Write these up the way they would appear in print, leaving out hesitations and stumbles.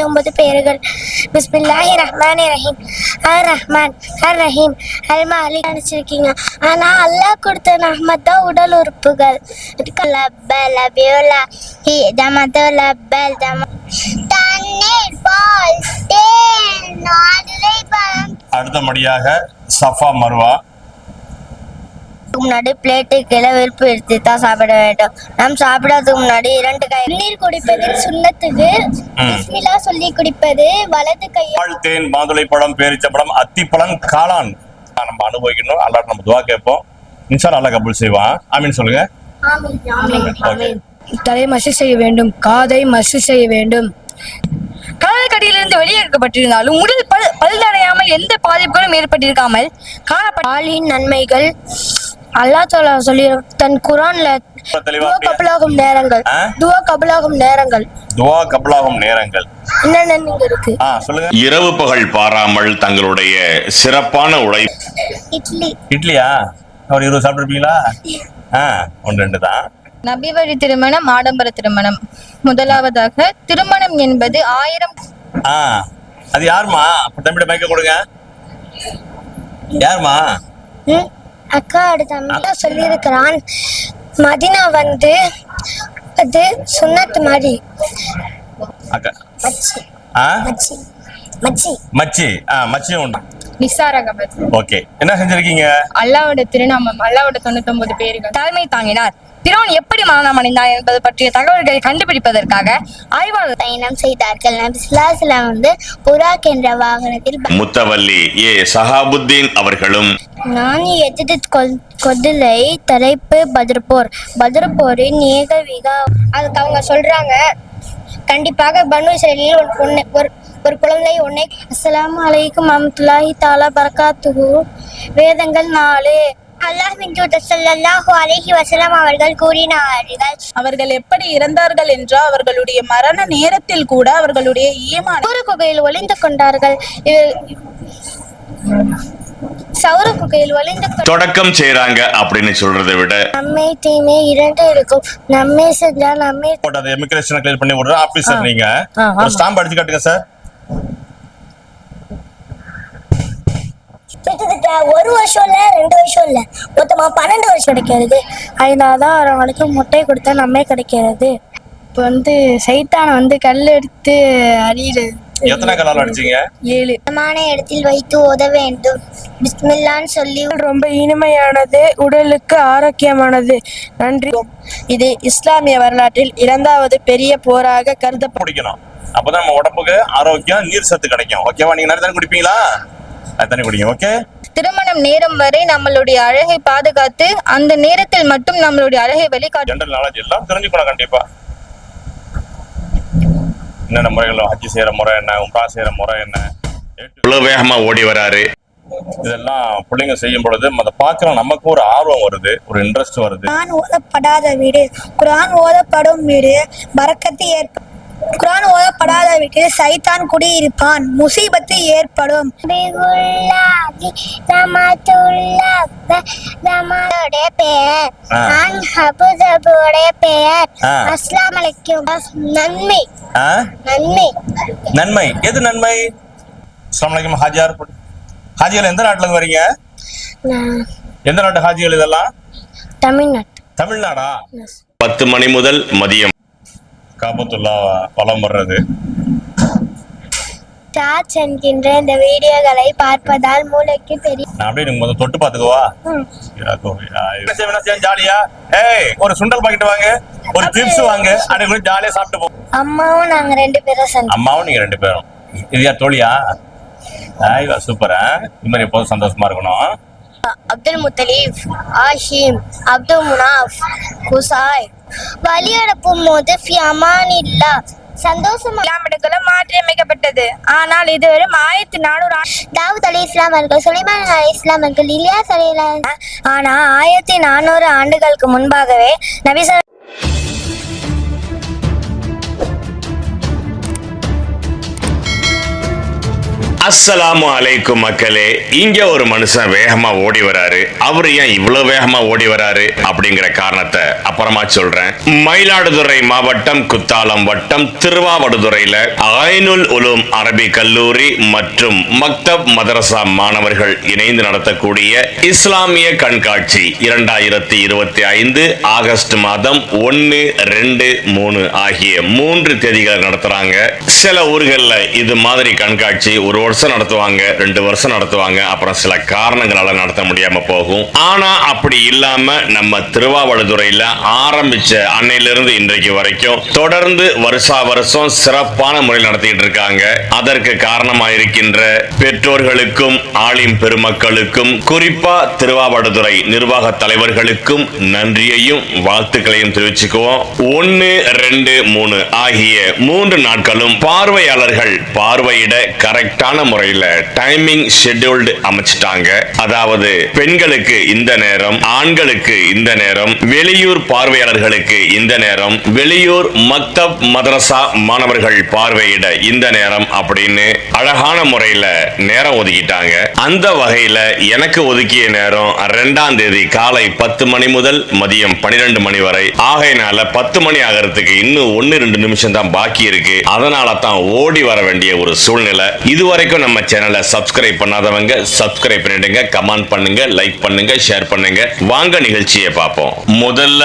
9 பேர்கள். பிஸ்மில்லாஹிர் ரஹ்மானிர் ரஹீம். அர் ரஹ்மான் அர் ரஹீம் அல் மாலிக் நினைச்சிருக்கீங்க. ஆனா அல்லாஹ் கொடுத்த ரஹ்மத் தான் உடல் உறுப்புகள். லப்பல் லபியுலா ஹி ஜமதுல் லப்பல் ஜம தண்ணீர் பால் தேன் நாடுலை பழம். அடுத்தபடியாக சஃபா மர்வா. முன்னாடி பிளேட்டு கீழே விருப்பு எடுத்து தான் சாப்பிட வேண்டும். நாம் சாப்பிடாததுக்கு முன்னாடி 2 கை நீர் குடிப்பது சுண்ணத்துக்கு. பிஸ்மில்லா சொல்லி குடிப்பது வலது கை. பால் தேன் மாதுளை பழம் பேரிச்சப்பழம் அத்திப்பழம் காளான் நம்ம அனுபவிக்கணும். அல்லாஹ் நம்ம துவா கேட்போம். இன்ஷா அல்லாஹ் கபூல் செய்வான். ஆமீன் சொல்லுங்க. ஆமீன். தலை மசு செய்ய வேண்டும், காதை மசு செய்ய வேண்டும். காலக்கடியிலிருந்து வெளியேற்கப்பட்டிருந்தாலும் உடல் பழுதடையாமல் எந்த பாதிப்புகளும் ஏற்பட்டிருக்காமல் காணப்பட்ட நன்மைகள் அல்லாஹ் தஆலா சொல்லி தன் குர்ஆன்ல துவா கபூலாகும் நேரங்கள் என்னென்ன இருக்கு சொல்லுங்க. இரவு பகல் பாராமல் தங்களுடைய சிறப்பான இட்லியா அவர் 20 சாப்பிட்டுருப்பீங்களா? 1-2 தான். நபி வழி திருமணம், ஆடம்பர திருமணம். முதலாவதாக திருமணம் என்பது 1000. அது யாருமா? தம்பிட மைக்க கொடுங்க. யாருமா? அக்காவோட தம்பி சொல்லியிருக்கிறான். மதினா வந்து அது சுன்னத் மாதிரி. அக்கா மச்சி மச்சி மச்சி மச்சி உண்டு. நிசாரகபத். ஓகே, என்ன செஞ்சிருக்கீங்க? அல்லாஹ்வுடைய திருநாமம், அல்லாஹ்வுடைய 99 பேர்கள். தலைமை தாங்கினார். பிறோன் எப்படி மரணம் அடைந்தார் என்பது பற்றிய தகவல்களை கண்டுபிடிப்பதற்காக ஆய்வாளர் பயணம் செய்தார்கள். நபி ஸல்லல்லாஹு அலைஹி வஸல்லம் வந்து புராக் என்ற வாகனத்தில் முத்தவல்லி சஹாபுத்தீன் அவர்களும் நான் எதிர்த்து கொதிலை தலைப்பு பத்ர்-போரின் ஏகவிகா. அதுக்கு அவங்க சொல்றாங்க, கண்டிப்பாக பனு இஸ்ரேலில் ஒரு குழந்தை உன்னை. அஸ்ஸலாமு அலைக்கும் வரஹ்மத்துல்லாஹி தஆலா பரகாத்துஹு. வேதங்கள் 4. அல்லாஹ்வின் தூதர் ஸல்லல்லாஹு அலைஹி வஸல்லம் அவர்கள் கூறினார்கள், அவர்கள் எப்படி இறந்தார்கள் என்றால் அவர்களுடைய மரண நேரத்தில் கூட அவர்களுடைய ஈமான் சௌர குகையில் ஒளிந்து கொண்டார்கள். தொடக்கம் செய்றாங்க அப்படின்னு சொல்றதை விட நன்மை தீமை 2 இருக்கும். நன்மை செஞ்சால் நன்மை. இமிகிரேஷன் கிளியர் பண்ணி விடுற ஆபீசர் நீங்க ஒரு ஸ்டாம்ப் அடிச்சு காட்டுங்க சார். கிட்டத்தட்ட 1 வருஷம் இல்ல 2 வருஷம் இல்ல, மொத்தமா 12 வருஷம் கிடைக்கிறது. 5வது அவங்களுக்கு முட்டை கொடுத்தா நன்மை கிடைக்கிறது. இப்போ வந்து சைத்தான வந்து கல் எடுத்து அடியில எத்தனை கல்லால் அடிச்சீங்க? 7. இடத்தில் வைத்து ஓத வேண்டும். பிஸ்மில்லான்னு சொல்லி. ரொம்ப இனிமையானது, உடலுக்கு ஆரோக்கியமானது. நன்றி. இது இஸ்லாமிய வரலாற்றில் 2வது பெரிய போராக கருதப்படும். அப்பதான் நம்ம உடம்புக்கு ஆரோக்கியம், நீர் சத்து கிடைக்கும். ஓகேவா? நீங்க நிறைய தண்ணி குடிப்பீங்களா? தண்ணி குடிங்க. ஓகே. திருமணம் நேரம் வரை நம்மளுடைய அழகை பாதுகாத்து அந்த நேரத்தில் மட்டும் நம்மளுடைய அழகை வெளிக்காட்டு. ஜெனரல் நாலேஜ் எல்லாம் தெரிஞ்சுக்கணும் கண்டிப்பா. என்னென்ன முறைகள், ஹஜ் செய்யற முறை என்ன, உம்ரா செய்யற முறை என்ன, இவ்வளவு வேகமா ஓடி வராரு, இதெல்லாம் பிள்ளைங்க செய்யும் பொழுது அதை பார்க்கிற நமக்கு ஒரு ஆர்வம் வருது, ஒரு இன்ட்ரெஸ்ட் வருது. குர்ஆன் ஓதப்படாத வீடு, குர்ஆன் ஓதப்படும் வீடு பரக்கத்து ஏற்படும். குர்ஆன் ஓதப்படாத வீட்டில் சைத்தான் குடியிருப்பான், முசீபத்து ஏற்படும். அஸ்ஸலாமு அலைக்கும். நன்மை நன்மை நன்மை எது நன்மை? அஸ்ஸலாமு அலைக்கும். ஹாஜிகள் எந்த நாட்டுல இருந்து வரீங்க? எந்த நாட்டு ஹாஜிகள் இதெல்லாம்? தமிழ்நாடா? 10 மணி முதல் மதியம் காபத்துல்லா வலம் வர்றது. டாச் என்கின்ற இந்த வீடியோகளை பார்ப்பதால் மூளைக்கு பெரிய. நான் அப்படியே நீங்க முதல்ல தொட்டு பாத்துக்கவா? ஜாலியா ஒரு சுண்டல் பாக்கெட் வாங்க, ஒரு சிப்ஸ் வாங்க, அப்படியே ஜாலியா சாப்பிட்டு போ. அம்மாவும் நாங்க 2 பேரும். அம்மாவும் நீங்க 2 பேரும். இது யார் தோழியா? சூப்பரா. இது மாதிரி எப்போதும் சந்தோஷமா இருக்கணும். அப்துல் முத்தலீப், ஆஷிம், அப்துல் முனாஃப், குசாய் வழி அனுப்பும் போது ஃபியமானில்லா சந்தோஷமா மாற்றி அமைக்கப்பட்டது. ஆனால் இதுவரை 1400 தாவூத் அலைஹிஸ்ஸலாம் அவர்கள், சுலைமான் அலைஹிஸ்ஸலாம் அவர்கள், இலியாஸ் அலைஹிஸ்ஸலாம். ஆனா 1400 ஆண்டுகளுக்கு முன்பாகவே நபி அஸ்ஸலாமு அலைக்கும் மக்களே. இங்க ஒரு மனுஷன் வேகமா ஓடி வராரு. அவரு ஏன் இவ்வளவு வேகமா ஓடி வராரு அப்படிங்கிற காரணத்தை அப்புறமா சொல்றேன். மயிலாடுதுறை மாவட்டம் குத்தாலம் வட்டம் திருவாவடுதுறையில ஐனுல் உலூம் அரபி கல்லூரி மற்றும் மக்தப் மதரசா மாணவர்கள் இணைந்து நடத்தக்கூடிய இஸ்லாமிய கண்காட்சி 2025 ஆகஸ்ட் மாதம் 1, 2, 3 ஆகிய 3 தேதிகளை நடத்துறாங்க. சில ஊர்கள்ல இது மாதிரி கண்காட்சி ஒரு வருஷம் நடத்துவாங்க, 2 வருஷம் நடத்துவாங்க, அப்புறம் சில காரணங்களால நடத்த முடியாம போகும். ஆனா அப்படி இல்லாம நம்ம திருவாவடுதுறையில ஆரம்பிச்ச அன்னையிலிருந்து இன்றைக்கு வரைக்கும் தொடர்ந்து வருஷா வருஷம் சிறப்பான முறையில் நடத்திட்டு இருக்காங்க. அதற்கு காரணமா இருக்கின்ற பெற்றோர்களுக்கும் ஆலிம் பெருமக்களுக்கும் குறிப்பா திருவாவடுதுறை நிர்வாக தலைவர்களுக்கும் நன்றியையும் வாழ்த்துக்களையும் தெரிவிச்சுக்குவோம். 1, 2, 3 ஆகிய 3 நாட்களும் பார்வையாளர்கள் பார்வையிட கரெக்டான முறையில டைமிங் ஷெட்யூல்டு அமைச்சிட்டாங்க. அதாவது பெண்களுக்கு இந்த நேரம், ஆண்களுக்கு இந்த நேரம், வெளியூர் பார்வையாளர்களுக்கு இந்த நேரம், வெளியூர் மக்தப் மதரசா மாணவர்கள் பார்வையிட இந்த நேரம் அப்படின்னு அழகான முறையில நேரம் ஒதுக்கிட்டாங்க. அந்த வகையில எனக்கு ஒதுக்கிய நேரம் 2ஆம் தேதி காலை 10 மணி முதல் மதியம் 12 மணி வரை. ஆகையினால 10 மணி ஆகிறதுக்கு இன்னும் 1-2 நிமிஷம் தான் பாக்கி இருக்கு. அதனால தான் ஓடி வர வேண்டிய ஒரு சூழ்நிலை. இதுவரைக்கும் நம்ம சேனலை சப்ஸ்கிரைப் பண்ணாதவங்க சப்ஸ்கிரைப் பண்ணிடுங்க, கமெண்ட் பண்ணுங்க, லைக் பண்ணுங்க, ஷேர் பண்ணுங்க. வாங்க நிகழ்ச்சியை பார்ப்போம். முதல்ல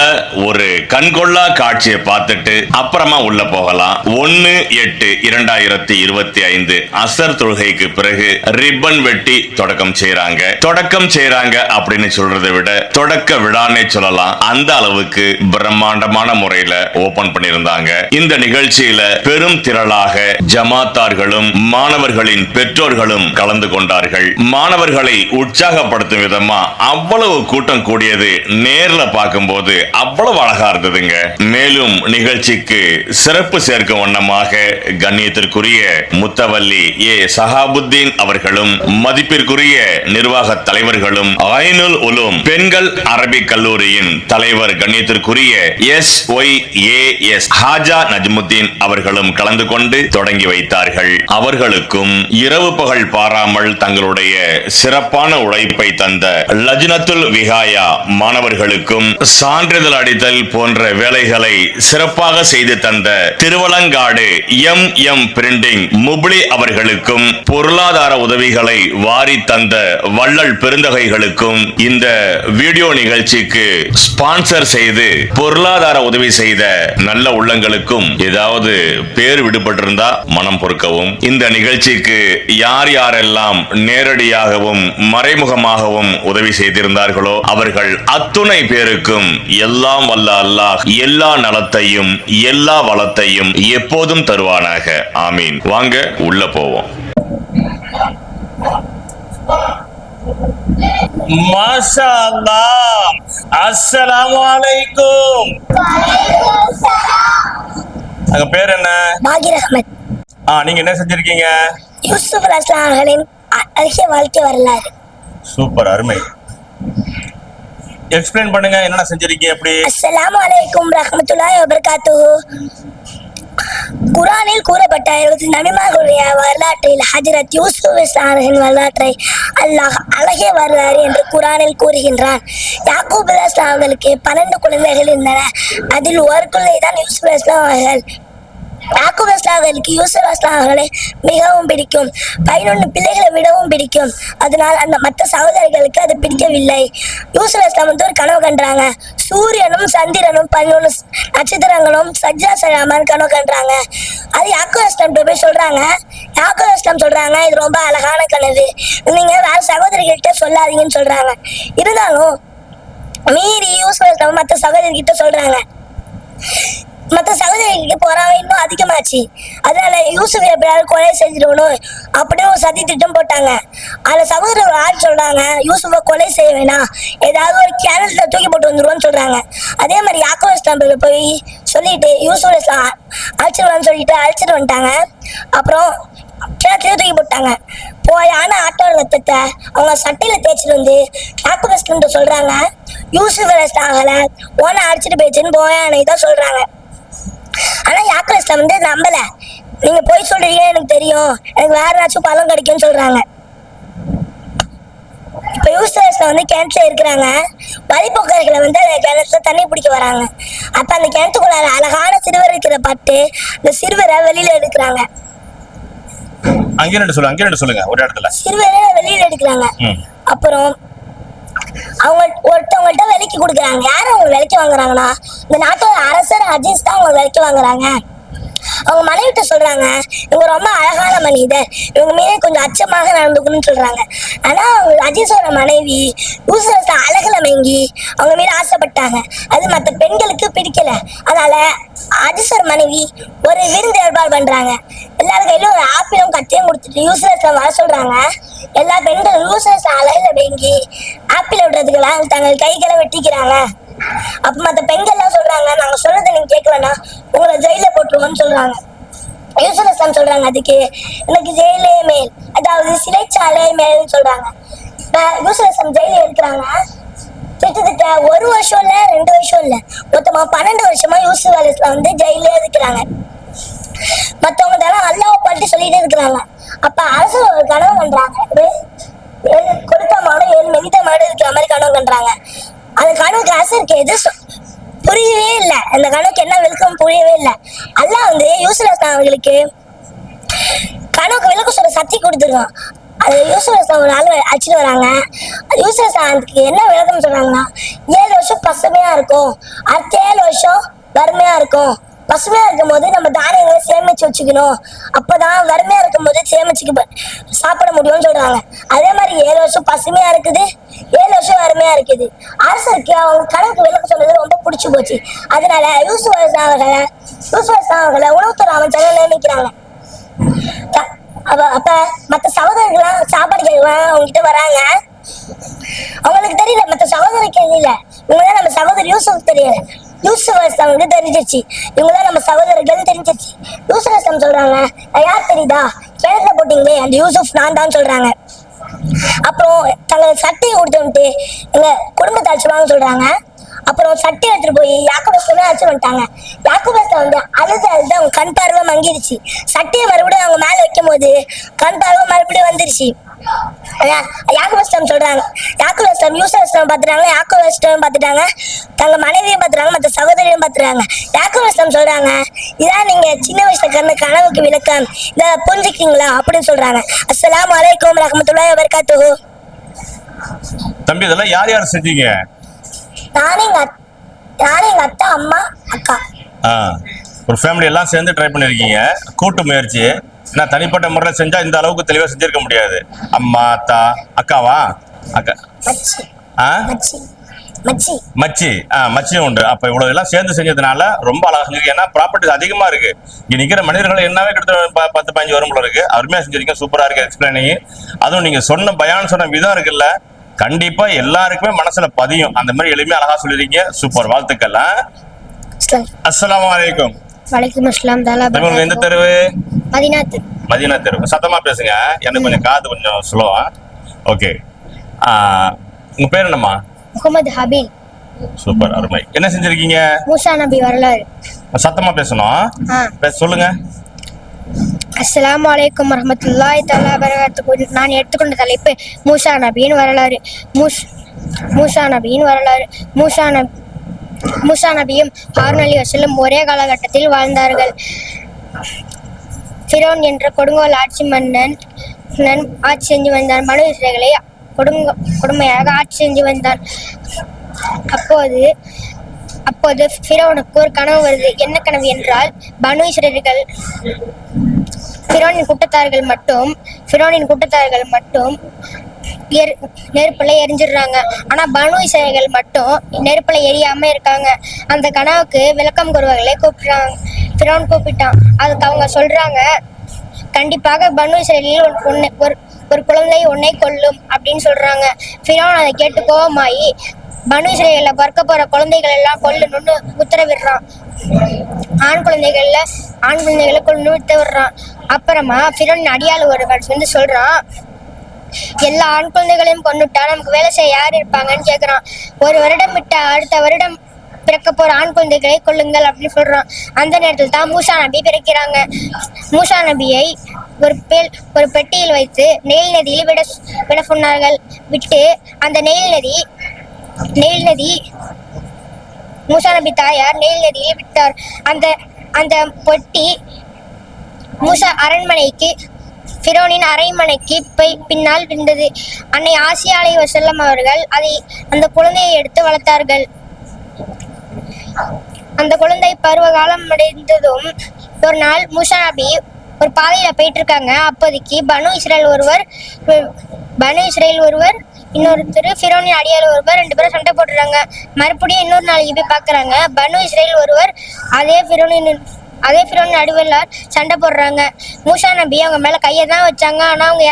ஒரு கண்கொள்ளா காட்சியை பார்த்துட்டு அப்புறமா உள்ள போகலாம். 1/8/2025 அசர் தொழுகைக்கு பிறகு ரிப்பன் வெட்டி தொடக்கம் செய்யறாங்க அப்படின்னு சொல்றதை விட தொடக்க விழானே சொல்லலாம். அந்த அளவுக்கு பிரம்மாண்டமான முறையில ஓபன் பண்ணியிருந்தாங்க. இந்த நிகழ்ச்சியில பெரும் திரளாக ஜமாத்தார்களும் மாணவர்களின் பெற்றோர்களும் கலந்து கொண்டார்கள். மாணவர்களை உற்சாகப்படுத்தும் விதமா அவ்வளவு கூட்டம் கூடியது நேர்ல பார்க்கும்போது அவ்வளவு அழகா இருந்ததுங்க. மேலும் நிகழ்ச்சிக்கு சிறப்பு சேர்க்கும் வண்ணமாக கண்ணியத்திற்குரிய முத்தவல்லி ஏ சஹாபுத்தீன் அவர்களும் மதிப்பிற்குரிய நிர்வாக தலைவர்களும் ஐனுல் உலூம் பெண்கள் அரபிக் கல்லூரியின் தலைவர் கண்ணியத்திற்குரிய SYAS ஹாஜா நஜ்முத்தீன் அவர்களும் கலந்து கொண்டு தொடங்கி வைத்தார்கள். அவர்களுக்கும் இரவு பகல் பாராமல் தங்களுடைய சிறப்பான உழைப்பை தந்த லஜ்னத்துல் விஹாயா மாணவர்களுக்கும் சான்றிதழ் அடித்தல் போன்ற வேலைகளை சிறப்பாக செய்து தந்த திருவலங்காடு MM பிரிண்டிங் முப்ளி அவர்களுக்கும் பொருளாதார உதவிகளை வாரி தந்த வள்ளல் பெருந்தகைகளுக்கும் இந்த வீடியோ நிகழ்ச்சிக்கு ஸ்பான்சர் செய்து பொருளாதார உதவி செய்த நல்ல உள்ளங்களுக்கும் ஏதாவது பேர் விடுபட்டிருந்தா மனம் பொறுக்கவும். இந்த நிகழ்ச்சிக்கு யார் யாரெல்லாம் நேரடியாகவும் மறைமுகமாகவும் உதவி செய்திருந்தார்களோ அவர்கள் அத்துணை பேருக்கும் எல்லாம் வல்ல அல்லாஹ் எல்லா நலத்தையும் எல்லா வளத்தையும் எப்போதும் தருவானாக. ஆமீன். வாங்க உள்ள போவோம். மாஷா அல்லாஹ். அஸ்ஸலாமு அலைக்கும். உங்க பேர் என்ன? பாகிர் அஹ்மத். நீங்க என்ன செஞ்சிருக்கீங்க? யூசுப் அலைஹிஸ்ஸலாம் அவர்களின் அழகிய வாழ்க்கை வரலாறு. சூப்பர், அருமை. எக்ஸ்பிளைன் பண்ணுங்க, என்ன செஞ்சிருக்கீங்க? எப்படி? அஸ்ஸலாமு அலைக்கும் ரஹ்மத்துல்லாஹி வ பரகாத்துஹு. குர்ஆனில் கூறப்பட்ட 20 நபிமார்களுடைய வரலாற்றில் ஹஜ்ரத் யூசுப் அலைஹிஸ்ஸலாமின் வரலாற்றை அல்லாஹ் அழகிய வரலாறு என்று குர்ஆனில் கூறுகின்றான். யாக்கூப் அலைஹிஸ்ஸலாம் அவர்களுக்கு 12 குழந்தைகள் இருந்தனர். அதில் ஒரு குழந்தை தான் யூசுப் அலைஹிஸ்ஸலாம் அவர்கள். யாக்கூப் அலைஹிஸ்ஸலாம் அவர்களுக்கு யூசுப் அலைஹிஸ்ஸலாம் அவர்களை மிகவும் பிடிக்கும். 11 பிள்ளைகளை விடவும் பிடிக்கும். அதனால் அந்த மற்ற சகோதரர்களுக்கு அது பிடிக்கவில்லை. யூசுப் அலைஹிஸ்ஸலாம் ஒரு கனவு கண்டாங்க. சூரியனும் சந்திரனும் 11 நட்சத்திரங்களும் சஜ்ஜா செய்யாமல் கனவு கண்டாங்க. அது யாக்கூப் அலைஹிஸ்ஸலாம் போய் சொல்றாங்க. யாக்கூப் அலைஹிஸ்ஸலாம் சொல்றாங்க, இது ரொம்ப அழகான கனவு, நீங்க வேற சகோதரிகிட்ட சொல்லாதீங்கன்னு சொல்றாங்க. இருந்தாலும் மீறி யூசுப் அலைஹிஸ்ஸலாம் மற்ற சகோதரிகிட்ட சொல்றாங்க. மற்ற சகோதரிக்கு பொறாமை இன்னும் அதிகமாச்சு. அதனால யூசுப் எப்படியாவது கொலை செஞ்சிடணும் அப்படின்னு ஒரு சதி திட்டம் போட்டாங்க. அந்த சகோதரர் ஆள் சொல்றாங்க, யூசுஃபை கொலை செய்ய வேணாம், ஏதாவது ஒரு கிணத்துல தூக்கி போட்டு வந்துருவோம்னு சொல்றாங்க. அதே மாதிரி யாக்கூப் அலைஹிஸ்ஸலாம் போய் சொல்லிட்டு யூசுப் அலைஹிஸ்ஸலாம் அழைச்சிடுவான்னு சொல்லிட்டு அழைச்சிட்டு வந்துட்டாங்க. அப்புறம் கிணத்துல தூக்கி போட்டாங்க. போயான ஆட்டோட ரத்தத்தை அவங்க சட்டையில தேய்ச்சிட்டு வந்து யாக்கூப் அலைஹிஸ்ஸலாம் சொல்றாங்க, யூசுப் அலைஹிஸ்ஸலாம் ஓனை அடிச்சிட்டு போயிடுச்சுன்னு போயானை தான் சொல்றாங்க. ஆனா யாக்கூப் அலைஹிஸ்ஸலாம் நம்பல. நீங்க போய் சொல்றீங்க எனக்கு தெரியும், எனக்கு வேற ஏதாச்சும் பழம் கிடைக்கும்னு சொல்றாங்க. இப்ப யூசர்ஸ்ல வந்து கிணத்துல இருக்கிறாங்க, வழிபோக்கர்களை வந்து அந்த கிணத்துல தண்ணி பிடிக்க வராங்க. அப்ப அந்த கிணத்துக்குள்ள அழகான சிறுவர் இருக்கிற பட்டு இந்த சிறுவரை வெளியில எடுக்கிறாங்க. அங்கே ரெண்டு சொல்லுங்க ஒரு இடத்துல. சிறுவரை வெளியில எடுக்கிறாங்க. அப்புறம் அவங்க ஒருத்தவங்கள்ட்ட விலைக்கு கொடுக்குறாங்க. யாரும் அவங்க விலைக்கு வாங்குறாங்கன்னா இந்த நாட்டோட அரசர் அஜீஸ் தான் அவங்க விலைக்கு வாங்குறாங்க. அவங்க மனைவிட்ட சொல்றாங்க, இவங்க ரொம்ப அழகான மனிதர், இவங்க மீது கொஞ்சம் அச்சமாக நடந்துக்கணும்னு சொல்றாங்க. ஆனா அவங்க அஜீஸோட மனைவி யூசுஃப் அழகுல மயங்கி அவங்க மீது ஆசைப்பட்டாங்க. அது மற்ற பெண்களுக்கு பிடிக்கல. அதனால அஜீஸோட மனைவி ஒரு விருந்து ஏற்பாடு பண்றாங்க. எல்லாரும் கையிலும் ஒரு ஆப்பிளும் கத்தியும் கொடுத்துட்டு யூசுஃப் வர சொல்றாங்க. எல்லா பெண்களும் யூசுஃப் அழகுல மயங்கி ஆப்பிள் விடுறதுக்கு தங்கள் கைகளை வெட்டிக்கிறாங்க. அப்ப மற்ற பெண்கள் எல்லாம் சொல்றாங்க, நாங்க சொல்றதை நீங்க கேட்கலன்னா உங்களை ஜெயில போட்டுருவோம்னு சொல்றாங்க. யூசுஃப் சொல்றாங்க, அதுக்கு எனக்கு ஜெயிலே மேல், அதாவது சிறைச்சாலை மேல்னு சொல்றாங்க. யூசுஃப் ஜெயில இருக்கிறாங்க. கிட்டத்தட்ட 1 வருஷம் இல்ல 2 வருஷம் இல்ல, மொத்தமா 12 வருஷமா யூசுஃப் வந்து ஜெயிலே இருக்கிறாங்க. மத்தவங்க அல்லாஹ் பாட்டு சொல்லிட்டு இருக்கிறாங்க. அப்ப அரசு ஒரு கனவு பண்றாங்க, 7 கொடுத்த மாடு 7 மெனித்த மாடு இருக்கிற மாதிரி கனவு பண்றாங்க. அந்த கனவுக்கு அரசருக்கு எது புரியவே இல்லை. அந்த கனவுக்கு என்ன விளக்கம் புரியவே இல்லை. அல்லாஹ் வந்து யூசுஃப் அவங்களுக்கு கனவுக்கு விளக்கம் சொல்ல சக்தி கொடுத்துருவான். அது யூசுஃப் ஒரு நாள் அடிச்சுட்டு வராங்க. யூசுஃப் அதுக்கு என்ன விளக்கம் சொல்றாங்கன்னா, 7 வருஷம் பசுமையா இருக்கும், அடுத்த 7 வருஷம் வறுமையா இருக்கும். பசுமையா இருக்கும் போது நம்ம தானியங்களை சேமிச்சு வச்சுக்கணும், அப்பதான் வறுமையா இருக்கும் போது சேமிச்சுக்க சாப்பிட முடியும்னு சொல்றாங்க. அதே மாதிரி 7 வருஷம் பசுமையா இருக்குது, 7 வருஷம் வறுமையா இருக்குது. அரசருக்கு அவங்க கணக்கு விளக்கம் சொன்னது ரொம்ப பிடிச்சு போச்சு. அதனால யூசுஃப் அவர்களை உணவுத்துறை அமைச்சர்கள் நியமிக்கிறாங்க. அப்ப மற்ற சகோதரர்கள்லாம் சாப்பாடு கேட்கலாம் அவங்க கிட்ட வராங்க. அவங்களுக்கு தெரியல, மற்ற சகோதரருக்கு தெரியல, இவங்கதான் நம்ம சகோதரர் யூசுஃப் தெரியல. யூசுஃப் அவங்களுக்கு தெரிஞ்சிருச்சு, இவங்கதான் நம்ம சகோதரர்கள் தெரிஞ்சிருச்சு. யூசுஃப் சொல்றாங்க, யார் தெரியுதா, கிணத்துல போட்டீங்களே அந்த யூசுஃப் நான் தான் சொல்றாங்க. அப்புறம் தங்களுக்கு சட்டையை கொடுத்துட்டு எங்க குடும்பத்தை அழைச்சுவாங்கன்னு சொல்றாங்க. அப்புறம் சட்டை எடுத்துட்டு போய் யாக்கூப் அழைச்சு வந்துட்டாங்க. யாக்கூப் வந்து அழுது அவங்க கண் பார்வை மங்கிருச்சு. சட்டையை மறுபடியும் அவங்க மேல வைக்கும் போது கண் பார்வை மறுபடியும் வந்துருச்சு. யாக்கூப் சொல்றாங்க, யாக்கூப் யூசுஃப் பாத்துட்டாங்க, யாக்கூப் பாத்துட்டாங்க, தங்க மனைவியும் பாத்துறாங்க, மற்ற சகோதரியும் பாத்துறாங்க. யாக்கூப் சொல்றாங்க, இதான் நீங்க சின்ன வயசுல கனவுக்கு விளக்கம், இத புரிஞ்சுக்கிட்டீங்களா அப்படின்னு சொல்றாங்க. அஸ்ஸலாமு அலைக்கும் ரஹ்மத்துல்லாஹி வபரகாத்துஹு. தம்பி இதெல்லாம் யார் யார் செஞ்சீங்க? நானே எங்க அத்தா, அம்மா, அக்கா. ஒரு ஃபேமிலி எல்லாம் சேர்ந்து ட்ரை பண்ணிருக்கீங்க. கூட்டு முயற்சி. நான் தனிப்பட்ட முறையில் செஞ்சா இந்த அளவுக்கு தெளிவா செஞ்சிருக்க முடியாது. அம்மா, அத்தா, அக்காவா? அக்கா, மச்சி உண்டு. அப்ப இவ்வளவு எல்லாம் சேர்ந்து செஞ்சதுனால ரொம்ப அழகா செஞ்சிருக்கு. ஏன்னா ப்ராப்பர்ட்டிஸ் அதிகமா இருக்கு. இங்க நிக்கிற மனிதர்கள் என்னவே கிட்ட 10-15 வரும் போல இருக்கு. அருமையா செஞ்சிருக்கீங்க, சூப்பரா இருக்கு எக்ஸ்பிளைனிங். அதுவும் நீங்க சொன்ன பயான் சொன்ன விதம் இருக்குல்ல, கண்டிப்பா எல்லாருக்குமே மனசுல பதியும். அந்த மாதிரி எளிமையா அழகா சொல்லிருக்கீங்க, சூப்பர், வாழ்த்துக்கள். அஸ்ஸலாமு அலைக்கும். வலைக்கும் அஸ்ஸலாம். எந்த தெருவு? மதீனா தெரு. சத்தமா பேசுங்க, எனக்கு கொஞ்சம் காது கொஞ்சம் ஸ்லோவா. ஓகே, உங்க பேர் என்னம்மா? முகமது ஹபீல். சூப்பர், அருமை. என்ன செஞ்சிருக்கீங்க? மூசா நபி வரலாறு. சத்தமா பேசணும், சொல்லுங்க. அஸ்ஸலாமு அலைக்கும் வரஹ்மத்துல்லாஹி தஆலா வபரகாத்துஹு. நான் எடுத்துக்கொண்ட தலைப்பு மூசா நபியின் வரலாறு. மூசா நபியும் ஹாரூன் அலைஹிஸ்ஸலாம் ஒரே காலகட்டத்தில் வாழ்ந்தார்கள். ஃபிரௌன் என்ற கொடுங்கோல் ஆட்சி மன்னன் ஆட்சி செஞ்சு வந்தான். பனு இஸ்ரேலை கொடுமையாக ஆட்சி செஞ்சு வந்தான். அப்போது ஃபிரௌனுக்கு ஒரு கனவு வருது. என்ன கனவு என்றால், பனு இஸ்ரேலர்கள் ஃபிரௌனின் கூட்டத்தார்கள் மட்டும் நெருப்புல எரிஞ்சிடுறாங்க. ஆனா பனு இஸ்ரேலர்கள் மட்டும் நெருப்புல எரியாம இருக்காங்க. அந்த கனவுக்கு விளக்கம் கூறுவர்களை ஃபிரௌன் கூப்பிட்டான். அதுக்கு அவங்க சொல்றாங்க, கண்டிப்பாக பனு இஸ்ரேலில் ஒரு குழந்தை உன்னை கொல்லும் அப்படின்னு சொல்றாங்க. ஃபிரௌன் அதை கேட்டு கோபமாயி பனு இஸ்ரேல பிறக்க போற குழந்தைகள் எல்லாம் கொல்லணும்னு உத்தரவிடுறான். ஆண் குழந்தைகளை கொல்லணும்னு உத்தரவிடுறான். அப்புறமா ஃபிரௌன் அடியாள் ஒருவன் வந்து சொல்றான், எல்லா ஆண் குழந்தைகளையும் கொண்டுட்டா நமக்கு வேலை செய்ய யார் இருப்பாங்கன்னு கேட்கிறான். ஒரு வருடம் விட்ட அடுத்த வருடம் பிறக்க போற ஆண் குழந்தைகளை கொல்லுங்கள் அப்படின்னு சொல்றான். அந்த நேரத்தில் தான் மூசா நபி பிறக்கிறாங்க. மூசா நபியை ஒரு பெட்டியில் வைத்து நெயில் நதியில் விட சொன்னார்கள். விட்டு அந்த நெயில் நதி மூசா நபி தாயார் நெயில் நதியில் விட்டார். அந்த பொட்டி மூசா ஃபிரௌனின் அரண்மனைக்கு பின்னால் விழுந்தது. அன்னை ஆசியா அலைஹிஸ்ஸலாம் அவர்கள் அந்த குழந்தையை எடுத்து வளர்த்தார்கள். அந்த குழந்தை பருவ காலம் அடைந்ததும் ஒரு நாள் மூசா நபி ஒரு பாதையில போயிட்டு இருக்காங்க. அப்போதைக்கு பனு இஸ்ரேல் ஒருவர் இன்னொருத்தர் ஃபிரௌனின் அடியாள் ஒருவர் 2 பேரும் சண்டை போட்டுறாங்க. மறுபடியும் இன்னொரு நாளைக்கு போய் பாக்குறாங்க. பனு இஸ்ரேல் ஒருவர் அதே ஃபிரௌனின் நடுவலார் சண்டை போடுறாங்க. மூசா நபி அவங்க மேல கையை தான் வச்சாங்க. ஆனா அவங்க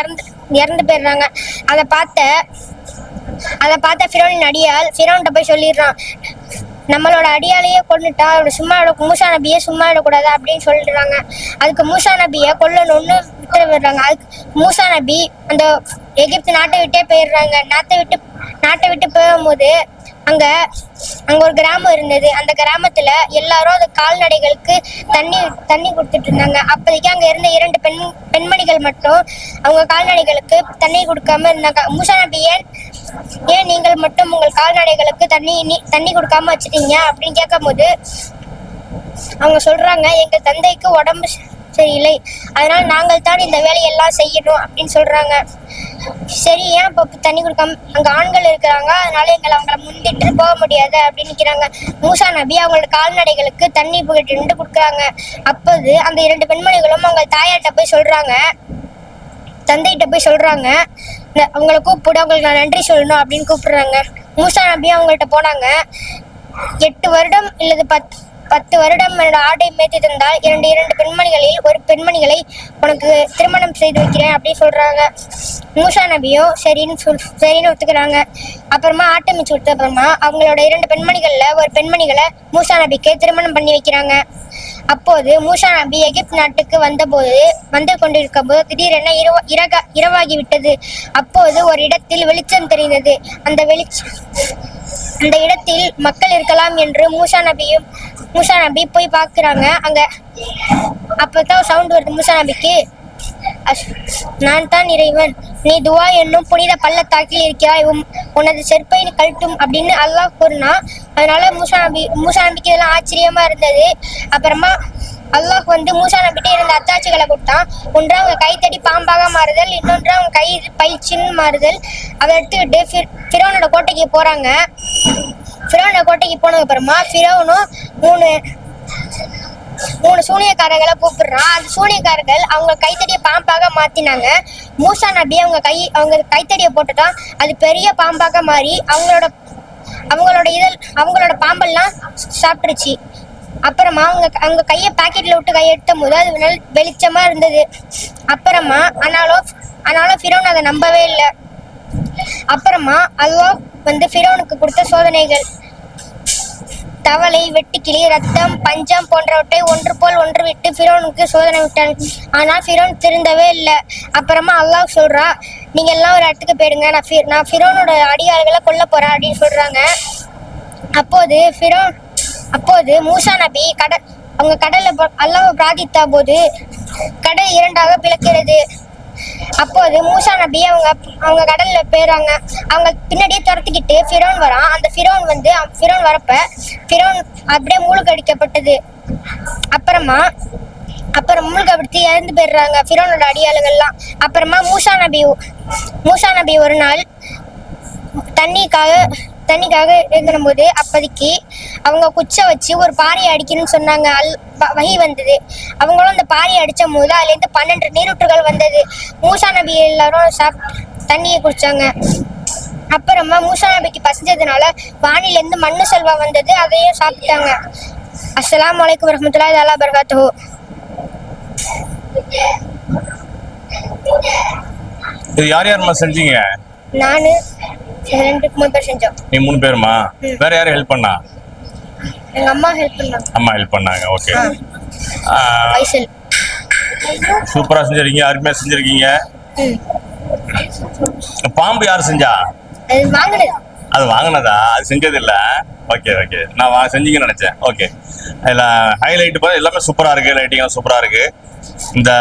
இறந்து போயிடுறாங்க. அதை பார்த்த ஃபிரௌனின் அடியாள் ஃபிரௌன்கிட்ட போய் சொல்லிடுறான், நம்மளோட அடியாளையே கொண்டுட்டா மூசா நபியை சும்மா விடக்கூடாது அப்படின்னு சொல்லிடுறாங்க. அதுக்கு மூசா நபியை கொல்லணும்னு உத்தரவிடுறாங்க. அதுக்கு மூசா நபி அந்த எகிப்து நாட்டை விட்டே போயிடுறாங்க. நாட்டை விட்டு போகும்போது அங்க ஒரு கிராமம் இருந்தது. அந்த கிராமத்துல எல்லாரும் அந்த கால்நடைகளுக்கு தண்ணி கொடுத்துட்டு இருந்தாங்க. அப்போதைக்கு அங்க இருந்த 2 பெண்மணிகள் மட்டும் அவங்க கால்நடைகளுக்கு தண்ணி கொடுக்காம இருந்தாங்க. மூசா நபி ஏன் நீங்கள் மட்டும் உங்கள் கால்நடைகளுக்கு தண்ணி கொடுக்காம வச்சுட்டீங்க அப்படின்னு கேட்கும் போது அவங்க சொல்றாங்க, எங்கள் தந்தைக்கு உடம்பு சரியில்லை, அதனால நாங்கள் தான் இந்த வேலையெல்லாம் செய்யணும் அப்படின்னு சொல்றாங்க. சரி, ஏன் இப்போ தண்ணி கொடுக்காம அங்க ஆண்கள் இருக்கிறாங்க, அதனால அவங்கள முந்திட்டு போக முடியாது அப்படின்னு நிற்கிறாங்க. மூசா நபி அவங்களோட கால்நடைகளுக்கு தண்ணி புகிட்டு கொடுக்குறாங்க. அப்போது அந்த 2 பெண்மணிகளும் அவங்க தாயார்கிட்ட போய் சொல்றாங்க, தந்தைகிட்ட போய் சொல்றாங்க, அவங்களை கூப்பிடு, அவங்களுக்கு நான் நன்றி சொல்லணும் அப்படின்னு கூப்பிடுறாங்க. மூசா நபி அவங்கள்ட்ட போனாங்க. 8 வருடம் இல்லது 10 வருடம் என்னோட ஆடை மேய்த்து தந்தால் 2 பெண்மணிகளில் ஒரு பெண்மணிகளை உனக்கு திருமணம் செய்து வைக்கிறேன் அப்படின்னு சொல்றாங்க. மூசா நபியும் சரின்னு ஒத்துக்கிறாங்க. அப்புறமா ஆட்டை மிச்சு விட்ட அப்புறமா அவங்களோட 2 பெண்மணிகள்ல ஒரு பெண்மணிகளை மூசா நபிக்கு திருமணம் பண்ணி வைக்கிறாங்க. அப்போது மூசா நபி எகிப்து நாட்டுக்கு வந்து கொண்டிருக்கும் போது திடீரென இரவாகி விட்டது. அப்போது ஒரு இடத்தில் வெளிச்சம் தெரிந்தது. அந்த இடத்தில் மக்கள் இருக்கலாம் என்று மூசா நபி போய் பார்க்குறாங்க. அங்க அப்பதான் சவுண்ட் வருது மூசா நபிக்கு, நான் தான் இறைவன், நீ துவா என்னும் புனித பள்ளத்தாக்கில் இருக்கிறாய், உனது செருப்பை கழட்டும் அப்படின்னு அல்லாஹ் கூறினா. அதனால மூசா நபிக்கு இதெல்லாம் ஆச்சரியமா இருந்தது. அப்புறமா அல்லாஹ் மூசா நபிட்டே இருந்த அத்தாட்சிகளை கொடுத்தான். ஒன்று அவங்க கைத்தடி பாம்பாக மாறுதல், இன்னொன்று அவங்க கை பயிற்சின்னு மாறுதல். அதை எடுத்துக்கிட்டு ஃபிரௌனோட கோட்டைக்கு போறாங்க. ஃபிரௌனோட கோட்டைக்கு போனதுக்கு அப்புறமா ஃபிரௌனும் 3 சூனியக்காரர்களை கூப்பிடுறான். அந்த சூனியக்காரர்கள் அவங்க கைத்தடியை பாம்பாக மாத்தினாங்க. மூசா நபி அவங்க கைத்தடியை போட்டுட்டான். அது பெரிய பாம்பாக மாறி அவங்களோட பாம்பெல்லாம் சாப்பிட்டுருச்சு. அப்புறமா அவங்க கையை பாக்கெட்ல விட்டு கையெடுத்தும் போது அது வெளிச்சமா இருந்தது. அப்புறமா ஆனாலும் ஃபிரௌன் அதை நம்பவே இல்லை. அப்புறமா அல்லாஹ் ஃபிரௌனுக்கு கொடுத்த சோதனைகள், தவளை, வெட்டுக்கிளி, ரத்தம், பஞ்சம் போன்றவற்றை ஒன்று போல் ஒன்று விட்டு ஃபிரௌனுக்கு சோதனை விட்டான். ஆனால் ஃபிரௌன் திருந்தவே இல்லை. அப்புறமா அல்லாஹ் சொல்றா, நீங்க எல்லாம் ஒரு இடத்துக்கு போயிடுங்க, நான் ஃபிரௌனோட அடியாள்களை கொல்ல போறேன் அப்படின்னு சொல்றாங்க. அப்போது மூசா நபி அவங்க கடல்ல அல்லாஹ்வை பிரார்த்தித்த போது கடல் 2ஆக பிளக்கிறது. அப்போது மூசா நபி அவங்க கடல்ல போயிடுறாங்க. அவங்க பின்னாடியே துரத்திக்கிட்டு ஃபிரௌன் வரான். அந்த ஃபிரௌன் வரப்ப ஃபிரௌன் அப்படியே மூழ்கடிக்கப்பட்டது. அப்புறம் மூழ்கடித்து இறந்து போயிடுறாங்க ஃபிரௌனோட அடியாளுகள்லாம். அப்புறமா மூசா நபி ஒரு நாள் தண்ணிக்காக எழுந்திரும் போது அப்போதைக்கு அவங்க குச்சை வச்சு ஒரு பாறையை அடிக்கணும்னு சொன்னாங்க. வகி வந்தது. அவங்களும் அந்த பாறையை அடிச்ச போது அதுலேருந்து 12 நீரூற்றுகள் வந்தது. மூசா நபி எல்லாரும் தண்ணியை குடிச்சாங்க. அப்புறமா மூசா நபிக்கு பசிஞ்சதுனால வானிலேருந்து மண்ணு செல்வா வந்தது, அதையும் சாப்பிட்டாங்க. அஸ்ஸலாமு அலைக்கும் வரஹ்மத்துல்லாஹி தஆலா பரகாத்துஹு. இது யார் செஞ்சீங்க? நானு 2-3 பேர் செஞ்சோம். நீ 3 பேருமா? வேற யாரும் ஹெல்ப் பண்ணா? எங்க அம்மா ஹெல்ப் பண்ணாங்க. அம்மா ஹெல்ப் பண்ணாங்க. ஓகே. வைசல் சூப்பரா செஞ்சிருக்கீங்க, அருமையா செஞ்சிருக்கீங்க. பாம்பு யார் செஞ்சா? அது வாங்குனது. அது வாங்கினதா? அது செஞ்சது இல்ல. ஓகே ஓகே, நான் செஞ்சீங்கன்னு நினைச்சேன். ஓகே, இதுல ஹைலைட் பார்த்து எல்லாமே சூப்பரா இருக்கு, லைட்டிங்லாம் சூப்பரா இருக்கு. இந்த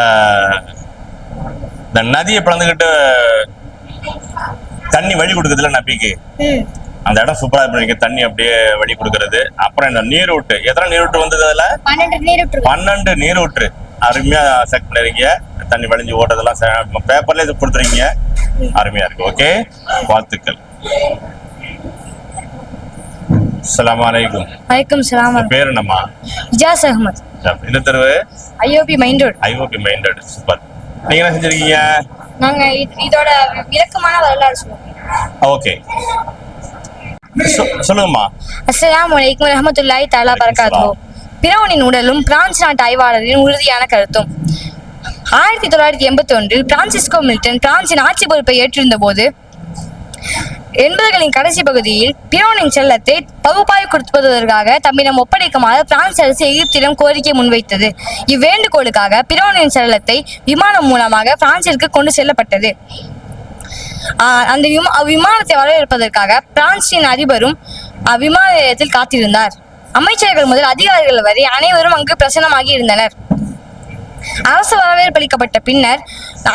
நதியை பிளந்துக்கிட்டு தண்ணி வழி கொடுக்குதுல நபிக்கு, அந்த இடம் சூப்பரா இருக்கு. தண்ணி அப்படியே வழி கொடுக்கறது. அப்புறம் இந்த நீரூட்டு, எத்தனை நீரூட்டு வந்தது? அதுல 12 நீரூற்று அருமையா செக் பண்ணிருக்கீங்க. தண்ணி வழிஞ்சு ஓட்டதெல்லாம் பேப்பர்ல கொடுத்துருக்கீங்க. அருமையா இருக்கு. ஓகே, வாழ்த்துக்கள். அஸ்ஸலாமு அலைக்கும். வலைக்கும் சலாம். பேர் என்னம்மா? இஜாஸ் அஹ்மத். இந்த தெருவு? IOB main road. IOB main road. Super. நீங்க என்ன செஞ்சிருக்கீங்க? நாங்க இதோட விளக்கமான வரலாறு சொல்லுவோம். ஓகே, சொல்லுங்கம்மா. அஸ்ஸலாமு அலைக்கும் வரஹ்மத்துல்லாஹி தஆலா பரகாத்துஹு. பிரவுனின் உடலும் பிரான்ஸ் நாட்டு ஆய்வாளரின் உறுதியான கருத்தும். 1981 பிரான்சிஸ்கோ மில்டன் பிரான்சின் ஆட்சி பொறுப்பை ஏற்றிருந்த போது 80களின் கடைசி பகுதியில் பிரவுனின் செல்லத்தை பகுப்பாய்வு கொடுப்பதற்காக தம்மிடம் ஒப்படைக்குமாறு பிரான்ஸ் அரசு எகிப்திடம் கோரிக்கை முன்வைத்தது. இவ்வேண்டுகோளுக்காக பிரவுனின் செல்லத்தை விமானம் மூலமாக பிரான்சிற்கு கொண்டு செல்லப்பட்டது. அந்த விமானத்தை வரவேற்பதற்காக பிரான்சின் அதிபரும் விமான நிலையத்தில் காத்திருந்தார். அமைச்சர்கள் முதல் அதிகாரிகள் வரை அனைவரும் அங்கு பிரசன்னமாகி இருந்தனர். அரசு வரவேற்பளிக்கப்பட்ட பின்னர்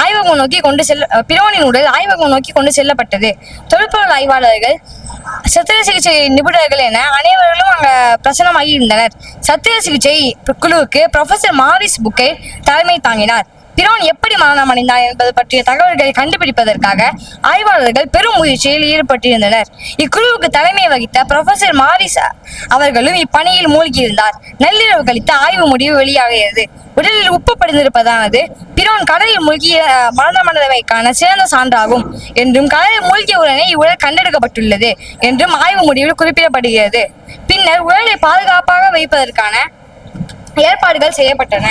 ஆய்வகம் நோக்கி பிரவுனின் உடல் ஆய்வகம் நோக்கி கொண்டு செல்லப்பட்டது. தொல்பொருள் ஆய்வாளர்கள், சத்திர சிகிச்சை நிபுணர்கள் என அனைவர்களும் அங்க பிரசன்னமாகி இருந்தனர். சத்திர சிகிச்சை குழுவுக்கு ப்ரொஃபசர் மாரிஸ் புக்கே தலைமை தாங்கினார். பிரவுன் எப்படி மரணம் அடைந்தார் என்பது பற்றிய தகவல்களை கண்டுபிடிப்பதற்காக ஆய்வாளர்கள் பெரும் முயற்சியில் ஈடுபட்டிருந்தனர். இக்குழுவுக்கு தலைமை வகித்த ப்ரொஃபசர் மாரிஸ் அவர்களும் இப்பணியில் மூழ்கியிருந்தார். நள்ளிரவு கழித்து ஆய்வு முடிவு வெளியாகிறது. உடலில் உப்பு படிந்திருப்பதானது பிரவுன் கடலில் மூழ்கிய மரணமடைந்தமைக்கான சிறந்த சான்றாகும் என்றும் கடலில் மூழ்கிய உடனே இவ்வுடல் கண்டெடுக்கப்பட்டுள்ளது என்றும் ஆய்வு முடிவில் குறிப்பிடப்படுகிறது. பின்னர் உடலை பாதுகாப்பாக வைப்பதற்கான ஏற்பாடுகள் செய்யப்பட்டன.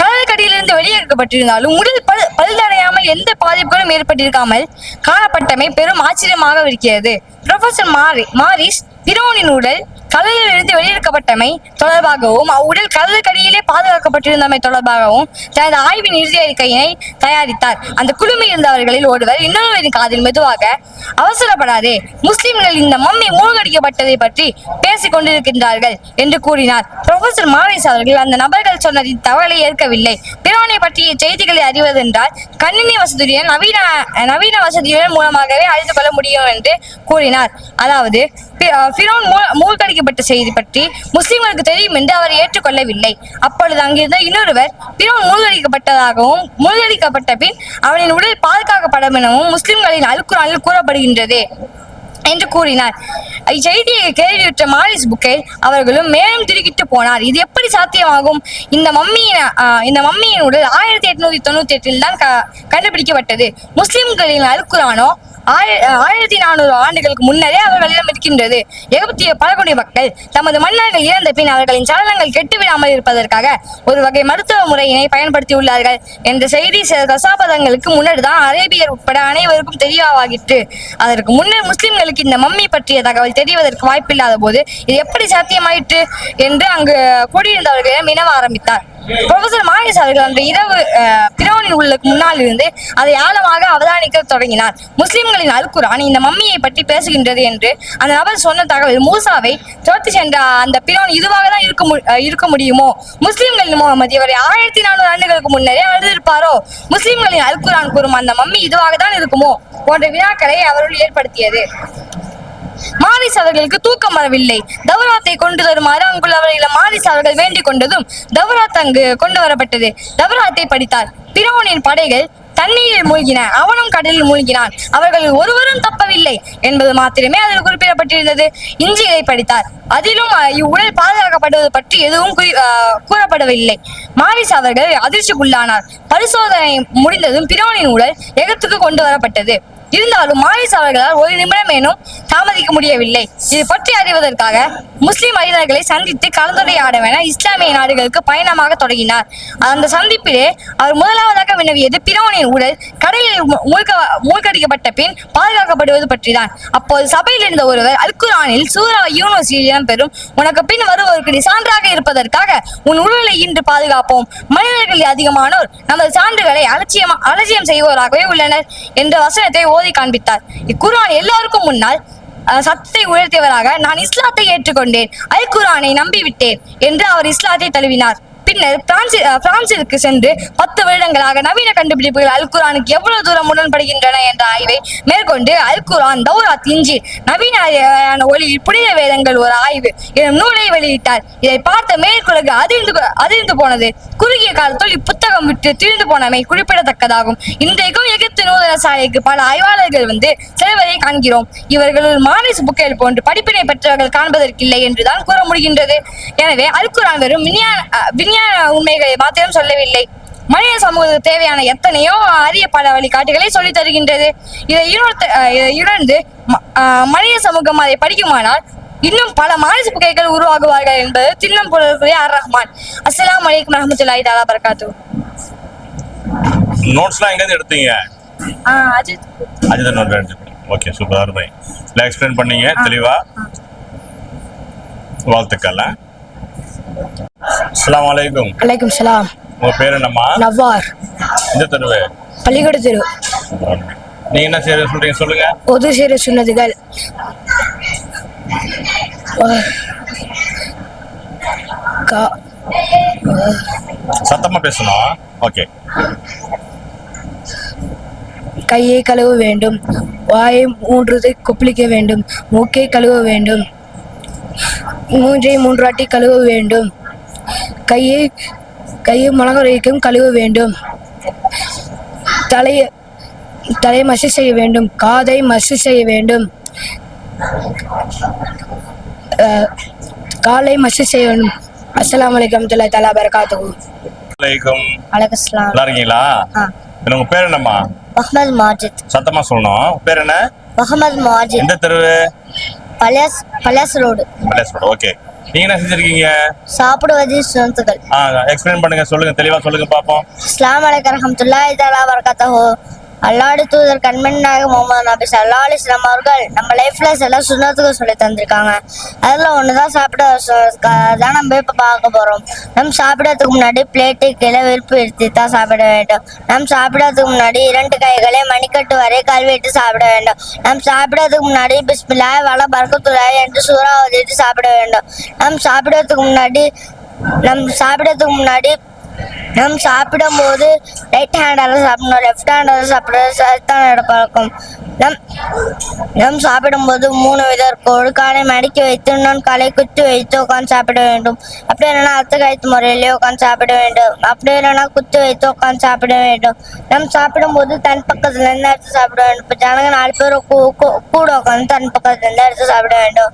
கடற்கடியிலிருந்து வெளியேற்கப்பட்டிருந்தாலும் உடல் பழுதடையாமல் எந்த பாதிப்புகளும் ஏற்பட்டிருக்காமல் காணப்பட்டமை பெரும் ஆச்சரியமாக இருக்கிறது. ப்ரொஃபசர் மாரிஸ் பிரவுனின் உடல் கடலில் இருந்து வெளியேற்கப்பட்டமை தொடர்பாகவும் அவ்வுடல் கடற்கடியிலே பாதுகாக்கப்பட்டிருந்தமை தொடர்பாகவும் தனது ஆய்வின் இறுதி அறிக்கையினை தயாரித்தார். அந்த குழுமில் இருந்தவர்களில் ஒருவர் இன்னொருவரின் காதில் மெதுவாக, அவசரப்படாதே, முஸ்லிம்கள் இந்த மம்மி மூழ்கடிக்கப்பட்டதை பற்றி பேசிக் கொண்டிருக்கின்றார்கள் என்று கூறினார். ப்ரொஃபசர் மாரிஸ் அவர்கள் அந்த நபர்கள் சொன்னதின் தகவலை ஏற்கவில்லை. பிரவுனை பற்றிய செய்திகளை அறிவதென்றால் கணினி வசதியுடன் நவீன வசதியுடன் மூலமாகவே அறிந்து கொள்ள முடியும் என்று கூறினார். அதாவது பிரவுன் மூழ்கடிக்கப்பட்ட செய்தி பற்றி முஸ்லிம்களுக்கு தெரியும் என்று அவர் ஏற்றுக்கொள்ளவில்லை. அப்பொழுது அங்கிருந்த இன்னொருவர் பிரவுன் மூழ்கடிக்கப்பட்ட பின் அவனின் உடல் பாதுகாக்கப்படும் எனவும் முஸ்லிம்களின் அல்குரானில் கூறப்படுகின்றது என்று கூறினார். இச்செய்தியை கேள்வியுற்ற மாரிஸ் புக்கே அவர்களும் மேலும் திடுக்கிட்டு போனார். இது எப்படி சாத்தியமாகும்? இந்த மம்மியின் உடல் 1898 தான் கண்டுபிடிக்கப்பட்டது. முஸ்லிம்களின் அல்குரானோ 1400 ஆண்டுகளுக்கு முன்னரே அவர்களிடம் இருக்கின்றது. எகிப்திய பழங்குடி மக்கள் தமது மன்னர்கள் இறந்த பின் அவர்களின் சடலங்கள் கெட்டுவிடாமல் இருப்பதற்காக ஒரு வகை மருத்துவ முறையினை பயன்படுத்தியுள்ளார்கள் என்ற செய்தி சில தசாப்தங்களுக்கு முன்னர் தான் அரேபியர் உட்பட அனைவருக்கும் தெரியவாகிற்று. அதற்கு முன்னர் முஸ்லிம்களுக்கு இந்த மம்மி பற்றிய தகவல் தெரிவதற்கு வாய்ப்பில்லாத போது இது எப்படி சாத்தியமாயிற்று என்று அங்கு கூடியிருந்தவர்களிடம் வினவ ஆரம்பித்தார். ப்ரொஃபசர் மாரிஸ் அவர்கள் அன்று இரவு பிரவுனின் உள்ளுக்கு முன்னால் இருந்து அதை ஆழமாக அவதானிக்க தொடங்கினார். முஸ்லிம்களின் அல்குரான் இந்த மம்மியை பற்றி பேசுகின்றது என்று அந்த நபர் சொன்ன தகவல் மூசாவை துரத்தி சென்ற அந்த பிரவுன் இதுவாக தான் இருக்க முடியுமோ? முஸ்லிம்களின் முகமது இவரை 1400 ஆண்டுகளுக்கு முன்னரே அழுதிருப்பாரோ? முஸ்லிம்களின் அல்குரான் கூறும் அந்த மம்மி இதுவாக தான் இருக்குமோ போன்ற வினாக்களை அவர்கள் ஏற்படுத்தியது. மாரிஸ் அவர்களுக்கு தூக்கம் வரவில்லை. தௌராத்தை கொண்டு வருமாறு அங்குள்ளவர்களிடம் மாரிஸ் அவர்கள் வேண்டிக் கொண்டதும் தௌராத் அங்கு கொண்டு வரப்பட்டது. தௌராத்தை படித்தார். பிரவுனின் படைகள் தண்ணீரில் மூழ்கின, அவனும் கடலில் மூழ்கினான், அவர்கள் ஒருவரும் தப்பவில்லை என்பது மாத்திரமே அதில் குறிப்பிடப்பட்டிருந்தது. இஞ்சியை படித்தார். அதிலும் இவ்வுடல் பாதுகாக்கப்படுவது பற்றி எதுவும் கூறப்படவில்லை. மாரிஸ் அவர்கள் அதிர்ச்சிக்குள்ளானார். பரிசோதனை முடிந்ததும் பிரவுனின் உடல் எகிப்துக்கு கொண்டு வரப்பட்டது. இருந்தாலும் மாரிஸ் அவர்களால் ஒரு நிமிடமேனும் தாமதிக்க முடியவில்லை. இது பற்றி அறிவதற்காக முஸ்லிம் அறிஞர்களை சந்தித்து கலந்துரையாடவென இஸ்லாமிய நாடுகளுக்கு பயணமாக தொடங்கினார். அந்த சந்திப்பிலே அவர் முதலாவதாக வினவியது பிரவுனின் உடல் கடலில் மூழ்கடிக்கப்பட்ட பின் பாதுகாக்கப்படுவது பற்றிதான். அப்போது சபையில் இருந்த ஒருவர் அல்குரானில் சூரா யூனுஸில் இடம்பெறும் உனக்கு பின் வருவோருக்கு நீ சான்றாக இருப்பதற்காக உன் உடலை இன்று பாதுகாப்போம், மனிதர்களில் அதிகமானோர் நமது சான்றுகளை அலட்சியம் செய்வோராகவே உள்ளனர் என்ற வசனத்தை ஓதி காண்பித்தார். இக்குர்ஆன் எல்லோருக்கும் முன்னால் சத்தத்தை உயர்த்தியவராக, நான் இஸ்லாத்தை ஏற்றுக்கொண்டேன், அல் குர்ஆனை நம்பிவிட்டேன் என்று அவர் இஸ்லாத்தை தழுவினார். பின்னர் பிரான்சிற்கு சென்று 10 வருடங்களாக நவீன கண்டுபிடிப்புகள் அல் குர்ஆனுக்கு எவ்வளவு தூரம் உடன்படுகின்றன என்ற ஆய்வை மேற்கொண்டு அல் குர்ஆன், தௌராத், இன்ஜீல், நவீன ஒளியில் புனித வேதங்கள் ஒரு ஆய்வு எனும் நூலை வெளியிட்டார். இதை பார்த்த மேற்குலகு அதிர்ந்து போனது. குறுகிய காலத்தில் இப்புத்தகம் விட்டு திரிந்து போனமை குறிப்பிடத்தக்கதாகும். இன்றைக்கும் எகிப்து நூதன சாலைக்கு பல ஆய்வாளர்கள் வந்து செல்வதை காண்கிறோம். இவர்களுள் மாரிஸ் புக்கேல் போன்று படிப்பினை பெற்றவர்கள் காண்பதற்கில்லை என்றுதான் கூற முடிகின்றது. எனவே அல் குர்ஆன் வெறும் விஞ்ஞான உண்மைகளை மாத்திரம் சொல்லவில்லை, மனித சமூகத்துக்கு தேவையான எத்தனையோ அரிய பல வழிகாட்டுகளை சொல்லித் தருகின்றது. இதை உணர்ந்து மனித சமூகம் அதை படிக்குமானால் இன்னும் பல மாரிஸ் புகைகள் உருவாகுவார்கள் என்பது திண்ணம் புலக்கூடிய அர்-ரஹ்மான். அஸ்ஸலாமு அலைக்கும் வரஹ்மத்துல்லாஹி தஆலா பரகாத்துஹு. நோட்ஸ்லாம் எங்க எடுத்தீங்க? அஜித் நோட் எடுத்துக்கோங்க. ஓகே, சூப்பர், அருமை. எல்லாம் எக்ஸ்பிளைன் பண்ணீங்க தெளிவா. வாழ்த்துக்கள். அஸ்ஸலாமு அலைக்கும். அலைக்கும் சலாம். உங்க பேர் என்னம்மா? நவ்வார். இந்த தெருவு? பள்ளிக்கூட தெரு. நீங்க என்ன செய்ய சொல்றீங்க சொல்லுங்க. ஒது சேர சுன்னதுகள், சத்தமா பேசணும். ஓகே. கையை கழுவ வேண்டும், வாயை 3 கொப்பளிக்க வேண்டும், மூக்கை கழுவ வேண்டும், மூன்றை 3 வாட்டி கழுவ வேண்டும், கையை மலகரைக்கும் கழுவ வேண்டும், தலையை மசி செய்ய வேண்டும், காதை மசி செய்ய வேண்டும், காலை மசி செய்ய வேண்டும். அஸ்ஸலாமு அலைக்கும் வரஹ்மத்துல்லாஹி தஆலா பரகாத்துஹு. அலைக்கும். அலைக்கும். நல்லா இருக்கீங்களா? உங்க பேர் என்னம்மா? முஹம்மது மாஜித். சத்தமா சொல்லணும். பேர் என்ன? முஹம்மது மாஜித். எந்த தெரு? பலஸ் ரோடு. ஓகே. நீங்க என்ன செஞ்சிருக்கீங்க? சாப்பிடுவது சுன்னத்துகள். எக்ஸ்பிளைன் பண்ணுங்க, சொல்லுங்க, தெளிவா சொல்லுங்க பாப்போம். அஸ்ஸலாமு அலைக்கும் வரஹ்மத்துல்லாஹி தஆலா பரகாத்துஹு. அல்லாஹ்வுடைய தூதர் கண்மணி நாயகம் முஹம்மது நபி ஸல்லல்லாஹு அலைஹி வஸல்லம் அவர்கள் நம்ம லைஃப்ல சில சுன்னத்துகள் சொல்லி தந்திருக்காங்க. அதுல ஒண்ணுதான் சாப்பிட தான் நம்ம இப்ப பார்க்க போறோம். நம்ம சாப்பிடறதுக்கு முன்னாடி பிளேட்டு கீழே வெறுப்பு எடுத்து தான் சாப்பிட வேண்டும். நம்ம சாப்பிடறதுக்கு முன்னாடி 2 கைகளை மணிக்கட்டு வரை கழுவிட்டு சாப்பிட வேண்டும். நம்ம சாப்பிடறதுக்கு முன்னாடி பிஸ்மில்லாஹ் வல பரக்கத்துல்லாஹ் என்று சூரா ஓதிட்டு சாப்பிட வேண்டும். நம்ம சாப்பிடறதுக்கு முன்னாடி நம்ம சாப்பிடும்போது ரைட் ஹேண்டால சாப்பிடணும், லெஃப்ட் ஹேண்டால சாப்பிடுறது சைத்தானோட பழக்கம். நம் சாப்பிடும்போது 3 விதம் இருக்கு. ஒரு காலை மடக்கி வைத்து இன்னொன்று காலை குத்தி வைத்து உட்காந்து சாப்பிட வேண்டும். அப்படி இல்லைன்னா அத்து கழித்து முறையிலேயே உட்காந்து சாப்பிட வேண்டும். அப்படி இல்லைன்னா குத்தி வைத்து உட்காந்து சாப்பிட வேண்டும். நம்ம சாப்பிடும்போது தன் பக்கத்துல இருந்து எடுத்து சாப்பிட வேண்டும். இப்போ ஜனங்க 4 பேர் கூட உட்காந்து தன் பக்கத்துல இருந்து எடுத்து சாப்பிட வேண்டும்.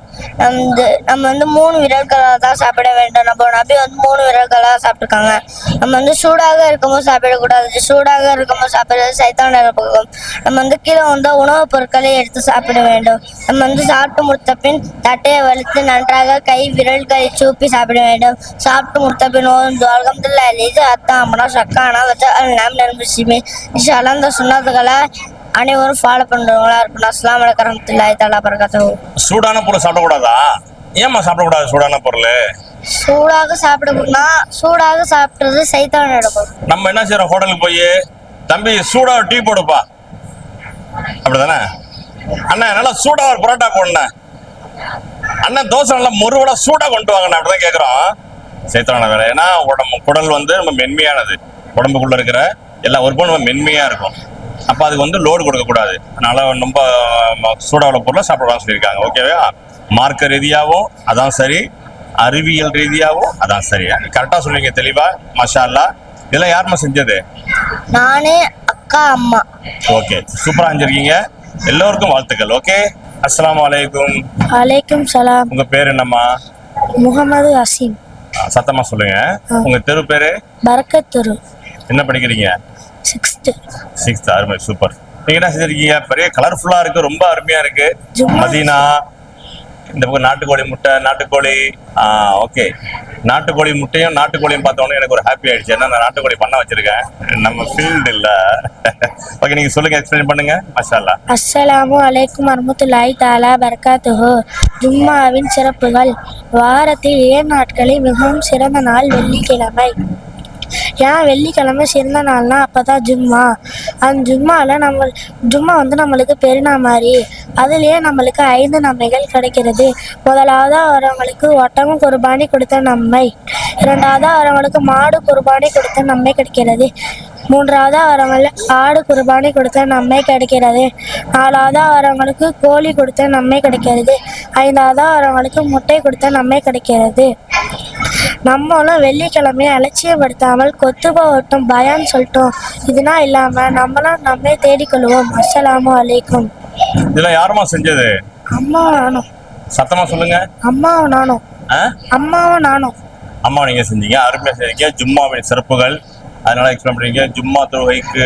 நம்ம வந்து 3 விரல்களாக தான் சாப்பிட வேண்டும். நம்ம நபி வந்து 3 விரல்களாக சாப்பிட்டுருக்காங்க. நம்ம வந்து சூடாக இருக்கும்போது சாப்பிடக்கூடாது. சூடாக இருக்கும்போது சாப்பிடுறது சைத்தானோட பழக்கம். நம்ம வந்து கீழே வந்து உணவுப் பொருட்களை எடுத்து சாப்பிட வேண்டும். நம்ம வந்து சாப்பிட்டு முடித்த பின் தட்டையை வலித்து நன்றாக கை விரல்களை சூப்பி சாப்பிட வேண்டும். சாப்பிட்டு முடித்த பின் அந்த சுன்னத்துகளை அனைவரும் ஃபாலோ பண்றவங்களா இருக்கணும். அஸ்ஸலாமு அலைக்கும் வரஹ்மத்துல்லாஹி தஆலா பரகாத்துஹு. சூடான பொருள் சாப்பிடக்கூடாதா? ஏமா சாப்பிடக்கூடாது சூடான பொருள்? சூடாக சாப்பிடுறது சைத்தானோட பழக்கம். நம்ம என்ன செய்யறோம்? ஹோட்டலுக்கு போய் தம்பி சூடா டீ போடுப்பா, அப்படிதானே? அண்ணா நல்லா சூடா ஒரு பரோட்டா போடணும், அண்ணன் தோசை நல்லா முருவலா சூடா கொண்டு வாங்க, அப்படிதான் கேட்கறோம். சைத்தான வேலை. ஏன்னா குடல் வந்து ரொம்ப மென்மையானது. உடம்புக்குள்ள இருக்கிற எல்லா உறுப்பும் ரொம்ப மென்மையா இருக்கும். அப்ப அதுக்கு வந்து லோடு கொடுக்க கூடாது. அதனால ரொம்ப சூடா உள்ள பொருளை சாப்பிடலாம் சொல்லியிருக்காங்க. ஓகேவா? மார்க்க ரீதியாவும் அதான் சரி, அறிவியல் ரீதியாவும் அதான் சரி. கரெக்டா சொல்லுவீங்க தெளிவா. மாஷா அல்லாஹ். இதெல்லாம் யாருமா செஞ்சது? நானே, அக்கா, அம்மா. ஓகே, சூப்பரா செஞ்சிருக்கீங்க. எல்லோருக்கும் வாழ்த்துக்கள். ஓகே, அஸ்ஸலாமு அலைக்கும். அலைக்கும் சலாம். உங்க பேர் என்னம்மா? முகமது அசீம். சத்தமா சொல்லுங்க. உங்க தெரு பேரு? பரக்கத் தெரு. என்ன படிக்கிறீங்க? 6th. அருமை, சூப்பர். நீங்க என்ன செஞ்சிருக்கீங்க? பெரிய கலர்ஃபுல்லா இருக்கு, ரொம்ப அருமையா இருக்கு. மதீனா, இந்த பக்கம் நாட்டுக்கோழி முட்டை, நாட்டுக்கோழி. ஓகே, நாட்டுக்கோழி முட்டையும் நாட்டுக்கோழியும் பார்த்தோன்னே எனக்கு ஒரு ஹாப்பி ஆயிடுச்சு. ஏன்னா நான் நாட்டுக்கோழி பண்ண வச்சிருக்கேன். நம்ம ஃபீல்டு இல்ல. ஓகே, நீங்க சொல்லுங்க, எக்ஸ்பிளைன் பண்ணுங்க. மாஷா அல்லாஹ். அஸ்ஸலாமு அலைக்கும் வரஹ்மத்துல்லாஹி தஆலா பரகாத்துஹு. ஜும்மாவின் சிறப்புகள். வாரத்தில் 7 நாட்களில் மிகவும் சிறந்த நாள் வெள்ளிக்கிழமை. ஏன் வெள்ளிக்கிழமை சிறந்த நாள்னா அப்போ தான் ஜும்மா. அந்த ஜும்மா வந்து நம்மளுக்கு பெருநா மாதிரி. அதுலேயே நம்மளுக்கு 5 நன்மைகள் கிடைக்கிறது. முதலாவதாக வரவங்களுக்கு ஒட்டகம் குர்பானி கொடுத்த நன்மை, இரண்டாவதாக வரவங்களுக்கு மாடு குர்பானி கொடுத்த நன்மை கிடைக்கிறது, மூன்றாவதாக வரவங்களுக்கு ஆடு குர்பானி கொடுத்த நன்மை கிடைக்கிறது, நாலாவதாக வரவங்களுக்கு கோழி கொடுத்த நன்மை கிடைக்கிறது, ஐந்தாவதாக வரவங்களுக்கு முட்டை கொடுத்த நன்மை கிடைக்கிறது. நம்மளும் வெள்ளிக்கிழமையை அலட்சியப்படுத்தாமல் கொத்து போகட்டும் பயான்னு சொல்லிட்டோம். இதெல்லாம் இல்லாமல் நம்மளும் நம்மை தேடிக்கொள்வோம். அஸ்ஸலாமு அலைக்கும். இதெல்லாம் யாருமா செஞ்சது? அம்மாவும் நானும். சத்தமா சொல்லுங்க. அம்மாவும் நானும். அம்மாவும் நானும். அம்மா நீங்க செஞ்சீங்க, அருமையா செஞ்சீங்க. ஜும்மாவின் சிறப்புகள் அதனால எக்ஸ்பிளைன் பண்ணீங்க. ஜும்மா தொழுகைக்கு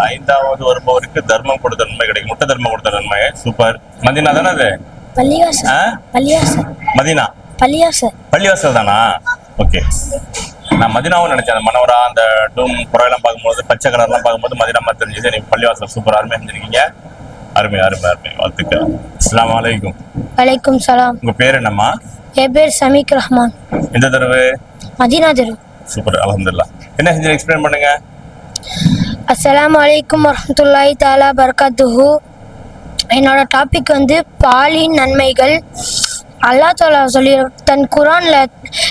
5வது வருபவருக்கு தர்மம் கொடுத்த நன்மை கிடைக்கும், முட்டை தர்மம் கொடுத்த நன்மை. சூப்பர். மதினா தானே அது? மதினா பள்ளிவாசல் தானா? ஓகே, நான் மதினாவும் நினைச்சேன். அந்த மனோரா அந்த டூம் புறாயெல்லாம் பார்க்கும்போது பச்சை கலர்லாம் பார்க்கும்போது மதினா மாதிரி தெரிஞ்சது. நீங்க பள்ளிவாசல் சூப்பர், அருமையா செஞ்சிருக்கீங்க. அருமை அருமை அருமை, வாழ்த்துக்கள். அஸ்ஸலாமு அலைக்கும். வலைக்கும் சலாம். உங்க பேர் என்னம்மா? என் பேர் சமீக் ரஹ்மான். எந்த தெருவு? மதீனா தெரு. சூப்பர், அல்ஹம்துலில்லாஹ். என்ன செஞ்சு எக்ஸ்பிளைன் பண்ணுங்க. அஸ்ஸலாமு அலைக்கும் வரஹ்மத்துல்லாஹி தஆலா பரகாத்துஹு. என்னோட டாபிக் வந்து பாலின் நன்மைகள். அல்லாஹ் தஆலா தன் குர்ஆன்ல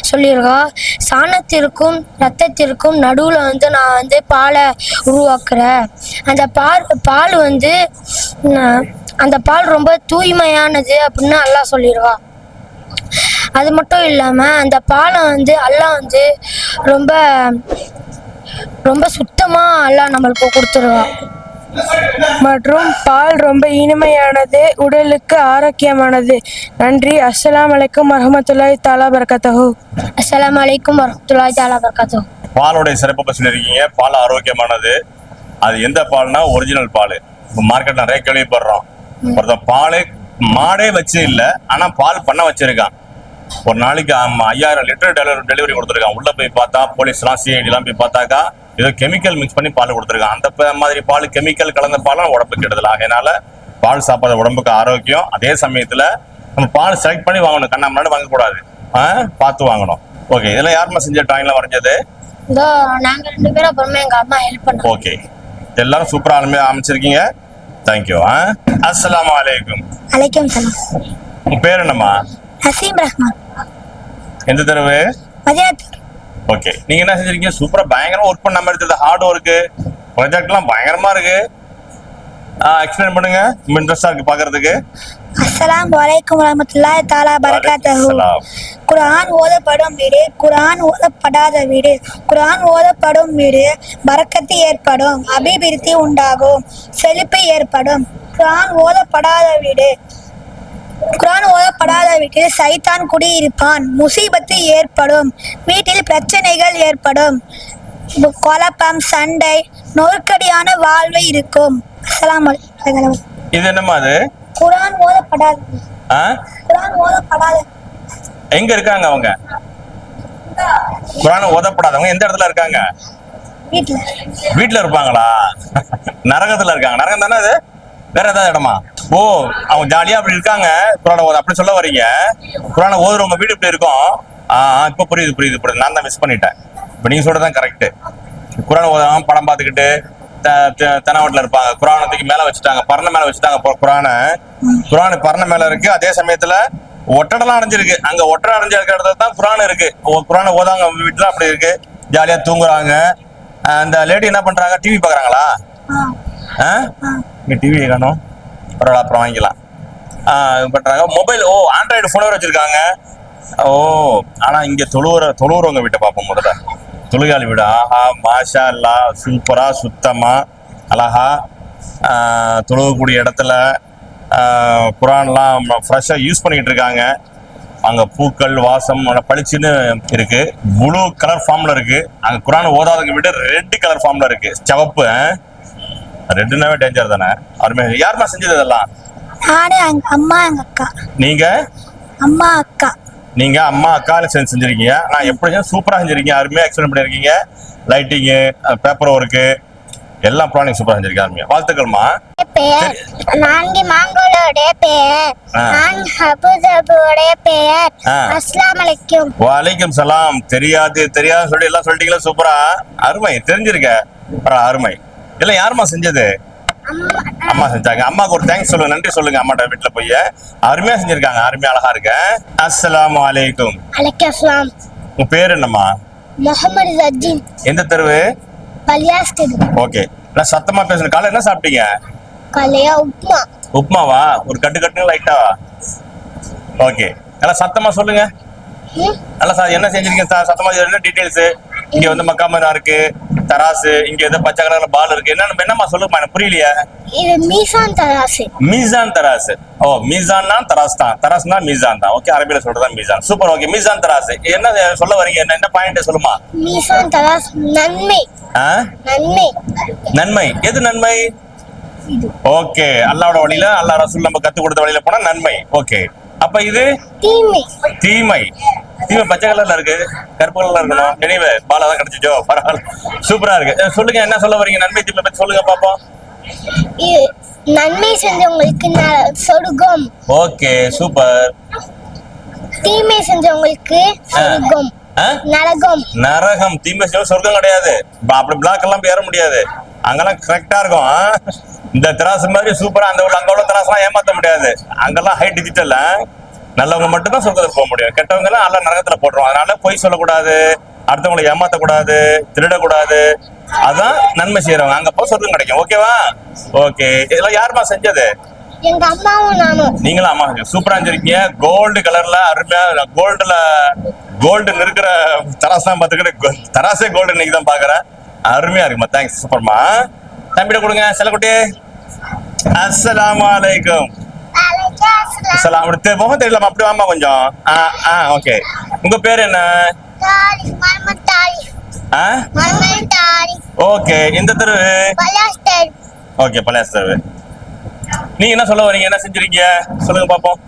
சொல்லியிருக்கா, சாணத்திற்கும் ரத்தத்திற்கும் நடுவில் வந்து நான் வந்து பாலை உருவாக்குறேன். அந்த பால் ரொம்ப தூய்மையானது அப்படின்னு அல்லாஹ் சொல்லியிருக்கா. அது மட்டும் இல்லாமல் அந்த பாலை வந்து அல்லாஹ் வந்து ரொம்ப ரொம்ப சுத்தமாக அல்லாஹ் நம்மளுக்கு கொடுத்துருவா. மற்றும் பால் ரொம்ப இனிமையானது, உடலுக்கு ஆரோக்கியமானது. நன்றி. அஸ்ஸலாமு அலைக்கும் வரஹ்மத்துல்லாஹி தஆலா பரகாத்துஹு. அஸ்ஸலாமு அலைக்கும் வரஹ்மத்துல்லாஹி தஆலா பரகாத்துஹு. பாலோடைய சிறப்பை சொல்லியிருக்கீங்க. பால் ஆரோக்கியமானது. அது எந்த பால்னா ஒரிஜினல் பால். மார்க்கெட் நிறைய கேள்விப்படுறோம். ஒருத்தன் பால் மாடே வச்சு இல்லை, ஆனா பால் பண்ண வச்சிருக்கான். ஒரு நாளைக்கு 5000 லிட்டர் டெலிவரி கொடுத்துருக்கான். உள்ள போய் பார்த்தா போலீஸ்லாம் சிஐடிலாம் போய் பார்த்தாக்கா ஏதோ கெமிக்கல் மிக்ஸ் பண்ணி பால் கொடுத்துருக்கான். அந்த மாதிரி பால் கெமிக்கல் கலந்த பாலும் உடம்புக்கு கெடுதல். அதனால பால் சாப்பிட்ற உடம்புக்கு ஆரோக்கியம். அதே சமயத்துல நம்ம பால் செலக்ட் பண்ணி வாங்கணும், கண்ணா முன்னாடி வாங்கக்கூடாது, பார்த்து வாங்கணும். ஓகே, இதெல்லாம் யாருமா செஞ்ச ட்ராயிங்லாம் வரைஞ்சது? நாங்க 2 பேரும், அப்புறமா எங்க அம்மா ஹெல்ப் பண்ணாங்க. ஓகே, எல்லாரும் சூப்பரா அமைச்சிருக்கீங்க. தேங்க்யூ. அஸ்ஸலாமு அலைக்கும். அலைக்கும் சலாம். உங்க பேர் என்னம்மா? ஹசீம் ரஹ்மான். எந்த தெருவு? மதீனா தெரு. ஓகே, நீங்க என்ன செஞ்சிருக்கீங்க? சூப்பரா பயங்கரமா ஒர்க் பண்ண மாதிரி இருக்குது. ஹார்ட் ஒர்க்கு, ப்ராஜெக்ட்லாம் பயங்கரமா இருக்கு. எக்ஸ்பிளைன் பண்ணுங்க, ரொம்ப இன்ட்ரெஸ்டா இருக்கு பாக்குறதுக்கு. அஸ்ஸலாமு அலைக்கும் வரஹ்மத்துல்லாஹி தஆலா பரகாத்துஹு. குர்ஆன் ஓதப்படும் வீடு, குர்ஆன் ஓதப்படாத வீடு. குர்ஆன் ஓதப்படும் வீடு பரக்கத்து ஏற்படும், அபிவிருத்தி உண்டாகும், செழிப்பு ஏற்படும். குர்ஆன் ஓதப்படாத வீட்டில் சைத்தான் குடியிருப்பான், முசீபத்து ஏற்படும், வீட்டில் பிரச்சனைகள் ஏற்படும், குழப்பம், சண்டை, நெருக்கடியான வாழ்வு இருக்கும். அஸ்ஸலாமு அலைக்கும். இது என்னம்மா அது? குர்ஆன் ஓதப்படாத. குர்ஆன் ஓதப்படாத. எங்க இருக்காங்க அவங்க? குர்ஆன் ஓதப்படாதவங்க எந்த இடத்துல இருக்காங்க? வீட்டுல இருப்பாங்களா? நரகத்துல இருக்காங்க. நரகம் தானே அது? வேற ஏதாவது இடமா? ஓ, அவங்க ஜாலியா அப்படி இருக்காங்க. குர்ஆன் ஓத அப்படி சொல்ல வரீங்க? குர்ஆன் ஓதுறவங்க வீடு இப்படி இருக்கும். இப்ப புரியுது. நான் தான் மிஸ் பண்ணிட்டேன். இப்ப நீங்க சொல்றதுதான் கரெக்ட். குர்ஆன் ஓதாம படம் பார்த்துக்கிட்டு தெனாவட்டில் இருப்பாங்க. குர்ஆனுக்கு மேல வச்சுட்டாங்க, பரண மேல வச்சுட்டாங்க. குர்ஆன் பரண மேல இருக்கு. அதே சமயத்துல ஒட்டடெல்லாம் அடைஞ்சிருக்கு. அங்க ஒட்டடை அடைஞ்ச இருக்கிற இடத்துல தான் குர்ஆன் இருக்கு. குர்ஆன் ஓதாங்க வீட்டுல அப்படி இருக்கு. ஜாலியா தூங்குறாங்க. அந்த லேடி என்ன பண்றாங்க? டிவி பாக்குறாங்களா? இங்க டிவி காணும், பரவாயில்ல, அப்புறம் வாங்கிக்கலாம். பண்றாங்க. மொபைல், ஆண்ட்ராய்டு போன் வச்சிருக்காங்க. ஆனா இங்க தொழுவுறவங்க வீட்டை பார்ப்போம். முதல்ல தொழுகாலி வீடு. ஆஹா, மாஷா அல்லா, சூப்பரா சுத்தமா அழகா தொழுகக்கூடிய இடத்துல குர்ஆன்லாம் ஃப்ரெஷ்ஷா யூஸ் பண்ணிட்டு இருக்காங்க. அங்க பூக்கள் வாசம் பளிச்சுன்னு இருக்கு. ப்ளூ கலர் ஃபார்ம்ல இருக்கு. அங்க குர்ஆன் ஓதாதவங்க விட ரெட் கலர் ஃபார்ம்ல இருக்கு. சிவப்பு. ரெட்டுனாவே டேஞ்சர் தானே. அருமையா. யாருமா செஞ்சது இதெல்லாம்? நானே, எங்க அம்மா, எங்க அக்கா. நீங்க? அம்மா, அக்கா. நீங்க அம்மா அக்கால செஞ்சிருக்கீங்க. நான் எப்படி சூப்பரா செஞ்சிருக்கீங்க. அருமையா எக்ஸ்பிளைன் பண்ணிருக்கீங்க. லைட்டிங்கு, பேப்பர் ஒர்க்கு எல்லாம் ப்ராடக்ட் சூப்பரா செஞ்சிருக்கீங்க. அருமையா, வாழ்த்துக்கள்மா. பெயர், 4 மாங்களோடைய பெயர், ஆ. 4 அபுதாபுடைய பெயர். ஆ. அஸ்ஸலாமு அலைக்கும். வலைக்கும் சலாம். தெரியாது சொல்லி எல்லாம் சொல்லிட்டீங்களா? சூப்பரா, அருமை, தெரிஞ்சிருக்க. அருமை. எல்லாம் யாருமா செஞ்சது? அம்மா செஞ்சாங்க. அம்மாக்கு ஒரு தேங்க்ஸ் சொல்லுங்க, நன்றி சொல்லுங்க அம்மாட்ட வீட்டுல போய். அருமையா செஞ்சிருக்காங்க, அருமையா அழகா இருக்க. அஸ்ஸலாமு அலைக்கும். அலைக்கும் அஸ்ஸலாம். உங்க பேர் என்னம்மா? முகமது ரஜீன். எந்த தெருவு? பலியாஸ் தெரு. ஓகே, நான் சத்தமா பேசுறேன். காலையில என்ன சாப்பிட்டீங்க? கலையா உப்மா. உப்மாவா? ஒரு கட்டு லைட்டா. ஓகே, நல்லா சத்தமா சொல்லுங்க. நல்லா என்ன செஞ்சிருக்கீங்க? சத்தமா என்ன டீடைல்ஸ்? இங்க வந்து மக்காமரா இருக்கு, தராசு, இங்க ஏதோ பச்சை கலர்ல பால் இருக்கு. என்னம்மா சொல்லுமா, எனக்கு புரியலையா? இது மீசான் தராசு. மீசான் தராசு. ஓ, மீசான்னா தராஸ் தான், தராஸ்னா மீசான் தான். ஓகே, அரபியில சொல்றதா மீசான். சூப்பர். ஓகே, மீசான் தராசு. என்ன சொல்ல வரீங்க? என்ன பாயிண்ட் சொல்லுமா? மீசான் தராஸ் நன்மை. நன்மை. நன்மை. எது நன்மை? ஓகே, அல்லாஹ்வோட வழியில, அல்லாஹ் ரசூல் நம்ம கத்து கொடுத்த வழியில போனா நன்மை. ஓகே, அப்ப இது தீமை. தீமை. தீமை பச்சை கலர்ல இருக்கு, கருப்பு கலர்ல இருக்கணும். எனிவே பாலா தான் கிடைச்சிச்சோ, பரவாயில்ல, சூப்பரா இருக்கு. சொல்லுங்க, என்ன சொல்ல வரீங்க? நன்மை தீமை பத்தி சொல்லுங்க பாப்போம். நன்மை செஞ்சவங்களுக்கு சொர்க்கம். Okay, super. தீமை செஞ்சவங்களுக்கு சொர்க்கம். நரகம். நரகம். தீமை செஞ்ச சொர்க்கம் கிடையாது. அப்படி பிளாக் எல்லாம் ஏற முடியாது, அங்கெல்லாம் கரெக்டா இருக்கும். இந்த திராசு மாதிரி சூப்பரா அந்த அங்க உள்ள திராசெல்லாம் ஏமாத்த முடியாது. அங்கெல்லாம் ஹை டிஜிட்டல். நல்லவங்க மட்டும் தான் சொர்க்கத்துக்கு போக முடியும், கெட்டவங்க எல்லாம் நல்ல நரகத்துல போட்டுரும். அதனால பொய் சொல்லக்கூடாது, அடுத்தவங்களை ஏமாத்தக்கூடாது, திருடக்கூடாது. அதான் நன்மை செய்யறவங்க அங்க போய் சொர்க்கம் கிடைக்கும். ஓகேவா? ஓகே, இதெல்லாம் யாருமா செஞ்சது? எங்க அம்மாவும் நானும். நீங்களும் அம்மா சூப்பரா செஞ்சிருக்கீங்க. கோல்டு கலர்ல அருமையா, கோல்டு இருக்கிற தராசு தான் பாத்துக்கிட்டு, தராசே கோல்டு இன்னைக்கு தான் பாக்குறேன். அருமையா இருக்குமா, தேங்க்ஸ், சூப்பர்மா. தம்பிட கொடுங்க செல்லக்குட்டி. அஸ்ஸலாமு அலைக்கும். சலாம். முகம் தெரியலாமா? அப்படி வாமா கொஞ்சம். ஓகே, உங்க பேர் என்ன? ஓகே, எந்த தெரு? ஓகே, பழையாஸ் தெரு. நீங்க என்ன சொல்ல வரீங்க? என்ன செஞ்சிருக்கீங்க சொல்லுங்க பாப்போம்.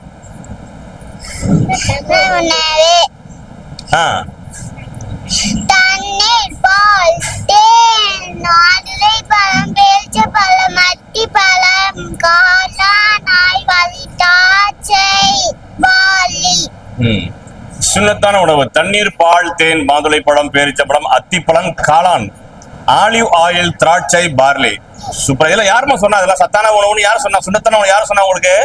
தண்ணீர், பால், தேன், மாதுளை பழம், பேரிச்சை பழம், அத்தி பழம், காளான், வலி, திராட்சை, பார்லி. சுண்ணத்தான உணவு. தண்ணீர், பால், தேன், மாதுளை பழம், பேரிச்சப்பழம், அத்திப்பழம், காளான், ஆலிவ் ஆயில், திராட்சை, பார்லி. சூப்பர். இதெல்லாம் யாருமா சொன்னா? அதெல்லாம் சத்தான உணவுன்னு யார் சொன்னா? சுண்ணத்தான உணவு யார் சொன்னா உங்களுக்கு?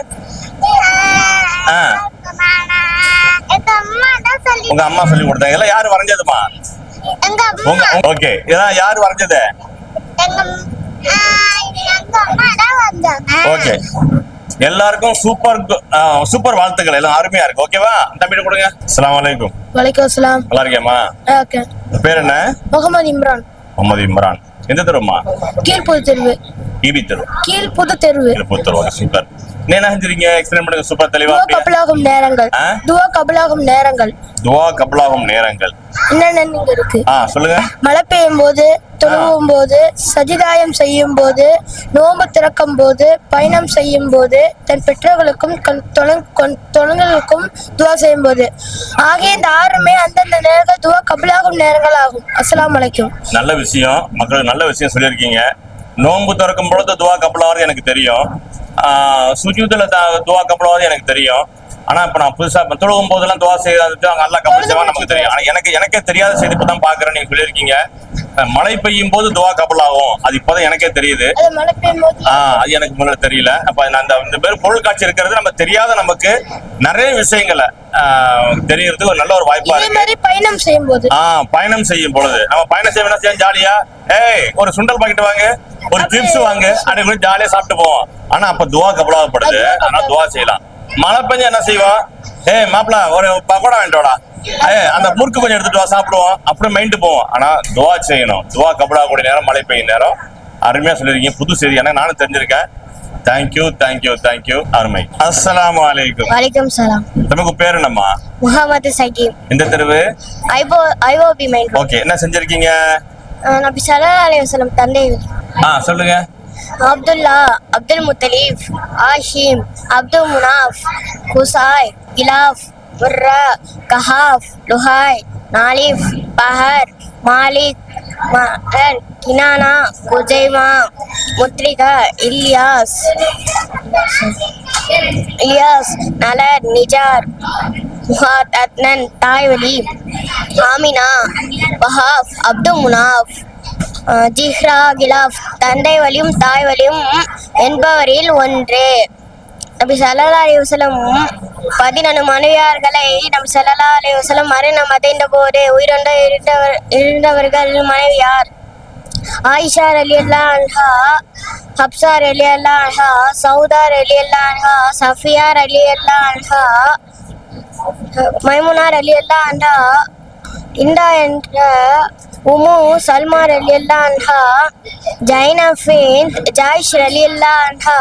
உங்க அம்மா சொல்லி கொடுத்தாங்க. இதெல்லாம் யாரு வரைஞ்சதுமா? ஓகே, இதெல்லாம் யாரு வரைஞ்சது? ஓகே, எல்லாருக்கும் சூப்பர் வாழ்த்துக்கள். எல்லாம் அருமையா இருக்கு. ஓகேவா? தம்பிட்டு கொடுங்க. அஸ்ஸலாமு அலைக்கும். வலைக்கம் அஸ்ஸலாம். நல்லா இருக்கியாமா? ஓகே. பேர் என்ன? முகமது இம்ரான். முகமது இம்ரான். எந்த தெருமா? கீழ்புது தெருவு. ஈபி தெரு. கீழ்புது தெருவு. கீழ்புது தெரு. சூப்பர். நீ என்ன செஞ்சீங்க? எக்ஸ்பிளைன் பண்ணுங்க சூப்பர் தெளிவா. துவா கபலாகும் நேரங்கள். துவா கபலாகும் நேரங்கள். துவா கபலாகும் நேரங்கள் என்னென்ன இருக்கு? சொல்லுங்க. மழை பெய்யும் போது, தொழுவும் போது, சஜிதாயம் செய்யும் போது, நோன்பு திறக்கும் போது, பயணம் செய்யும் போது, தன் பெற்றோர்களுக்கும் தொழில்களுக்கும் துவா செய்யும் போது ஆகிய இந்த 6மே அந்தந்த நேரங்கள் துவா கபலாகும் நேரங்கள் ஆகும். அஸ்ஸலாமு அலைக்கும். நல்ல விஷயம், மக்களுக்கு நல்ல விஷயம் சொல்லியிருக்கீங்க. நோன்பு திறக்கும் பொழுது துவா கபலாவது எனக்கு தெரியும், சுஜூதுல துவா கபலாவது எனக்கு தெரியும். ஆனா இப்ப நான் புதுசா தொழுகும் போதெல்லாம் துவா செய்யறது அங்க அல்லா கபல் செய்வாங்க நமக்கு தெரியும். ஆனா எனக்கே தெரியாத செய்தி இப்பதான் பாக்குறேன். நீங்க சொல்லியிருக்கீங்க மழை பெய்யும் போது துவா கபல் ஆகும். அது இப்பதான் எனக்கே தெரியுது. அது எனக்கு முன்னாடி தெரியல. அப்ப இந்த பேர் பொருள் காட்சி இருக்கிறது நம்ம தெரியாத நமக்கு நிறைய விஷயங்களை தெரியறதுக்கு ஒரு நல்ல ஒரு வாய்ப்பா இருக்கு. பயணம் செய்யும் போது பயணம் செய்யும் பொழுது நம்ம பயணம் செய்ய ஜாலியா ஒரு சுண்டல் பாக்கெட் வாங்க, ஒரு சிப்ஸ் வாங்க, அப்படி ஜாலியா சாப்பிட்டு போவோம். ஆனா அப்ப துவா கபலாகப்படுது. ஆனா துவா செய்யலாம். மழை பெஞ்சா என்ன செய்வோம்? மாப்பிள ஒரு பக்கோடா வேண்டோடா, அந்த முறுக்கு கொஞ்சம் எடுத்துட்டு வா சாப்பிடுவோம், அப்புறம் மைண்டு போவோம். ஆனா துவா செய்யணும். துவா கபலாகக்கூடிய நேரம் மழை பெய்யும் நேரம். அருமையா சொல்லிருக்கீங்க, புது செய்தி. ஏன்னா நானும் தெரிஞ்சிருக்கேன். தேங்க்யூ. அருமை. அஸ்ஸலாமு அலைக்கும். வலைக்கம் சலாம். நமக்கு பேரு என்னம்மா? முகமது சகீம். இந்த தெருவு? IOB main. ஓகே, என்ன செஞ்சிருக்கீங்க? நபி ஸல்லல்லாஹு அலைஹி வஸல்லம் தந்தை. சொல்லுங்க. அப்துல்லா, அப்துல் முத்தலீப், ஆஷிம், அப்துல் முனாஃப், குசாய், இலாஃப், முர்ரா, கஹாஃப், லுஹாய், நாலிஃப், பஹர், மாலிக், மகர் கினானா குஜைமா முத்ரிகா இலியாஸ் நலர் நிஜார் முஹாத் அத்னன் தாய்வலி ஆமினா வஹாப் அப்து முனாஃப் ஜிஹ்ரா கிலாஃப் தந்தை வலியும் தாய் வலியும் என்பவரில் ஒன்று. நபி ஸல்லல்லாஹு அலைஹி வஸல்லம் 11 மனைவியார்களை நபி ஸல்லல்லாஹு அலைஹி வஸல்லம் மரணம் அடைந்த போது உயிரோடு இருந்தவர்கள் மனைவியார் ஆயிஷா ரலியல்லாஹு அன்ஹா, ஹப்ஸா ரலியல்லாஹு அன்ஹா, சௌதா ரலியல்லாஹு அன்ஹா, சஃபியா ரலியல்லாஹு அன்ஹா, மைமுனா ரலியல்லாஹு அன்ஹா, இந்தா என்ற உம்மு சல்மா ரலியல்லாஹு அன்ஹா, ஜைனப் பின்த் ஜாயிஷ் ரலியல்லாஹு அன்ஹா,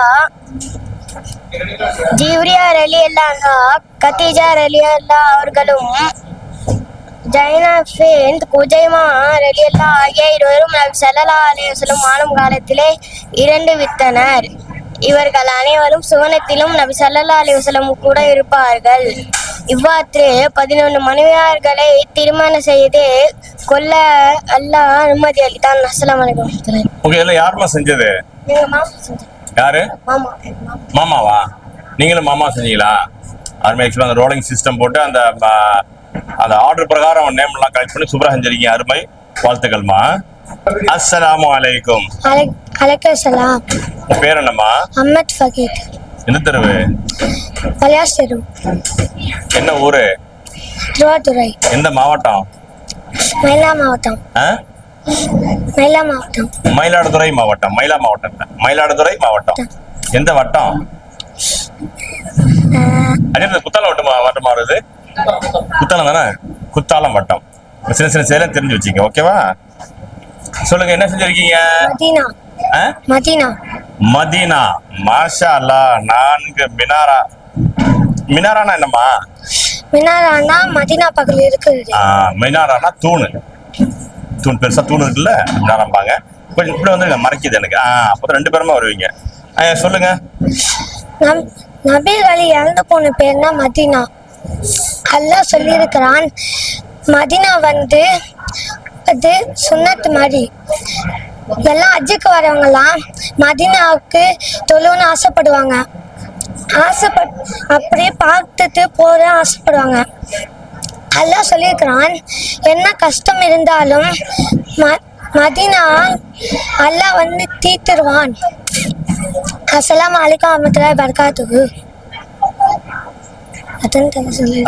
ஜிவ்ரியா ரலியல்லாஹு அன்ஹா, கதீஜா ரலியல்லாஹு அவர்களும் ஜைனப் பின்த் குஜைமா ரலியல்லாஹு ஆகிய இருவரும் நபி ஸல்லல்லாஹு அலைஹி வஸல்லம் வாழும் காலத்திலே இறந்து விட்டனர். இவர்கள் அனைவரும் சுவனத்திலும் நபி ஸல்லல்லாஹு அலைஹி வஸல்லம் கூட இருப்பார்கள். இவ்வாறு 11 மனைவியார்களை திருமணம் செய்து கொள்ள அல்லாஹ் அனுமதி அளித்தான். அஸ்ஸலாமு அலைக்கும். ஓகே, இதெல்லாம் யாருமா செஞ்சது? எங்க மாமா செஞ்சாங்க. யாரு? மாமா. மாமாவா? நீங்களும் மாமா செஞ்சீங்களா? அருமை. ஆக்சுவலாக அந்த ரோலிங் சிஸ்டம் போட்டு அந்த ஆர்டர் பிரகாரம் நேம் எல்லாம் கலெக்ட் பண்ணி சூப்பராக செஞ்சிருக்கீங்க. அருமை, வாழ்த்துக்கள்மா. அஸ்ஸலாமு அலைக்கும். அலைக்கும் சலாம். உன் பேர் என்னம்மா? அஹ்மத் ஃபகீத். எந்த தெருவு? பலியாஸ் தெரு. என்ன ஊரு? திருவாதுரை. எந்த மாவட்டம்? மயிலா மாவட்டம். மயிலா மாவட்டம். மயிலாடுதுறை மாவட்டம். மயிலா மாவட்டம் இல்ல, மயிலாடுதுறை மாவட்டம். எந்த வட்டம்? அதே குத்தாலம் வட்டமா வருது. குத்தாலம் தானே? குத்தாலம் வட்டம். சின்ன சின்ன செயலாம் தெரிஞ்சு வச்சுக்க. ஓகேவா? சொல்லுங்க, என்ன செஞ்சிருக்கீங்க? மதீனா. மதீனா. மதீனா. மாஷா அல்லாஹ். 4 மினாரா. மினாரானா என்னம்மா? மினாரானா மதீனா பக்கத்துல இருக்குது. மினாரானா தூணு. தூண், பெருசா தூண் இருக்குல்ல, மினாராம்பாங்க. கொஞ்சம் இப்படி வந்து மறைக்குது எனக்கு. அப்போ 2 பேருமே வருவீங்க. சொல்லுங்க. நபிகள் இறந்து போன பேர்னா மதீனா. அல்லாஹ் சொல்லியிருக்கிறான், மதீனா வந்து அது சுன்னத் மாதிரி. எல்லாம் ஹஜ்ஜுக்கு வரவங்கலாம் மதீனாவுக்கு தொழுன்னு ஆசைப்படுவாங்க. அப்படியே பார்த்துட்டு போற ஆசைப்படுவாங்க. அல்லாஹ் சொல்லியிருக்கிறான், என்ன கஷ்டம் இருந்தாலும் மதீனா அல்லாஹ் வந்து தீர்த்துருவான். அஸ்ஸலாமு அலைக்கும் வரஹ்மத்துல்லாஹி வபரகாத்துஹு.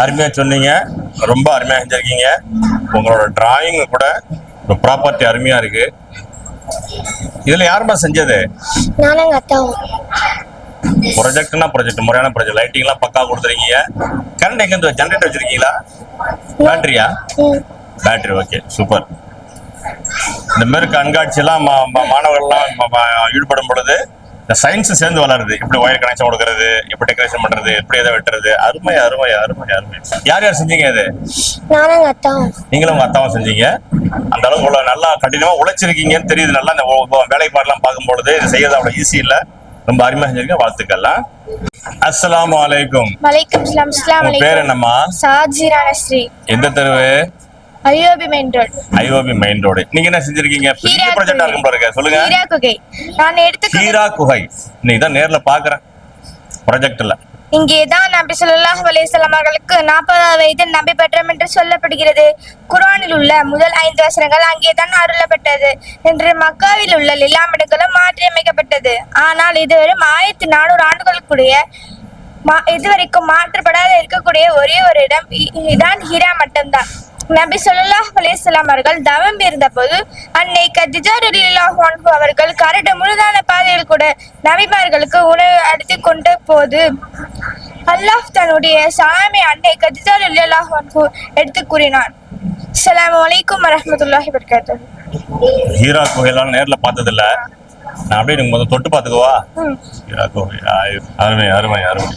அருமையா சொன்னீங்க, ரொம்ப அருமையா செஞ்சிருக்கீங்க. உங்களோட டிராயிங் கூட ஒரு ப்ராப்பர்ட்டி அருமையா இருக்கு. இதுல யாருமா செஞ்சது? நானும் அத்தாவும். ப்ரொஜெக்ட்னா ப்ரொஜெக்ட், முறையான ப்ரொஜெக்ட், லைட்டிங் எல்லாம் பக்கா கொடுத்துருக்கீங்க. கரண்ட் எங்க இருந்து? ஜெனரேட்டர் வச்சிருக்கீங்களா? பேட்டரியா? பேட்டரி. Okay, super. இந்த மாதிரி கண்காட்சி எல்லாம் மாணவர்கள்லாம் ஈடுபடும் பொழுது இந்த சயின்ஸ் சேர்ந்து வளருது. எப்படி ஒயர் கனெக்ஷன் கொடுக்கறது, எப்படி டெக்கரேஷன் பண்றது, எப்படி எதை வெட்டுறது. அருமை அருமை அருமை அருமை. யார் யார் செஞ்சீங்க இது? நானும் அத்தாவும். நீங்களும் உங்க அத்தாவும் செஞ்சீங்க. அந்த அளவுக்கு நல்லா கடினமா உழைச்சிருக்கீங்கன்னு தெரியுது. நல்லா இந்த வேலைப்பாடுலாம் பார்க்கும் பொழுது இது செய்யறது அவ்வளவு ஈஸி இல்ல. ரொம்ப அருமையா செஞ்சிருக்கீங்க, வாழ்த்துக்கள்லாம். அஸ்ஸலாமு அலைக்கும். வலைக்கும் சலாம். அஸ்ஸலாமு உங்க பேர் என்னம்மா? சாஜிரா நஸ்ரி. எந்த தெருவு? IOB main road. IOB main road. நீங்க என்ன செஞ்சிருக்கீங்க? பெரிய ப்ராஜெக்டா இருக்கும் போல இருக்கு. சொல்லுங்க. ஹீரா குகை. நான் ஹீரா குகை. நீ தான் நேர்ல பாக்குறேன் ப்ராஜெக்ட்ல. இங்கேதான் நபி ஸல்லல்லாஹு அலைஹி வஸல்லம் அவர்களுக்கு 40 வயதில் நபி பெற்றம் என்று சொல்லப்படுகிறது. குர்ஆனில் உள்ள முதல் 5 வசனங்கள் அங்கேதான் அருளப்பட்டது என்று மக்காவில் உள்ள எல்லா இடங்களும் மாற்றியமைக்கப்பட்டது. ஆனால் இதுவரை 1400 ஆண்டுகளுக்குரிய இதுவரைக்கும் மாற்றப்படாத இருக்கக்கூடிய ஒரே ஒரு இடம் இதான் ஹீரா மட்டும்தான். நபி ஸல்லல்லாஹு அலைஹி வஸல்லம் அவர்கள் தவம் இருந்த போது அன்னை கதீஜா ரலியல்லாஹு அன்ஹா அவர்கள் கரடு முழுதான பாதையில் கூட நபிமார்களுக்கு உணவு அளித்து கொண்ட போது அல்லாஹ் தன்னுடைய சாமி அன்னை கதீஜா ரலியல்லாஹு அன்ஹா எடுத்து கூறினான். அஸ்ஸலாமு அலைக்கும் வரஹ்மத்துல்லாஹி வபரகாத்துஹு. ஹீரா குகையெல்லாம் நேர்ல பார்த்தது இல்ல. நான் அப்படியே நீங்க முதல்ல தொட்டு பாத்துக்கவா? ஹீரா குகை. அருமை அருமை அருமை.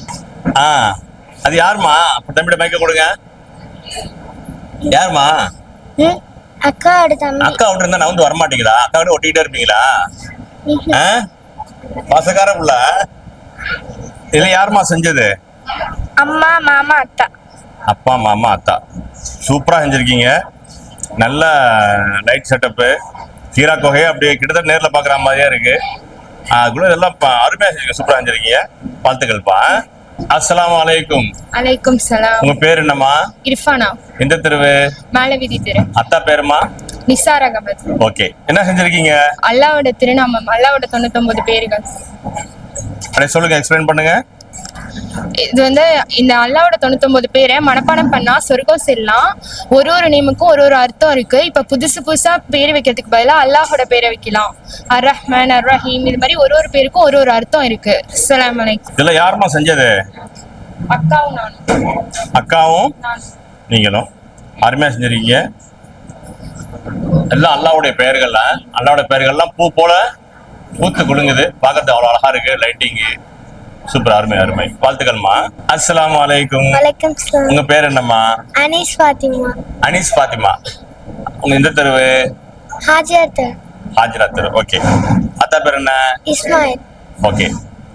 அது யாருமா? தம்பிட மைக்க கொடுங்க. யாருமா? அக்காவோட தம்பி. அக்கா விட்டு இருந்தா நான் வந்து வரமாட்டீங்களா? அக்கா விட ஒட்டிக்கிட்டே இருப்பீங்களா? பாசக்கார புள்ள. இதுல யாருமா செஞ்சது? அம்மா, மாமா, அத்தா. அப்பா, மாமா, அத்தா. சூப்பரா செஞ்சிருக்கீங்க. நல்ல லைட் செட்டப்பு, ஹீரா கோகையை அப்படியே கிட்டத்தட்ட நேரில் பார்க்குற மாதிரியே இருக்கு. அதுக்குள்ள இதெல்லாம் அருமையாக செஞ்சுருக்கீங்க, சூப்பராக செஞ்சிருக்கீங்க. வாழ்த்துக்கள்ப்பா. அஸ்ஸலாமு அலைக்கும். அலைக்கும் சலாம். உங்க பேர் என்னம்மா? இர்ஃபானா. எந்த தெருவு? மேலவீதி தெரு. அத்தா பேருமா? நிசார் அகமது. ஓகே, என்ன செஞ்சிருக்கீங்க? அல்லாவோட திருநாமம், அல்லாவோட 99 பேர்கள். அப்படியே சொல்லுங்க, எக்ஸ்பிளைன் பண்ணுங்க. இது வந்து இந்த அல்லாவோட 99 பேரை மனப்பாடம் பண்ணா சொர்க்கம் செல்லலாம். ஒரு நேமுக்கும் ஒரு அர்த்தம் இருக்கு. இப்ப புதுசா பேர் வைக்கிறதுக்கு பதிலாக அல்லாஹோட பேரை வைக்கலாம். அர் ரஹ்மான், அர் ரஹீம், இது மாதிரி ஒரு பேருக்கும் ஒரு அர்த்தம் இருக்கு. அஸ்ஸலாமு அலைக்கும். இதெல்லாம் யாருமா செஞ்சது? அக்காவும் நானும். அக்காவும் நீங்களும் அருமையா செஞ்சிருக்கீங்க. எல்லாம் அல்லாவுடைய பெயர்கள்லாம் பூ போல பூத்து குலுங்குது. பார்க்கறது அவ்வளவு அழகா இருக்கு. லைட்டிங்கு சூப்பர், அருமை. வாழ்த்துக்கள்மா. அஸ்ஸலாமு அலைக்கும். வலைக்கம் சலாம். உங்க பேர் என்னம்மா? அனீஸ் ஃபாத்திமா. அனீஸ் ஃபாத்திமா. உங்க எந்த தெருவு? ஹாஜிரா தெரு. ஓகே. அத்தா பேர் என்ன? இஸ்மாயில். ஓகே.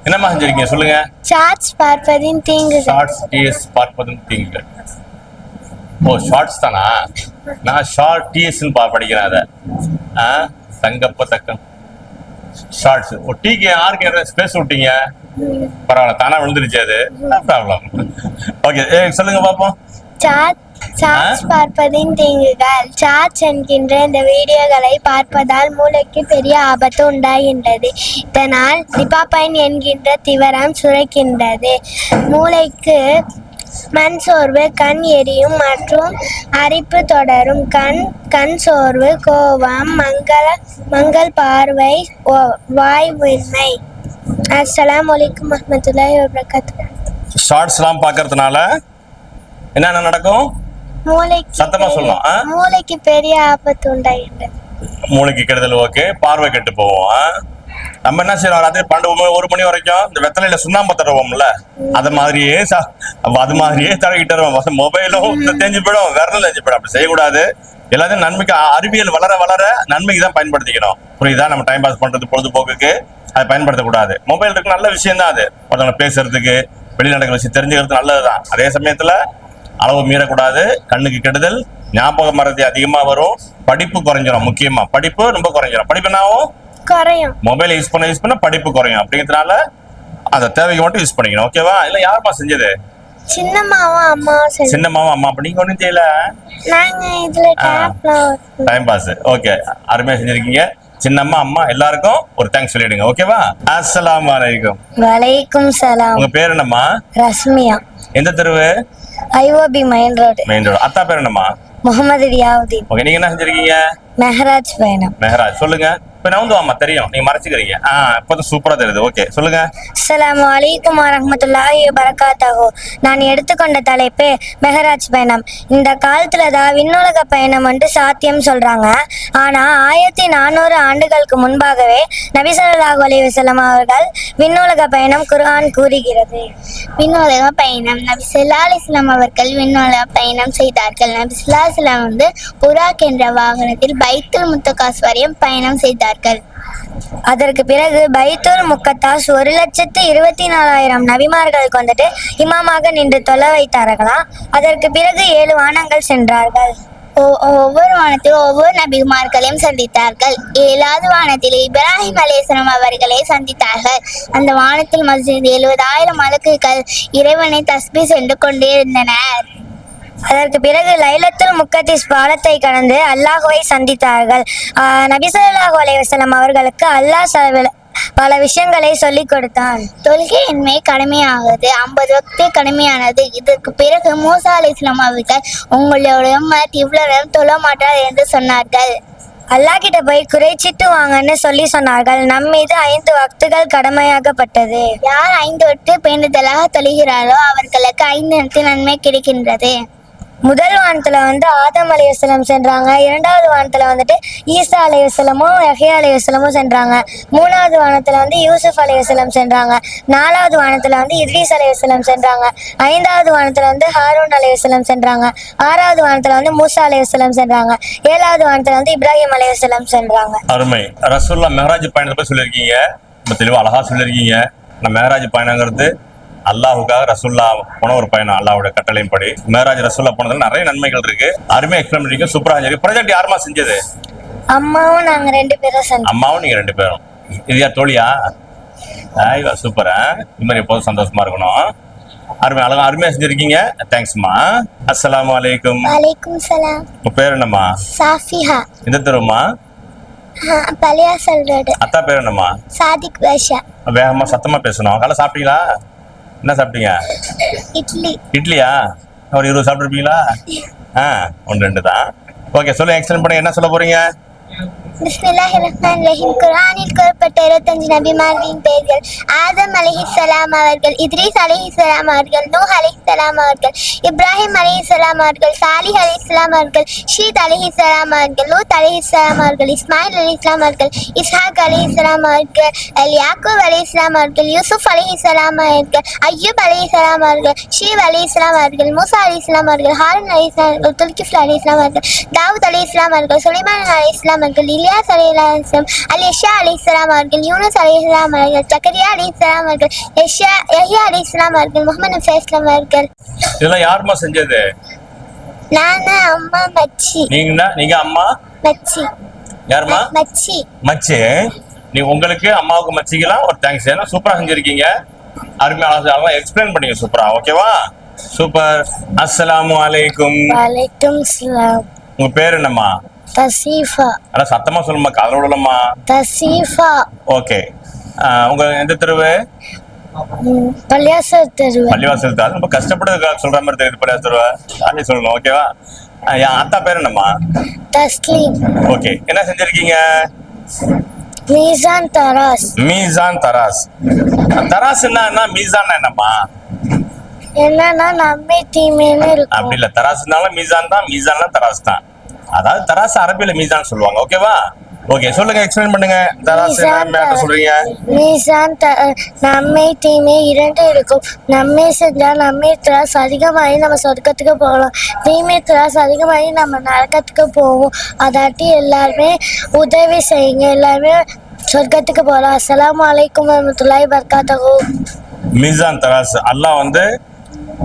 என்னம்மா செஞ்சிருக்கீங்க சொல்லுங்க. ஷார்ட்ஸ் பார்ப்பதின் தீங்குகள். ஷார்ட்ஸ் டிஎஸ் பார்ப்பதும் தீங்குகள். ஓ, ஷார்ட்ஸ் தானா? நான் ஷார்ட் டிஎஸ்ன்னு படிக்கிறேன். அதை தங்கப்ப தக்கம் ஷார்ட்ஸ். ஓ, டீக்கு யாருக்கு ஸ்பேஸ் விட்டீங்க? பரவாயில்ல, தானா விழுந்துருச்சு, அது ப்ராப்ளம். ஓகே, சொல்லுங்க பாப்போம். சார்ட்ஸ் பார்ப்பதின் தீங்குகள். சார்ட்ஸ் என்கின்ற இந்த வீடியோக்களை பார்ப்பதால் மூளைக்கு பெரிய ஆபத்து உண்டாகின்றது. இதனால் டிபாபைன் என்கின்ற திவரம் சுரக்கின்றது. மூளைக்கு மண் சோர்வு, கண் எரியும் மற்றும் அரிப்பு தொடரும். கண் சோர்வு, கோபம், மங்கள் பார்வை, வாய்வின்மை. அஸ்ஸலாமு அலைக்கும் வரஹ்மத்துல்லாஹி வபரகாத்துஹு. ஷார்ட்ஸ்லாம் பார்க்கறதுனால என்னென்ன நடக்கும்? சத்தமா சொல்லணும். மூளைக்கு பெரிய ஆபத்து உண்டாகின்றது. மூளைக்கு கெடுதல். ஓகே. பார்வை கெட்டு போவோம். நம்ம என்ன செய்யறோம்? ராத்திரி 12 1 மணி வரைக்கும் இந்த வெத்தலையில சுண்ணாம்பு தடவோம்ல, அது மாதிரியே தடவிக்கிட்டு வருவோம். மொபைலும் தேஞ்சு போயிடும், விரலும் தேஞ்சு போயிடும். அப்படி செய்யக்கூடாது. எல்லாத்தையும் நன்மைக்கு, அறிவியல் வளர நன்மைக்கு தான் பயன்படுத்திக்கணும். புரியுதா? நம்ம டைம் பாஸ் பண்றது, பொழுதுபோக்குக்கு அதை பயன்படுத்தக்கூடாது. மொபைல் இருக்கு, நல்ல விஷயம் தான் அது. ஒருத்தவங்க பேசுறதுக்கு, வெளி நடக்கிற விஷயம் தெரிஞ்சுக்கிறது நல்லதுதான். அதே சமயத்துல அளவு மீறக்கூடாது. கண்ணுக்கு கெடுதல், ஞாபக மறதி அதிகமா வரும், படிப்பு குறைஞ்சிடும். முக்கியமா படிப்பு ரொம்ப குறைஞ்சிடும். படிப்பு என்னாவும் குறையும். மொபைல் யூஸ் பண்ண படிப்பு குறையும். அப்படிங்கிறதுனால அந்த தேவைக்கு மட்டும் யூஸ் பண்ணிக்கணும். ஓகேவா? இல்ல யாருமா செஞ்சது? சின்னம்மாவும் அம்மாவும். சின்னம்மாவும் அம்மா. அப்ப நீங்க ஒண்ணும் செய்யல, டைம் பாஸ். ஓகே, அருமையா செஞ்சிருக்கீங்க. சின்னம்மா, அம்மா எல்லாருக்கும் ஒரு தேங்க்ஸ் சொல்லிடுங்க. ஓகேவா? அஸ்ஸலாமு அலைக்கும். வலைக்கும் சலாம். உங்க பேர் என்னம்மா? ரஸ்மியா. எந்த தெருவு? IOB main road. அத்தா பேர் என்னம்மா? முகமது ரியாவுதீன். ஓகே, நீங்க என்ன செஞ்சிருக்கீங்க? மெஹராஜ் பயணம். மெஹராஜ். சொல்லுங்க. இப்ப நான் வந்து தெரியும், நீங்க மறைச்சுக்கிறீங்க. இப்பதான் சூப்பரா தெரியுது. ஓகே, சொல்லுங்க. அஸ்ஸலாமு அலைக்கும் வரஹ்மத்துல்லாஹி வபரகாத்துஹு. நான் எடுத்துக்கொண்ட தலைப்பு மெஹராஜ் பயணம். இந்த காலத்துல தான் விண்ணுலக பயணம் வந்து சாத்தியம் சொல்றாங்க. ஆனா 1400 ஆண்டுகளுக்கு முன்பாகவே நபி ஸல்லல்லாஹு அலைஹி வஸல்லம் அவர்கள் விண்ணுலக பயணம் குர்ஆன் கூறுகிறது. விண்ணுலக பயணம். நபி ஸல்லல்லாஹு அலைஹி வஸல்லம் அவர்கள் விண்ணுலக பயணம் செய்தார்கள். நபி ஸல்லல்லாஹு அலைஹி வஸல்லம் வந்து புராக் என்ற வாகனத்தில் பைத்துல் முத்தகாஸ் வரையும் பயணம் செய்தார்கள். அதற்கு பிறகு பைத்துல் முக்கத்தாஸ் 1,24,000 நபிமார்களுக்கு வந்துட்டு இமாமாக நின்று தொலை வைத்தார்களாம். அதற்கு பிறகு 7 வானங்கள் சென்றார்கள். ஒவ்வொரு வானத்திலும் ஒவ்வொரு நபிமார்களையும் சந்தித்தார்கள். 7வது வானத்தில் இப்ராஹிம் அலைஹிஸ்ஸலாம் அவர்களை சந்தித்தார்கள். அந்த வானத்தில் மஸ்ஜித் 70,000 மலக்குகள் இறைவனை தஸ்பீ சென்று கொண்டிருந்தனர். அதற்கு பிறகு லைலத்துல் முக்கத்திஸ் பாலத்தை கடந்து அல்லாஹுவை சந்தித்தார்கள். நபி ஸல்லல்லாஹு அலைஹி வஸல்லம் அவர்களுக்கு அல்லாஹ் பல விஷயங்களை சொல்லிக் கொடுத்தான். தொழுகையின்மை கடமையாகுது, 50 வக்து கடமையானது. இதற்கு பிறகு மூசா அலைஹிஸ்ஸலாம் அவர்கள் உங்களோட இவ்வளவு தொழ மாட்டார் என்று சொன்னார்கள். அல்லாஹ் கிட்ட போய் குறைச்சிட்டு வாங்கன்னு சொன்னார்கள். நம் மீது 5 வக்துகள் கடமையாகப்பட்டது. யார் 5 வக்து பேணுதலாக தொழுகிறாரோ அவர்களுக்கு 5 நேரத்தில் நன்மை கிடைக்கின்றது. முதல் வானத்துல வந்து ஆதம் அலைஹிஸ்ஸலாம் சென்றாங்க. 2வது வானத்துல வந்துட்டு ஈசா அலைஹிஸ்ஸலாமும் யஹ்யா அலைஹிஸ்ஸலாமும் சென்றாங்க. 3வது வானத்துல வந்து யூசுப் அலைஹிஸ்ஸலாம் சென்றாங்க. 4வது வானத்துல வந்து இத்ரீஸ் அலைஹிஸ்ஸலாம் சென்றாங்க. 5வது வானத்துல வந்து ஹாரூன் அலைஹிஸ்ஸலாம் சென்றாங்க. 6வது வானத்துல வந்து மூசா அலைஹிஸ்ஸலாம் சென்றாங்க. 7வது வானத்துல வந்து இப்ராஹிம் அலைஹிஸ்ஸலாம் சென்றாங்க. அருமை. ரசூலுல்லாஹ் மெஹராஜ் பயணத்தை பத்தி சொல்லியிருக்கீங்க. ரொம்ப தெளிவா அழகா சொல்லியிருக்கீங்க. நான் மெஹராஜ் பயணங்கிறது அல்லாஹுக்காக ரசூல்லா போன ஒரு பயணம். அல்லாஹ்வுடைய கட்டளையின் படி மேராஜ் ரசூல்லா போனதுல நிறைய நன்மைகள் இருக்கு. அருமையா எக்ஸ்பிளைன் பண்ணிருக்கீங்க. சூப்பரா செஞ்சீங்க. ப்ராஜெக்ட் யாருமா செஞ்சது? அம்மாவும் நாங்க 2 பேரும் செஞ்சோம். அம்மாவும் நீங்க 2 பேரும். இது யார், தோழியா? ஐயா சூப்பரா. இது மாதிரி எப்போதும் சந்தோஷமா இருக்கணும். அருமையா செஞ்சிருக்கீங்க. தேங்க்ஸ்மா. அஸ்ஸலாமு அலைக்கும். வலைக்கும் சலாம். உங்க பேர் என்னம்மா? சாஃபிஹா. எந்த தெருவுமா? பழையாசல் ரோடு. அத்தா பேர் என்னம்மா? சாதிக் பாஷா. வேகமா சத்தமா பேசணும். காலை சாப்பிட்டீங்களா? என்ன சாப்பிட்டீங்க? இட்லி. இட்லியா? ஒரு 20 சாப்பிட்டுருப்பீங்களா? 1 2 தான். ஓகே, சொல்லுங்க. எக்ஸ்பிளைன் பண்ணுங்க. என்ன சொல்ல போறீங்க? பிஸ்மில்லாஹிர்ரஹ்மானிர்ரஹீம். குர்ஆனில் கூறப்பட்ட 25 நபிமார்களின் பெயர்கள்: ஆதம் அலைஹிஸ்ஸலாம் அவர்கள், இத்ரீஸ் அலைஹிஸ்ஸலாம் அவர்கள், நூஹ் அலைஹிஸ்ஸலாம் அவர்கள், இப்ராஹிம் அலைஹிஸ்ஸலாம் அவர்கள், சாலிஹ் அலைஹிஸ்ஸலாம் அவர்கள், ஷீத் அலைஹிஸ்ஸலாம் அவர்கள், லூத் அலைஹிஸ்ஸலாம் அவர்கள், இஸ்மாயில் அலைஹிஸ்ஸலாம் அவர்கள், இஸ்ஹாக் அலைஹிஸ்ஸலாம் அவர்கள், யாக்கூப் அலைஹிஸ்ஸலாம் அவர்கள், யூசுப் அலைஹிஸ்ஸலாம் அவர்கள், அய்யூப் அலைஹிஸ்ஸலாம் அவர்கள், ஷீப் அலைஹிஸ்ஸலாம் அவர்கள், மூசா அலைஹிஸ்ஸலாம் அவர்கள், ஹாரூன் அலைஹிஸ்ஸலாம் அவர்கள், துல்கிஃப்ல் அலைஹிஸ்ஸலாம் அவர்கள், தாவூத் அலைஹிஸ்ஸலாம் அவர்கள், சுலைமான் அலைஹிஸ்ஸலாம் அவர்கள், இலியாஸ் அலைஹிஸ்ஸலாம், அலிஷா அலைஹிஸ்ஸலாம் அவர்கள், யூனுஸ் அலைஹிஸ்ஸலாம் அவர்கள், ஜக்கரியா அலைஹிஸ்ஸலாம் அவர்கள், யஹ்யா அலைஹிஸ்ஸலாம் அவர்கள், முஹம்மது நபி ஸல்லல்லாஹு அலைஹி வஸல்லம். இதெல்லாம் யாருமா செஞ்சது? நானா, அம்மா, மச்சி. நீங்க அம்மா, மச்சி. யாருமா? மச்சி. மச்சி. நீ உங்களுக்கு அம்மாவுக்கு மச்சிக்கலாம் ஒரு தேங்க்ஸ். ஏன்னா சூப்பரா செஞ்சிருக்கீங்க. அருமையா எக்ஸ்பிளைன் பண்ணீங்க. சூப்பரா. ஓகேவா? சூப்பர். அஸ்ஸலாமு அலைக்கும். வலைக்கும் சலாம். உங்க பேர் என்னம்மா? தசீஃபா. அதான் சத்தமா சொல்லுமா, காதல விடலம்மா. தசீஃபா. ஓகே. உங்க எந்த தெருவு? பள்ளியாசல் தெரு. பள்ளிவாசல் தான். ரொம்ப கஷ்டப்பட்டு சொல்ற மாதிரி தெரியுது. பள்ளிவாசல் தெருவா அப்படி சொல்லணும். ஓகேவா? என் அத்தா பேர் என்னம்மா? தஸ்லீம். ஓகே. என்ன செஞ்சிருக்கீங்க? மீசான் தராஸ். மீசான் தராஸ். தராஸ் என்ன, மீசான் என்னம்மா? என்னன்னா நன்மை தீமைன்னு அப்படி இருக்கும். இல்ல, தராசுனாலும் மீசான் தான், மீசான்ல தராஸ் தான். அதாவது தராசு அரபியில மீசான் சொல்லுவாங்க. ஓகேவா? ஓகே, சொல்லுங்க. எக்ஸ்பிளைன் பண்ணுங்க. தராசு என்ன சொல்றீங்க? மீசான் நன்மை தீமை 2 இருக்கும். நன்மை செஞ்சா நன்மை திராஸ் அதிகமாகி நம்ம சொர்க்கத்துக்கு போகலாம். தீமை திராஸ் அதிகமாகி நம்ம நரகத்துக்கு போவோம். அதாட்டி எல்லாருமே உதவி செய்யுங்க. எல்லாருமே சொர்க்கத்துக்கு போகலாம். அஸ்ஸலாமு அலைக்கும் வரஹ்மத்துல்லாஹி வபரகாத்துஹு. மீசான் தராசு அல்லாஹ்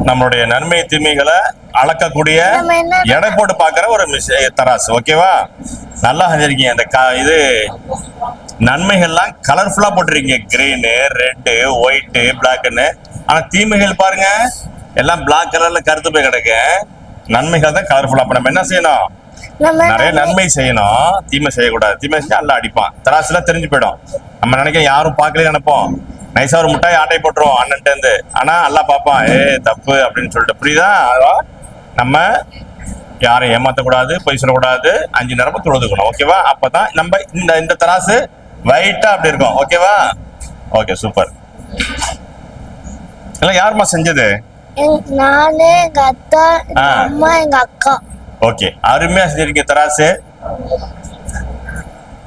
நம்மளுடைய நன்மை தீமைகளை அளக்கக்கூடிய எடை போட்டு பாக்குற ஒரு தராசு. ஓகேவா? நல்லா செஞ்சிருக்கீங்க. இந்த இது நன்மைகள்லாம் கலர்ஃபுல்லா போட்டிருக்கீங்க. கிரீனு, ரெட்டு, ஒயிட்டு, பிளாக்னு. ஆனா தீமைகள் பாருங்க, எல்லாம் பிளாக் கலர்ல கருத்து போய் கிடக்கு. நன்மைகள் தான் கலர்ஃபுல்லா. அப்ப நம்ம என்ன செய்யணும்? நிறைய நன்மை செய்யணும், தீமை செய்யக்கூடாது. தீமை செஞ்சா அல்ல அடிப்பான். தராசுல தெரிஞ்சு போயிடும். நம்ம நினைக்க யாரும் பார்க்கல நினைப்போம். நைஸா ஒரு முட்டாய் ஆட்டை போட்டுருவோம் அண்ணன்ட்டு இருந்து. ஆனா எல்லாம் பார்ப்பான், தப்பு அப்படின்னு சொல்லிட்டு. புரியுதா? நம்ம யாரும் ஏமாத்தக்கூடாது, பொய் சொல்லக்கூடாது, 5 நேரமும் தொழுதுக்கணும். ஓகேவா? அப்பதான் நம்ம இந்த தராசு வைட்டா அப்படி இருக்கும். ஓகேவா? Okay, super. எல்லாம் யாருமா செஞ்சது? நானு, எங்க அத்தா, அம்மா, எங்க அக்கா. ஓகே, அருமையா செஞ்சிருக்கீங்க. தராசு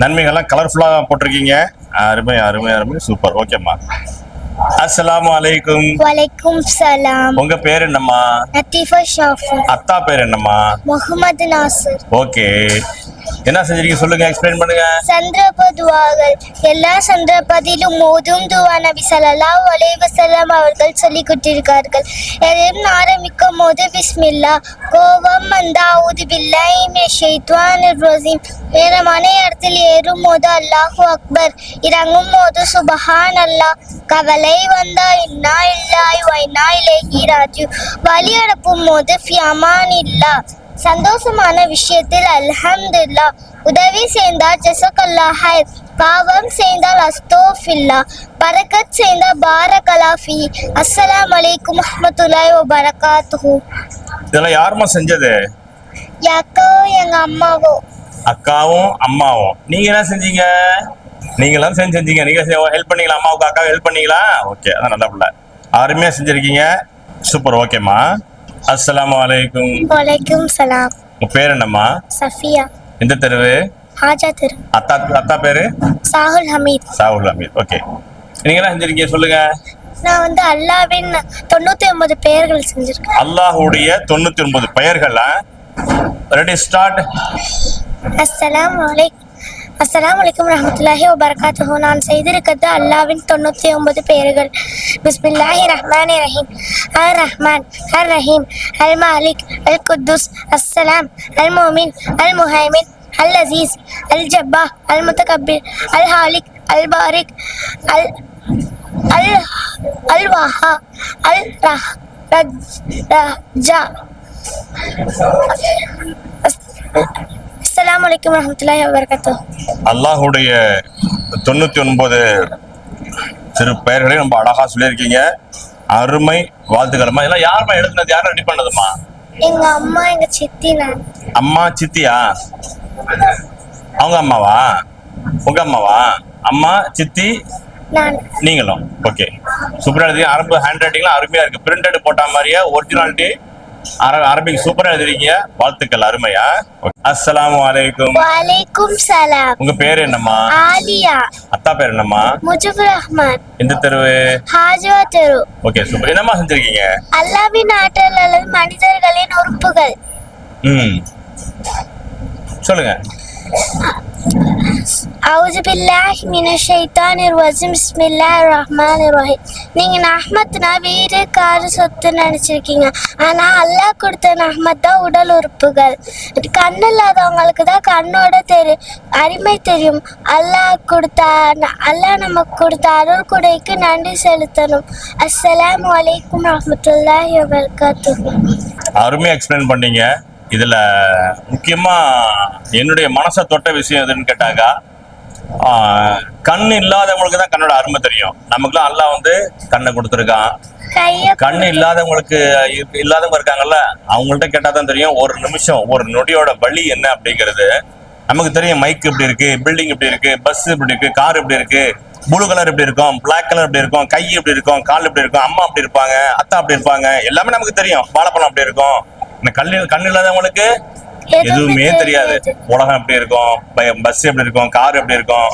நன்மைகள்லாம் கலர்ஃபுல்லா போட்டிருக்கீங்க. அருமை அருமை அருமை. சூப்பர். ஓகேம்மா. அஸ்ஸலாமு அலைக்கும். வலைக்கும் சலாம். உங்க பேர் என்னம்மா? லத்தீஃபா ஷாஃபி. அத்தா பேர் என்னம்மா? முகமது நாசிர். ஓகே, என்ன செஞ்சிருக்கீங்க? சொல்லுங்க, எக்ஸ்பிளைன் பண்ணுங்க. சந்தர்ப்ப துவாகள். எல்லா சந்தர்ப்பத்திலும் ஓதும் துவா நபி ஸல்லல்லாஹு அலைஹி வஸல்லம் அவர்கள் சொல்லி கொடுத்திருக்கார்கள். எதையும் ஆரம்பிக்கும் போது பிஸ்மில்லா, கோபம் வந்தா அஊது பில்லாஹி மினஷ் ஷைத்வானிர் ரஜீம், நேரமான இடத்தில் ஏறும் போது அல்லாஹு அக்பர், இறங்கும் போது சுபஹான் அல்லாஹ், கவலை வந்தா இன்னா இல்லாஹி வ இன்னா இலைஹி ராஜிஊன், வழி அனுப்பும் போது ஃபி அமானில்லாஹ், சந்தோஷமான விஷயத்தில் அல்ஹம்துலில்லாஹ், உதவி செய்தால் ஜஸக்கல்லாஹ் ஹைர், பாவம் செய்தால் அஸ்தோஃபில்லா, பரக்கத் செய்தால் பாரக்கல்லாஹ் ஃபீ. அஸ்ஸலாமு அலைக்கும் வரஹ்மத்துல்லாஹி வபரகாத்துஹு. இதெல்லாம் யாருமா செஞ்சது? அக்காவும் எங்க அம்மாவும். அக்காவும் அம்மாவும். நீங்க என்ன செஞ்சீங்க? நீங்களாம் செஞ்சீங்க. நீங்க ஹெல்ப் பண்ணீங்களா? அம்மாவுக்கு அக்காவுக்கு ஹெல்ப் பண்ணீங்களா? ஓகே, அதான் நல்ல பிள்ளை. அருமையா செஞ்சிருக்கீங்க. சூப்பர். ஓகேம்மா. அஸ்ஸலாமு அலைக்கும். வலைக்கும் சலாம். உங்க பேர் என்னம்மா? சஃபியா. எந்த தெருவு? ஹாஜா தெரு. அத்தா பேரு? சாகுல் ஹமீத். சாகுல் ஹமீத். ஓகே, நீங்க என்ன செஞ்சிருக்கீங்க? சொல்லுங்க. நான் அல்லாஹ்வின் 99 பெயர்கள் செஞ்சிருக்கேன். அல்லாஹ்வுடைய 99 பெயர்களா? Ready, start. அஸ்ஸலாமு அலைக்கும். அஸ்ஸலாமு அலைக்கும் ரஹ்மத்துல்லாஹி வபரகாத்துஹு. நான் செய்திருக்கிறது அல்லாவின் 99 பெயர்கள். பிஸ்மில்லாஹி ரஹ்மானி ரஹீம். அர் ரஹ்மான், அர் ரஹீம், அல் மாலிக், அல் குத்தூஸ், அஸ்ஸலாம், அல் முமின், அல் முஹைமின், அல் அசீஸ், அல் ஜப்பா, அல் முத்தகப்பிர், அல் ஹாலிக், அல் பாரிக், அல் அல் அல் வஹா, அல் ரஜா. அஸ்ஸலாமு அலைக்கும் வரஹ்மத்துல்லாஹி வபரகாத்துஹு. அல்லாஹுடைய 99 சிறு பெயர்களை ரொம்ப அழகா சொல்லியிருக்கீங்க. அருமை, வாழ்த்துக்கள்மா. இதெல்லாம் யாருமா எழுதுனது? யாரும் ரெடி பண்ணதுமா? எங்க அம்மா, எங்க சித்தி, நான். அம்மா, சித்தியா? அவங்க அம்மாவா? உங்க அம்மாவா? அம்மா, சித்தி, நான். நீங்களும். ஓகே, சூப்பரா எழுதி. அரபு ஹேண்ட் ரைட்டிங்லாம் அருமையா இருக்கு. பிரிண்டட் போட்ட மாதிரியே ஒரிஜினாலிட்டி அரபிக் சூப்பரா எழுதிருக்கீங்க. வாழ்த்துக்கள், அருமையா. அஸ்ஸலாமு அலைக்கும். வலைக்கும் சலாம். உங்க பேர் என்னம்மா? ஆலியா. அத்தா பேர் என்னம்மா? முஜிபுர் ரஹ்மான். எந்த தெருவு? ஹாஜிவா தெரு. Okay, super. என்னம்மா செஞ்சிருக்கீங்க? அல்லாவின் ஆற்றல் அல்லது மனிதர்களின் உறுப்புகள். சொல்லுங்க. அவுது பில்லாஹி மினஷ் ஷைத்தானிர் ரஜீம். பிஸ்மில்லாஹிர் ரஹ்மானிர் ரஹீம். நீங்க நஹ்மத்னா வீடு, காரு, சொத்து நினைச்சிருக்கீங்க. ஆனா அல்லாஹ் கொடுத்த நஹ்மத் தான் உடல் உறுப்புகள். கண் இல்லாதவங்களுக்கு தான் கண்ணோட அருமை தெரியும். அல்லாஹ் நமக்கு கொடுத்த அருள் கொடைக்கு நன்றி செலுத்தணும். அஸ்ஸலாமு அலைக்கும் ரஹ்மத்துல்லாஹி வபரகாத்துஹு. அருமையா எக்ஸ்பிளைன் பண்ணீங்க. இதுல முக்கியமா என்னுடைய மனசை தொட்ட விஷயம் எதுன்னு கேட்டாக்கா, கண் இல்லாதவங்களுக்கு தான் கண்ணோட அருமை தெரியும். நமக்குலாம் அல்லாஹ் வந்து கண்ணை கொடுத்துருக்கான். கண் இல்லாதவங்களுக்கு இல்லாதவங்க இருக்காங்கல்ல, அவங்கள்ட்ட கேட்டா தான் தெரியும் ஒரு நிமிஷம், ஒரு நொடியோட வலி என்ன அப்படிங்கிறது. நமக்கு தெரியும் மைக் இப்படி இருக்கு, பில்டிங் இப்படி இருக்கு, பஸ் இப்படி இருக்கு, கார் இப்படி இருக்கு, ப்ளூ கலர் இப்படி இருக்கும், பிளாக் கலர் இப்படி இருக்கும், கை இப்படி இருக்கும், கால் இப்படி இருக்கும், அம்மா அப்படி இருப்பாங்க, அத்தா அப்படி இருப்பாங்க, எல்லாமே நமக்கு தெரியும். வாழைப்பழம் அப்படி இருக்கும். கண் இல்லாதவங்களுக்கு எதுவுமே தெரியாது. உலகம் எப்படி இருக்கும், பஸ் எப்படி இருக்கும், கார் எப்படி இருக்கும்,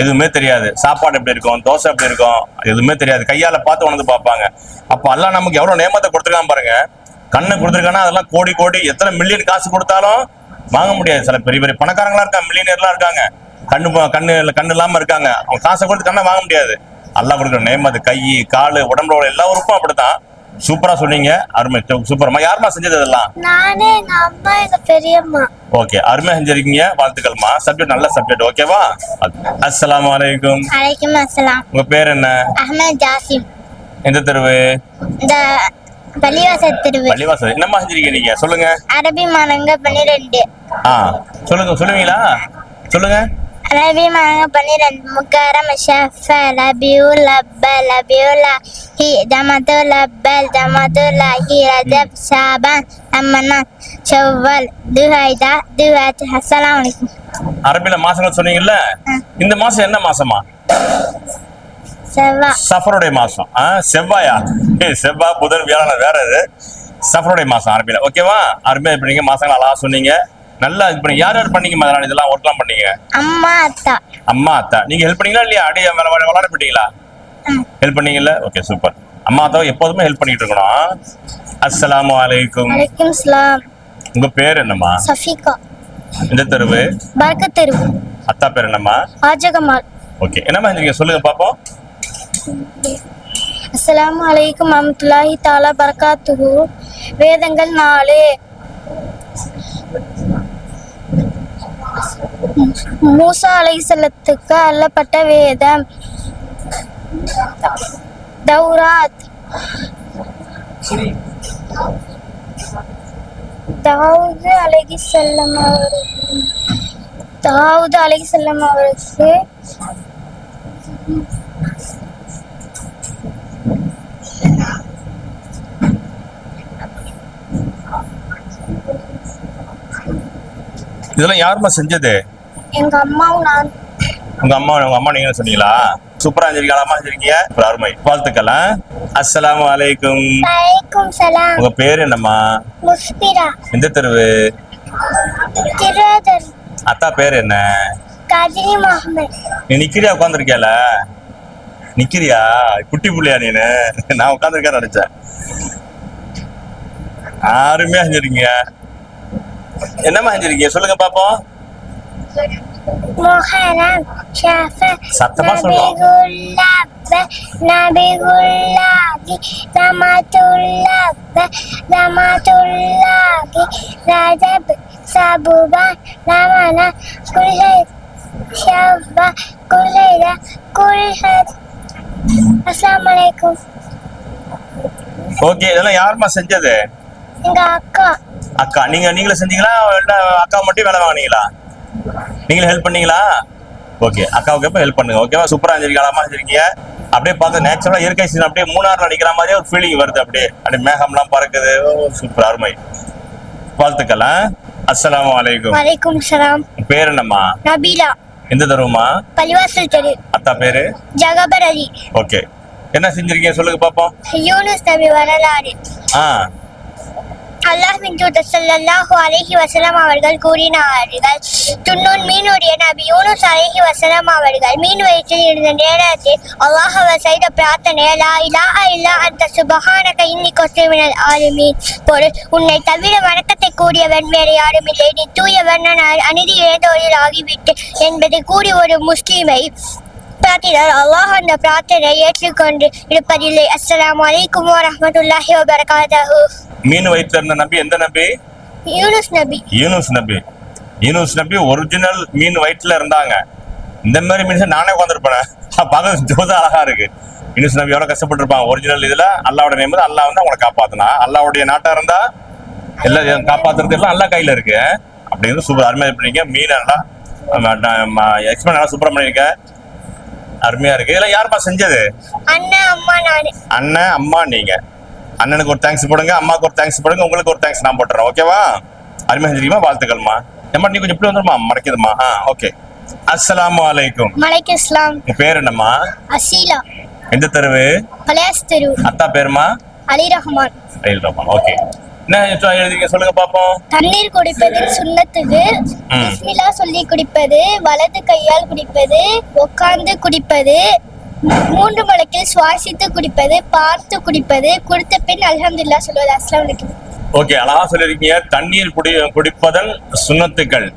எதுவுமே தெரியாது. சாப்பாடு எப்படி இருக்கும், தோசை எப்படி இருக்கும், எதுவுமே தெரியாது. கையால பார்த்து உணர்ந்து பார்ப்பாங்க. அப்ப அல்லாஹ் நமக்கு எவ்வளவு நேமத்தை கொடுத்துருக்கான் பாருங்க. கண்ணை கொடுத்துருக்கானா அதெல்லாம் கோடி கோடி, எத்தனை மில்லியன் காசு கொடுத்தாலும் வாங்க முடியாது. சில பெரிய பெரிய பணக்காரங்களா இருக்காங்க, மில்லியனர்லாம் இருக்காங்க, கண்ணு இல்லாம இருக்காங்க. அவங்க காசை கொடுத்து கண்ணை வாங்க முடியாது. அல்லாஹ் கொடுக்குற நேமத்து கை, காலு, உடம்புல உள்ள எல்லா உறுப்பும் அப்படித்தான். சூப்பரா சொன்னீங்க, அருமை, சூப்பர்மா. யாருமா செஞ்சது இதெல்லாம்? நானே, எங்க அம்மா, எங்க பெரியம்மா. ஓகே, அருமையா செஞ்சிருக்கீங்க, வாழ்த்துக்கள்மா. சப்ஜெக்ட் நல்ல சப்ஜெக்ட். ஓகேவா? அஸ்ஸலாமு அலைக்கும். அலைக்கும் அஸ்ஸலாம். உங்க பேர் என்ன? அஹ்மத் ஜாசிம். எந்த தெருவு? இந்த பள்ளிவாசல் தெருவு. பள்ளிவாசல். என்னமா செஞ்சிருக்கீங்க நீங்க? சொல்லுங்க. அரபி மாதங்க 12. சொல்லுவீங்களா? சொல்லுங்க. அரபி மாதங்க 12. முக்கரம், ஷஃபல், அபியுல், அப்பல், அபியுல்லாஹி, ஜமாத்துல் அப்பல், ஜமாத்துல்லாஹி, ரஜப், ஷாபான், ரமலான், ஷவ்வல், துஹைதா, துஹத். அஸ்ஸலாமு அலைக்கும். அரபில மாசங்கள் சொன்னீங்கல்ல, இந்த மாசம் என்ன மாசமா? செவ்வாய். சஃபருடைய மாசம். செவ்வாயா? செவ்வாய், புதன், வியாழன் வேற இது. சஃபருடைய மாசம் அரபில. ஓகேவா? அருமையா பண்ணீங்க. மாசங்கள் அழகா சொன்னீங்க. நல்லா இது பண்ணி. யார் யார் பண்ணீங்க அதெல்லாம்? இதெல்லாம் ஒர்க்லாம் பண்ணீங்க? அம்மா, அத்தா. அம்மா, அத்தா. நீங்க ஹெல்ப் பண்ணீங்களா இல்லையா? அடியே விளையாட போயிட்டீங்களா? ஹெல்ப் பண்ணீங்கல்ல? Okay, super. அம்மா, அத்தாவை எப்போதுமே ஹெல்ப் பண்ணிட்டு இருக்கணும். அஸ்ஸலாமு அலைக்கும். அலைக்கும் சலாம். உங்க பேர் என்னம்மா? சஃபிகா. எந்த தெருவு? பரக்கத் தெரு. அத்தா பேர் என்னம்மா? ஆஜகமால். ஓகே, என்னம்மா நீங்க சொல்லுங்க பாப்போம். அஸ்ஸலாமு அலைக்கும் வரஹ்மத்துல்லாஹி தஆலா பரகாத்துஹு. வேதங்கள் 4. மூசா அலைஹிஸ்ஸலாத்துக்கு அருளப்பட்ட வேதம் தௌராத். தாவூது அலைஹிஸ்ஸலாம் அவருக்கு இதெல்லாம் யாருமா செஞ்சது? எங்க அம்மாவும் நான். உங்க அம்மா நீங்க சொன்னீங்களா? சூப்பரா செஞ்சிருக்கீங்க, அம்மா செஞ்சிருக்கீங்க. அருமை, வாழ்த்துக்கள். அஸ்ஸலாமு அலைக்கும். வலைக்கும் சலாம். உங்க பேர் என்னம்மா? முஸ்பிரா. எந்த தெருவு? திருவாதர். அத்தா பேர் என்ன? கஜினி முகமது. நீ நிக்கிறியா உட்காந்துருக்கியால? நிக்கிறியா? குட்டி புள்ளையா நீனு? நான் உட்காந்துருக்கேன் நினைச்சேன். அருமையா செஞ்சிருக்கீங்க. என்னம்மா செஞ்சிருக்கீங்க? சொல்லுங்க பாப்போம். முஹரம் ஷஃப சத்தமா சொல்லணும். நபிகுல்லாஹி ரமத்துல்லாஹி ரஜப் சபுபான் ரமனா குல்ஹை ஷவ்வா குல்ஹைதா குல்ஹத். அஸ்ஸலாமு அலைக்கும். ஓகே, இதெல்லாம் யாரும்மா செஞ்சது? எங்க அக்கா. அக்கா, நீங்களே செஞ்சீங்களா இல்ல அக்கா மட்டும் வேலை வாங்கினீங்களா? நீங்களே ஹெல்ப் பண்ணீங்களா? ஓகே, அக்காவுக்கு எப்ப ஹெல்ப் பண்ணுங்க. ஓகேவா? சூப்பரா செஞ்சிருக்கீங்க, அழகா செஞ்சிருக்கீங்க. அப்படியே பார்த்து நேச்சுரலா இயற்கை சீன் அப்படியே மூணாறுல நிக்கிற மாதிரியே ஒரு ஃபீலிங் வருது. அப்படியே மேகம்லாம் பறக்குது. சூப்பர், அருமை. வாழ்த்துக்கள். அஸ்ஸலாமு அலைக்கும். வலைக்கும் சலாம். பேர் என்னம்மா? நபீலா. எந்த தருவமா? பள்ளிவாசல் தெரு. அத்தா பேரு? ஜகபர் அலி. ஓகே, என்ன செஞ்சிருக்கீங்க சொல்லுங்க பாப்போம். யூனுஸ் நபி வரலாறு. அல்லாஹ்வின் தூதர் ஸல்லல்லாஹு அலைஹி வஸல்லம் அவர்கள் கூறினார்கள், துன்னூன் மீனுடைய நபி யூனுஸ் அலைஹி வஸல்லம் அவர்கள் மீன் வயிற்றில் இருந்த நேரத்தில் அல்லாஹ்வை செய்த பிரார்த்தனை, லா இலாஹ இல்லா அன்த சுப்ஹானக இன்னி குன்து மினல் ஆலிமீன். பொருள், உன்னை தவிர வணக்கத்தை கூறியவன் வேறு யாரும் இல்லை, நீ தூயவன், நான் அநீதி இழைத்தோரில் ஆகிவிட்டு என்பதை கூறி ஒரு முஸ்லிமை பிரார்த்தினார். அல்லாஹ் அந்த பிரார்த்தனை ஏற்றுக்கொண்டு இருப்பதில்லை. அஸ்ஸலாமு அலைக்கும் வரஹ்மத்துல்லாஹி வபரகாத்துஹு. மீன் வயிற்றுல இருந்த நபி எந்த நபி? யூனுஸ் நபி. யூனுஸ் நபி ஒரிஜினல் மீன் வயிற்றுல இருந்தாங்க. இந்த மாதிரி மீன் நானே உட்காந்துருப்பேன். பார்க்க ஜோதா அழகா இருக்கு. யூனுஸ் நபி எவ்வளவு கஷ்டப்பட்டு இருப்பாங்க. ஒரிஜினல் இதுல அல்லாவோட நேம், அல்லாஹ் வந்து அவங்களை காப்பாத்தினா. அல்லாவுடைய நாட்டா இருந்தா எல்லாம் காப்பாத்துறது எல்லாம் அல்லா கையில இருக்கு. அப்படிங்கிறது சூப்பர், அருமையா பண்ணீங்க. மீன் நல்லா எக்ஸ்பிளைன் நல்லா சூப்பரா பண்ணிருக்க, அருமையா இருக்கு. இதெல்லாம் யாருப்பா செஞ்சது? அண்ணன், அம்மா, நானு. அண்ணன், அம்மா, நீங்க. அண்ணனுக்கு ஒரு தேங்க்ஸ் போடுங்க, அம்மாவுக்கு ஒரு தேங்க்ஸ் போடுங்க, உங்களுக்கு ஒரு தேங்க்ஸ் நான் போட்டுறேன். ஓகேவா? அருமையா செஞ்சிருக்கீங்க, வாழ்த்துக்கள்மா. ஏமா நீ கொஞ்சம் இப்படி வந்துருமா, மறைக்குதுமா. ஓகே. அஸ்ஸலாமு அலைக்கும். வலைக்கும் அஸ்ஸலாம். உங்க பேர் என்னம்மா? அசீலா. எந்த தெருவு? பழையாஸ் தெரு. அத்தா பேருமா? அலி ரஹ்மான். ஓகே, என்ன எழுதிங்க சொல்லுங்க பாப்போம். தண்ணீர் குடிப்பதில் சுன்னத்துக்கு பிஸ்மில்லா சொல்லி குடிப்பது, வலது கையால் குடிப்பது, உட்கார்ந்து குடிப்பது, 3 மடக்கில் சுவாசித்து குடிப்பது, பார்த்து குடிப்பது, குடித்த பின் அல்ஹம்துலில்லாஹ் சொல்வது. அஸ்ஸலாமு அலைக்கும். ஓகே, அழகா சொல்லிருக்கீங்க. தண்ணீர் குடிப்பதன் சுன்னத்துக்கள்,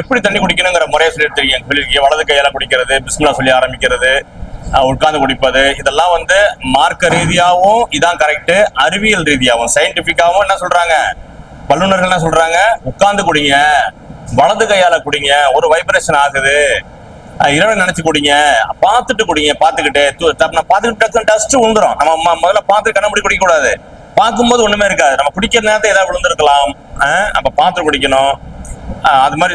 எப்படி தண்ணி குடிக்கணுங்கிற முறையை சொல்லியிருக்கீங்க. வலது கையால குடிக்கிறது, பிஸ்மில்லா சொல்லி ஆரம்பிக்கிறது, உட்கார்ந்து குடிப்பது, இதெல்லாம் வந்து மார்க்க ரீதியாகவும் இதான் கரெக்ட், அறிவியல் ரீதியாகவும் சயின்டிபிக்காவும் என்ன சொல்றாங்க, வல்லுநர்கள் என்ன சொல்றாங்க, உட்கார்ந்து குடிங்க, வலது கையால குடிங்க, ஒரு வைப்ரேஷன் ஆகுது, இரவு நினைச்சு குடிங்க, பார்த்துட்டு குடிங்க, பார்த்துக்கிட்டு டஸ்ட் விழுந்துரும். நம்ம முதல்ல பார்த்து கண்ணாடி குடிக்க கூடாது. பார்க்கும்போது ஒண்ணுமே இருக்காது, நம்ம குடிக்கிற நேரத்தை ஏதாவது விழுந்திருக்கலாம், அப்ப பார்த்து குடிக்கணும். அது மாதிரி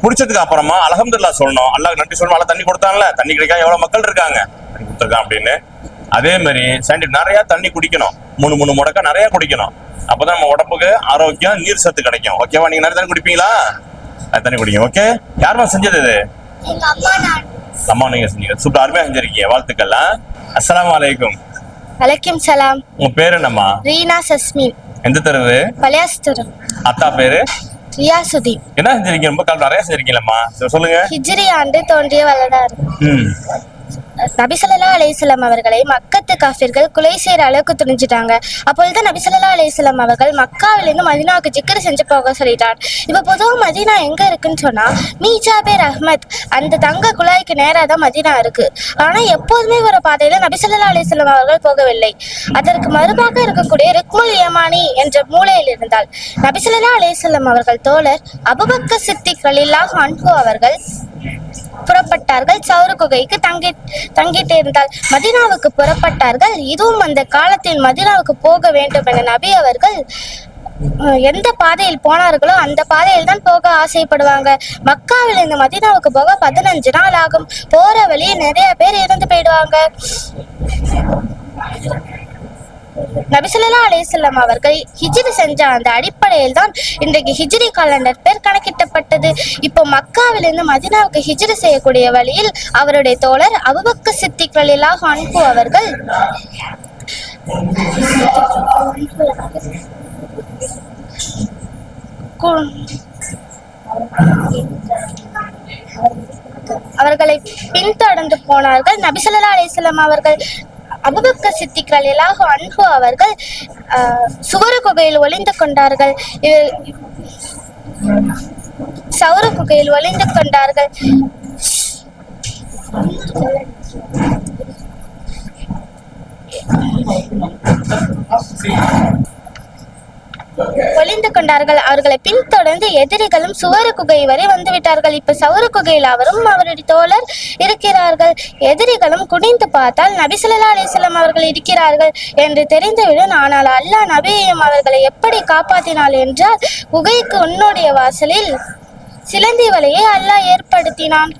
குடிச்சதுக்கு அப்புறமா அல்ஹம்துலில்லாஹ் சொல்லணும், அல்லாஹ் நன்றி சொல்லணும். அல்ல தண்ணி கொடுத்தான்ல, தண்ணி கிடைக்காம எவ்வளவு மக்கள் இருக்காங்க, தண்ணி கொடுத்துருக்கான் அப்படின்னு. அதே மாதிரி நிறைய தண்ணி குடிக்கணும், 3 முடக்கா நிறைய குடிக்கணும். அப்பதான் நம்ம உடம்புக்கு ஆரோக்கியம், நீர் சத்து கிடைக்கும். ஓகேவா? நீங்க நிறைய தண்ணி குடிப்பீங்களா? தண்ணி குடிங்க. ஓகே, யாருமா செஞ்சது இது? எங்க அம்மா, நான். அம்மா நீங்க செஞ்சீங்க, சூப்பர், அருமையா செஞ்சிருக்கீங்க, வாழ்த்துக்கள். அஸ்ஸலாமு அலைக்கும். வலைக்கும் சலாம். உங்க பேரு என்னம்மா? ரீனா சஸ்மீன். எந்த தெருவு? பழையாஸ் தெரு. அத்தா பேரு? ரியாசுதீன். என்ன செஞ்சிருக்கீங்க? ரொம்ப நிறைய செஞ்சிருக்கீங்களா? சொல்லுங்க. ஹிஜ்ரி ஆண்டு தோன்றிய வரலாறு. நபி ஸல்லல்லாஹு அலைஹி வஸல்லம் அவர்களை மக்கத்து காஃபிர்கள் கொலை செய்யற அளவுக்கு துணிஞ்சிட்டாங்க. அப்பொழுது நபி ஸல்லல்லாஹு அலைஹி வஸல்லம் அவர்கள் மக்காவிலிருந்து மதீனாவுக்கு ஜிக்ர் செஞ்சு போக சொல்லிட்டார். இப்ப பொதுவா மதீனா எங்க இருக்குன்னு சொன்னா மீஜாபே ரஹ்மத் அந்த தங்க குழாய்க்கு நேரா தான் மதீனா இருக்கு. ஆனா எப்போதுமே ஒரு பாதையில நபி ஸல்லல்லாஹு அலைஹி வஸல்லம் அவர்கள் போகவில்லை. அதற்கு மறுபாக இருக்கக்கூடிய ரிக்முல் யமானி என்ற மூலையில் இருந்தால் நபி ஸல்லல்லாஹு அலைஹி வஸல்லம் அவர்கள் தோழர் அபூபக்கர் சித்திக் ரலியல்லாஹு அன்ஹு அவர்கள் புறப்பட்டார்கள். சௌரு குகைக்கு தங்கிட்டு இருந்தால் மதீனாவுக்கு புறப்பட்டார்கள். இதுவும் அந்த காலத்தில் மதீனாவுக்கு போக வேண்டும் என நபி அவர்கள் எந்த பாதையில் போனார்களோ அந்த பாதையில் தான் போக ஆசைப்படுவாங்க. மக்காவில் இந்த மதீனாவுக்கு போக 15 நாள் ஆகும். போற வழியில் நிறைய பேர் இறந்து போயிடுவாங்க. நபி ஸல்லல்லாஹு அலைஹி வஸல்லம் அவர்கள் ஹிஜ்ரி செஞ்ச அந்த அடிப்படையில் தான் இன்றைக்கு ஹிஜ்ரி காலண்டர் பேர் கணக்கிட்டப்பட்டது. இப்போ மக்காவிலிருந்து மதீனாவுக்கு ஹிஜ்ரி செய்யக்கூடிய வழியில் அவருடைய தோழர் அபூபக்கர் சித்திக் ரலியல்லாஹு அன்ஹு அவர்கள் அவர்களை பின்தொடர்ந்து போனார்கள். நபி ஸல்லல்லாஹு அலைஹி வஸல்லம் அவர்கள் அபூபக்கர் சித்திக் ரலியல்லாஹு அன்ஹு அவர்கள் சுவரு குகையில் ஒளிந்து கொண்டார்கள். சௌர குகையில் ஒளிந்து கொண்டார்கள். அவர்களை பின்தொடர்ந்து எதிரிகளும் சுவர குகை வரை வந்துவிட்டார்கள். இப்ப சௌர குகையில் அவரும் அவருடைய தோழர் இருக்கிறார்கள். எதிரிகளும் குனிந்து பார்த்தால் நபி ஸல்லல்லாஹு அலைஹி வஸல்லம் அவர்கள் இருக்கிறார்கள் என்று தெரிந்துவிடும். ஆனால் அல்லாஹ் நபியையும் அவர்களை எப்படி காப்பாற்றினாள் என்றால், குகைக்கு உன்னுடைய வாசலில் சிலந்தி வலையை அல்லாஹ் ஏற்படுத்தினான்.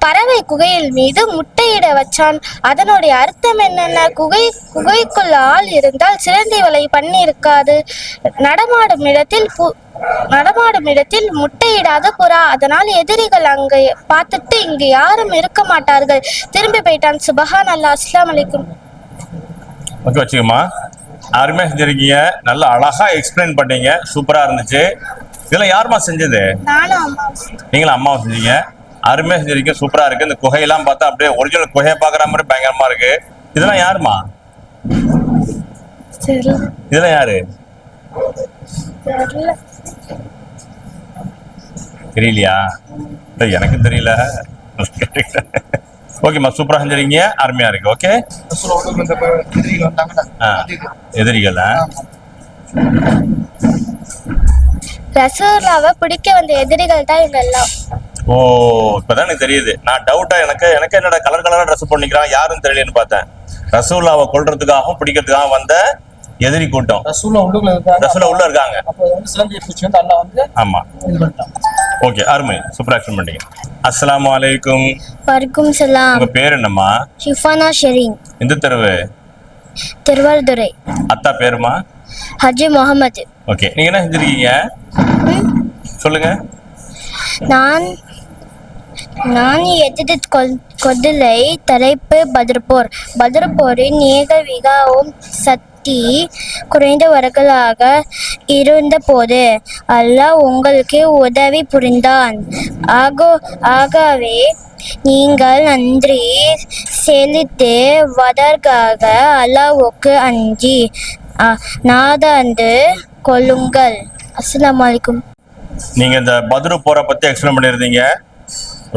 பறவை குகையில் மீது முட்டையிட வச்சான். அதனுடைய அர்த்தம் என்னென்ன? குகைக்குள்ள ஆள் இருந்தால் சிலந்தி வலை பண்ணி இருக்காது. நடமாடும் இடத்தில் முட்டையிடாத புறா. அதனால் எதிரிகள் அங்க பார்த்துட்டு இங்கு யாரும் இருக்க மாட்டார்கள், திரும்பி போயிட்டான். சுபஹான் அல்லாஹ். அஸ்ஸலாமு அலைக்கும். ஓகே, வச்சுக்கோமா. அருமையா செஞ்சிருக்கீங்க, நல்லா அழகா எக்ஸ்பிளைன் பண்ணீங்க, சூப்பரா இருந்துச்சு. இதெல்லாம் யாருமா செஞ்சது? நானும் அம்மா. நீங்களும் அம்மாவும் செஞ்சீங்க. அருமையா செஞ்சிருக்கீங்க, சூப்பரா இருக்கு. இந்த குகையெல்லாம் பார்த்தா அப்படியே ஒரிஜினல் குகையை பாக்குற மாதிரி பயங்கரமா இருக்கு. இதெல்லாம் யாருமா? இதெல்லாம் யாரு? தெரியலையா? எனக்கு தெரியல. ஓகேம்மா, சூப்பரா செஞ்சிருக்கீங்க, அருமையா இருக்கு. ஓகே, எதிரிகள் ரசூலுல்லாஹ்வை பிடிக்க வந்த எதிரிகள் தான் இவங்க எல்லாம். ஓ, இப்பதான் எனக்கு தெரியுது. நான் டவுட்டா எனக்கு என்னடா கலர் கலரா ட்ரெஸ் பண்ணிக்கிறான் யாருன்னு தெரியலன்னு பார்த்தேன். ரசூலுல்லாஹ்வை கொல்றதுக்காகவும் பிடிக்கிறதுக்காகவும் வந்த எதிரி கூட்டம். ரசூலுல்லாஹ் உள்ள இருக்காங்க. ஆமா, ஓகே, அருமை, சூப்பரா எக்ஸ்பிளைன் பண்ணீங்க. அஸ்ஸலாமு அலைக்கும். வலைக்கும் சலாம். உங்க பேர் என்னம்மா? ஷிஃபானா ஷெரீன். எந்த தெருவு? திருவாரூரை. அத்தா பேருமா? ஹஜி முகமது. ஓகே, நீங்க என்ன செஞ்சிருக்கீங்க சொல்லுங்க. நான் எதிர்த்து கொதிலை தலைப்பு பத்ர் போரின் நிகழ்விகவும் சக்தி குறைந்தவர்களாக இருந்த போது அல்லாஹ் உங்களுக்கு உதவி புரிந்தான். ஆகவே நீங்கள் நன்றி செலுத்தி வதற்காக அல்லாஹ்வுக்கு அஞ்சி நாதந்து கொள்ளுங்கள். அஸ்ஸலாமு அலைக்கும். நீங்க இந்த பத்ரு போரை பத்தி எக்ஸ்பிளைன் பண்ணியிருந்தீங்க,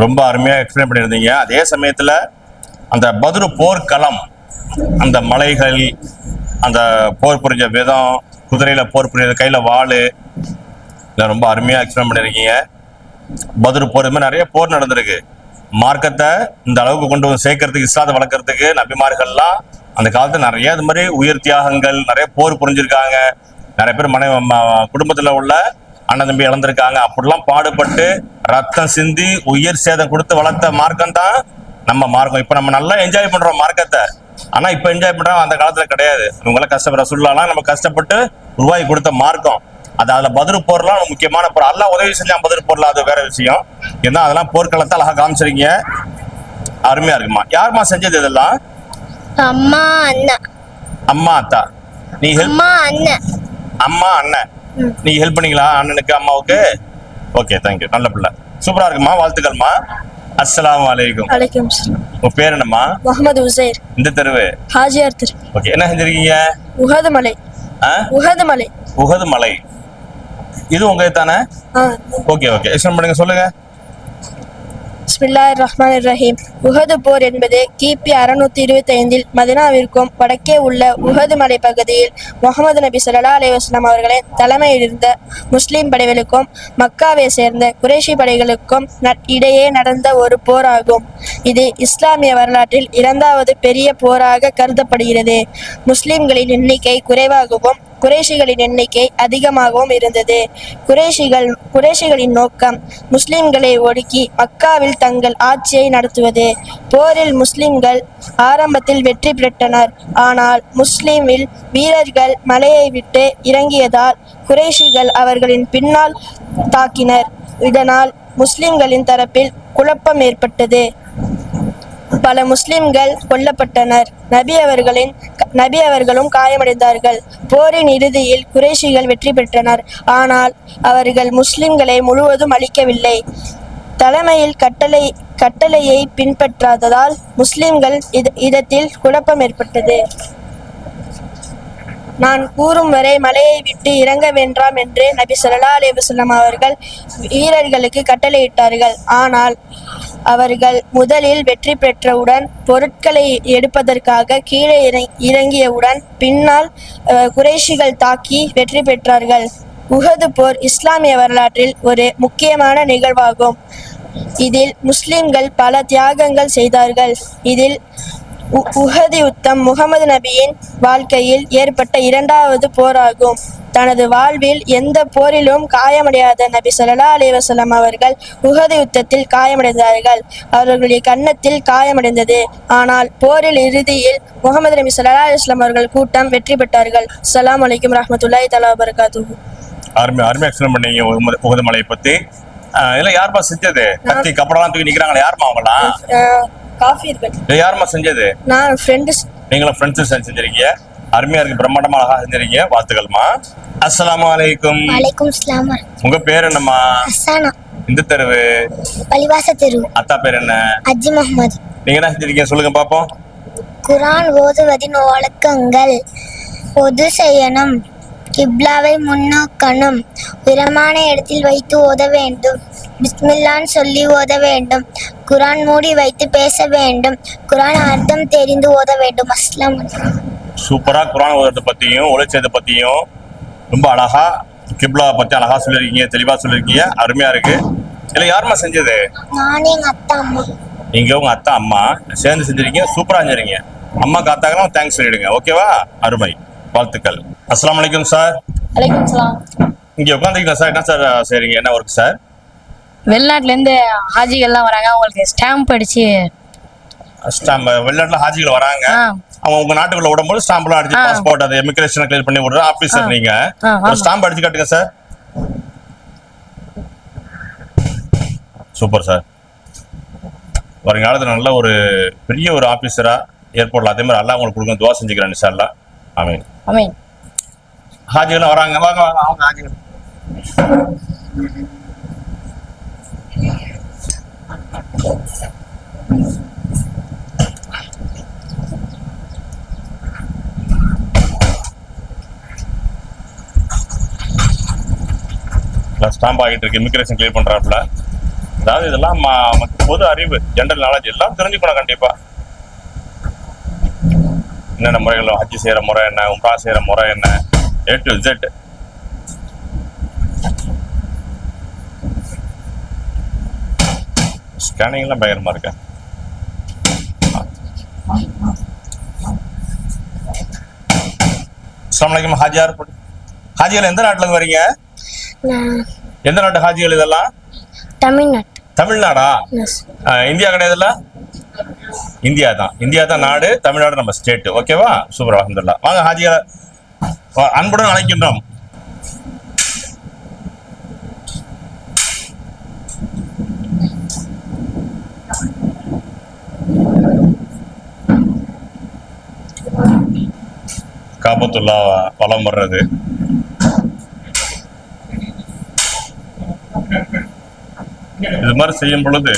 ரொம்ப அருமையா எக்ஸ்பிளைன் பண்ணியிருந்தீங்க. அதே சமயத்துல அந்த பத்ரு போர்க்களம், அந்த மலைகள், அந்த போர் புரிஞ்ச விதம், குதிரையில போர் புரிஞ்ச கையில வாள், இதெல்லாம் ரொம்ப அருமையா எக்ஸ்பிளைன் பண்ணியிருக்கீங்க. பத்ரு போர், இது மாதிரி நிறைய போர் நடந்திருக்கு. மார்க்கத்தை இந்த அளவுக்கு கொண்டு வந்து சேர்க்கறதுக்கு, இஸ்லாத்தை வளர்க்கறதுக்கு நபிமார்கள்லாம் அந்த காலத்துல நிறைய இது மாதிரி உயிர் தியாகங்கள், நிறைய போர் புரிஞ்சிருக்காங்க. நிறைய பேர் குடும்பத்துல உள்ள அண்ணன் தம்பி இழந்திருக்காங்க. அப்படிலாம் பாடுபட்டு ரத்தம் சிந்தி உயிர் சேதம் கொடுத்து வளர்த்த மார்க்கம் தான் நம்ம மார்க்கம். இப்ப நம்ம நல்லா என்ஜாய் பண்றோம் மார்க்கத்தை. ஆனா இப்ப என்ஜாய் பண்றோம், அந்த காலத்துல கிடையாது. இவங்கெல்லாம் கஷ்டப்படுற ரசூலுல்லாஹ் நம்ம கஷ்டப்பட்டு உருவாக்கி கொடுத்த மார்க்கம். அதுல பத்ரு போர்லாம் முக்கியமான போர். அல்லாஹ் உதவி செஞ்சான் பத்ரு போர்ல, அது வேற விஷயம். ஏன்னா அதெல்லாம் போர்க்களத்தை அழகா காமிச்சிருக்கீங்க, அருமையா இருக்குமா. யாருமா செஞ்சது இதெல்லாம்? அம்மா அண்ணன். அம்மா அத்தா. நீ ஹெல்ப்? அம்மா அண்ணன் நீங்க ஹெல்ப் பண்ணீங்களா அண்ணனுக்கு அம்மாவுக்கு? ஓகே, தேங்க்யூ, நல்ல பிள்ளை, சூப்பரா இருக்குமா, வாழ்த்துக்கள்மா. அஸ்ஸலாமு அலைக்கும். வலைக்கும். உங்க பேர் என்னம்மா? முகமது உசைர். இந்த தெருவு? ஹாஜியார் தெரு. ஓகே, என்ன செஞ்சிருக்கீங்க? உஹது மலை. உஹது மலை, இது உங்க தானே? ஓகே, எக்ஸ்பிளைன் பண்ணுங்க, சொல்லுங்க. பிஸ்மில்லாஹிர் ரஹ்மானிர் ரஹீம். உஹது போர் என்பது கிபி 625 மதீனாவிற்கும் வடக்கே உள்ள உஹது மலை பகுதியில் முகமது நபி ஸல்லல்லாஹு அலைஹி வஸல்லம் அவர்களின் தலைமையில் இருந்த முஸ்லிம் படைகளுக்கும் மக்காவை சேர்ந்த குறைஷி படைகளுக்கும் இடையே நடந்த ஒரு போர் ஆகும். இது இஸ்லாமிய வரலாற்றில் 2வது பெரிய போராக கருதப்படுகிறது. முஸ்லிம்களின் எண்ணிக்கை குறைவாகவும் குறைஷிகளின் எண்ணிக்கை அதிகமாகவும் இருந்தது. குறைஷிகளின் நோக்கம் முஸ்லிம்களை ஒடுக்கி மக்காவில் தங்கள் ஆட்சியை நடத்துவது. போரில் முஸ்லிம்கள் ஆரம்பத்தில் வெற்றி பெற்றனர். ஆனால் முஸ்லிமில் வீரர்கள் மலையை விட்டு இறங்கியதால் குறைஷிகள் அவர்களின் பின்னால் தாக்கினர். இதனால் முஸ்லிம்களின் தரப்பில் குழப்பம் ஏற்பட்டது. பல முஸ்லிம்கள் கொல்லப்பட்டனர். நபி அவர்களும் காயமடைந்தார்கள். போரின் இறுதியில் குறைஷிகள் வெற்றி பெற்றனர். ஆனால் அவர்கள் முஸ்லிம்களை முழுவதும் அழிக்கவில்லை. தலைமையில் கட்டளையை பின்பற்றாததால் முஸ்லிம்கள் இடத்தில் குழப்பம் ஏற்பட்டது. நான் கூறும் வரை மலையை விட்டு இறங்க வேண்டாம் என்று நபி ஸல்லல்லாஹு அலைஹி வஸல்லம் அவர்கள் வீரர்களுக்கு கட்டளையிட்டார்கள். ஆனால் அவர்கள் முதலில் வெற்றி பெற்றவுடன் பொருட்களை எடுப்பதற்காக கீழே இறங்கியவுடன் பின்னால் குறைஷிகள் தாக்கி வெற்றி பெற்றார்கள். உஹது போர் இஸ்லாமிய வரலாற்றில் ஒரு முக்கியமான நிகழ்வாகும். இதில் முஸ்லிம்கள் பல தியாகங்கள் செய்தார்கள். இதில் உஹது யுத்தம் முகமது நபியின் வாழ்க்கையில் ஏற்பட்ட இரண்டாவது போராகும். தனது வாழ்வில் எந்த போரிலும் காயமடையாத நபி ஸல்லல்லாஹு அலைஹி வஸல்லம் அவர்கள் உஹது யுத்தத்தில் காயமடைந்தார்கள். அவர்களுடைய கன்னத்தில் காயமடைந்தது. ஆனால் போரில் இறுதியில் முகமது நபி ஸல்லல்லாஹு அலைஹி வஸல்லம் அவர்கள் கூட்டம் வெற்றி பெற்றார்கள். அஸ்ஸலாமு அலைக்கும் ரஹ்மத்துல்லாஹி தஆலா வபரகாத்துஹு. அருமை எக்ஸ்பிளைன் பண்ணீங்க உகது மலையை பத்தி. இதெல்லாம் யாருமா செஞ்சது? கத்தி கப்படெல்லாம் தூக்கி நிக்கிறாங்களா, யாருமா அவங்களாம்? காஃபிர்கள். யாருமா செஞ்சது? நான் ஃப்ரெண்ட்ஸ். நீங்களும் ஃப்ரெண்ட்ஸ் செஞ்சிருக்கீங்க. அருமையா இருக்கு, பிரம்மாண்டமா அழகா செஞ்சிருக்கீங்க. வாழ்த்துக்கள்மா. அஸ்ஸலாமு அலைக்கும். வலைக்கும் சலாம். உங்க பேர் என்னம்மா? ஹசானா. இந்த தெருவு? பலிவாச தெரு. அத்தா பேர் என்ன? அஜி முகமது. நீங்க என்ன செஞ்சிருக்கீங்க சொல்லுங்க பாப்போம். குர்ஆன் ஓதுவதின் வழக்கங்கள்: பொது செய்யணும், கிப்லாவை முன்னோக்கணும், உயரமான இடத்தில் வைத்து ஓத வேண்டும், பிஸ்மில்லான்னு சொல்லி ஓத வேண்டும், குர்ஆன் மூடி வைத்து பேச வேண்டும், குர்ஆன் அர்த்தம் தெரிந்து ஓத வேண்டும். அஸ்ஸலாமு அலைக்கும். சூப்பரா குர்ஆன் ஓதுறத பத்தியும் ஒளிச்சதை பத்தியும் ரொம்ப அழகா, கிப்லா பத்தி அழகா சொல்லிருக்கீங்க, தெளிவா சொல்லிருக்கீங்க. அருமையா இருக்கு. இல்ல யாருமா செஞ்சது? நான் எங்க அத்தா அம்மா. நீங்க உங்க அத்தா அம்மா சேர்ந்து செஞ்சிருக்கீங்க. சூப்பரா செஞ்சிருக்கீங்க. அம்மா காத்தாங்கன்னா தேங்க்ஸ் சொல்லிடுங்க. ஓகேவா? அருமை, வாழ்த்துக்கள். அஸ்ஸலாமு அலைக்கும் சார். வலைக்கும் சலாம். இங்க உட்காந்துருக்கீங்க சார். என்ன சார் செய்றீங்க? என்ன ஒர்க் சார்? வெளிநாட்டுல இருந்து ஹாஜிகள்லாம் வராங்க, அவங்களுக்கு ஸ்டாம்ப் அடிச்சு. ஸ்டாம்ப் வெளிநாட்டுல ஹாஜிகள் வராங்க, அவங்க உங்க நாட்டுக்குள்ள விடும்போது ஸ்டாம்ப்லாம் அடிச்சு பாஸ்போர்ட் அது இமிகிரேஷன் கிளியர் பண்ணி விடுற ஆபீசர் நீங்க. ஒரு ஸ்டாம்ப் அடிச்சு காட்டுங்க சார். Super sir. வருங்காலத்துல நல்ல ஒரு பெரிய ஒரு ஆபீசரா ஏர்போர்ட்ல அதே மாதிரி எல்லாம் உங்களுக்கு கொடுக்க துவா செஞ்சுக்கிறேன் இன்ஷா அல்லாஹ். ஆமீன். ஆமீன். ஹாஜிகள் வராங்க, வாங்க வாங்க அவங்க ஹாஜிகள். ஸ்டாம்ப் ஆகிட்டு இருக்கு, இமிகிரேஷன் கிளியர் பண்றாப்புல. அதாவது இதெல்லாம் பொது அறிவு, ஜெனரல் நாலேஜ் எல்லாம் தெரிஞ்சுக்கணும் கண்டிப்பா. என்னென்ன முறைகள், ஹஜ்ஜி செய்யற முறை என்ன, உம்ரா செய்யற முறை என்ன, A to Z. ஸ்கேனிங் எல்லாம் பயங்கரமா இருக்கு. அஸ்ஸலாமு அலைக்கும் ஹாஜியார். ஹாஜிகள் எந்த நாட்டுல இருந்து வரீங்க? எந்த நாட்டு ஹாஜிகள் இதெல்லாம்? தமிழ்நாடு. தமிழ்நாடா? இந்தியா கிடையாதுல்ல? இந்தியா தான் நாடு, தமிழ்நாடு நம்ம ஸ்டேட். ஓகேவா? சூப்பர், அல்ஹம்துலில்லாஹ். வாங்க ஹாஜிகளை அன்புடன் அழைக்கின்றோம். காபத்துல்லா வலம் வர்றது. இது மாதிரி செய்யும் பொழுது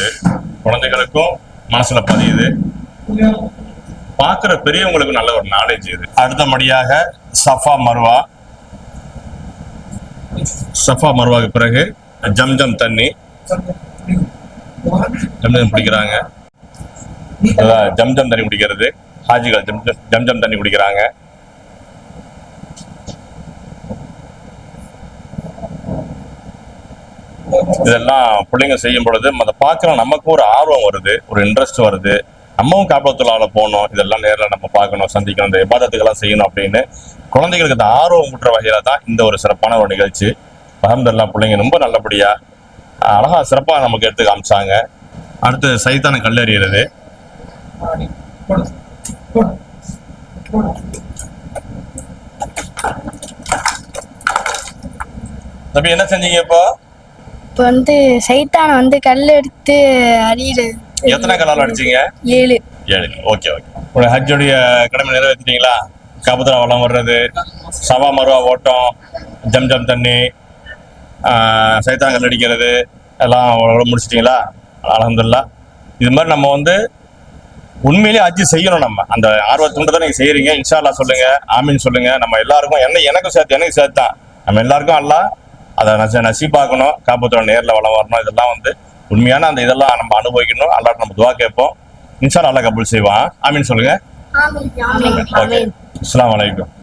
குழந்தைகளுக்கும் மனசுல பதியுது, பார்க்கிற பெரியவங்களுக்கு நல்ல ஒரு நாலேஜ் இது. அடுத்தபடியாக சஃபா மர்வாக்கு பிறகு ஜம்ஜம் தண்ணி குடிக்கிறாங்க. ஜம்ஜம் தண்ணி குடிக்கிறது, ஹாஜிகள் ஜம்ஜம் தண்ணி குடிக்கிறாங்க. இதெல்லாம் பிள்ளைங்க செய்யும் பொழுது அதை பார்க்குற நமக்கும் ஒரு ஆர்வம் வருது, ஒரு இன்ட்ரெஸ்ட் வருது. நம்மவும் காபத்துல்லாஹ்ல போகணும், இதெல்லாம் நேரில் நம்ம பார்க்கணும், சந்திக்கணும், இந்த இபாதத்துக்கெல்லாம் செய்யணும் அப்படின்னு குழந்தைகளுக்கு அந்த ஆர்வம் ஊட்டுற வகையில தான் இந்த ஒரு சிறப்பான ஒரு நிகழ்ச்சி. அல்ஹம்துலில்லாஹ் பிள்ளைங்க ரொம்ப நல்லபடியா அழகா சிறப்பா நமக்கு எடுத்து காமிச்சாங்க. அடுத்து சைத்தானை கல்லெறிகிறது. தம்பி என்ன செஞ்சீங்க இப்போ? இப்போ சைத்தானை கல் எடுத்து அடியிறது. எத்தனை கல்லால் அடிச்சீங்க? 7. ஓகே. ஒரு ஹஜ்ஜுடைய கடமை நிறைவேற்றிட்டீங்களா? காபத்துல்லா வலம் வர்றது, சவா மருவா ஓட்டம், ஜம்ஜம் தண்ணி, சைத்தான் கல் அடிக்கிறது எல்லாம் முடிச்சிட்டீங்களா? அல்ஹம்துலில்லாஹ். இது மாதிரி நம்ம உண்மையிலேயே ஹஜ்ஜி செய்யணும். நம்ம அந்த ஆர்வத்தூண்டு தான் நீங்க செய்யறீங்க. இன்ஷா அல்லாஹ் சொல்லுங்க, ஆமீன் சொல்லுங்க. நம்ம எல்லாருக்கும் எனக்கும் சேர்த்து தான் நம்ம எல்லாருக்கும் அல்லாஹ் அதை நசீபாக்கணும். காபத்தோட நேர்ல வளம் வரணும். இதெல்லாம் உண்மையான அந்த இதெல்லாம் நம்ம அனுபவிக்கணும். அல்லாஹ் நம்ம துவா கேட்போம். இன்ஷா அல்லாஹ் கபூல் செய்வான். ஆமீன் சொல்லுங்க. ஓகே, அஸ்ஸலாமு அலைக்கும்.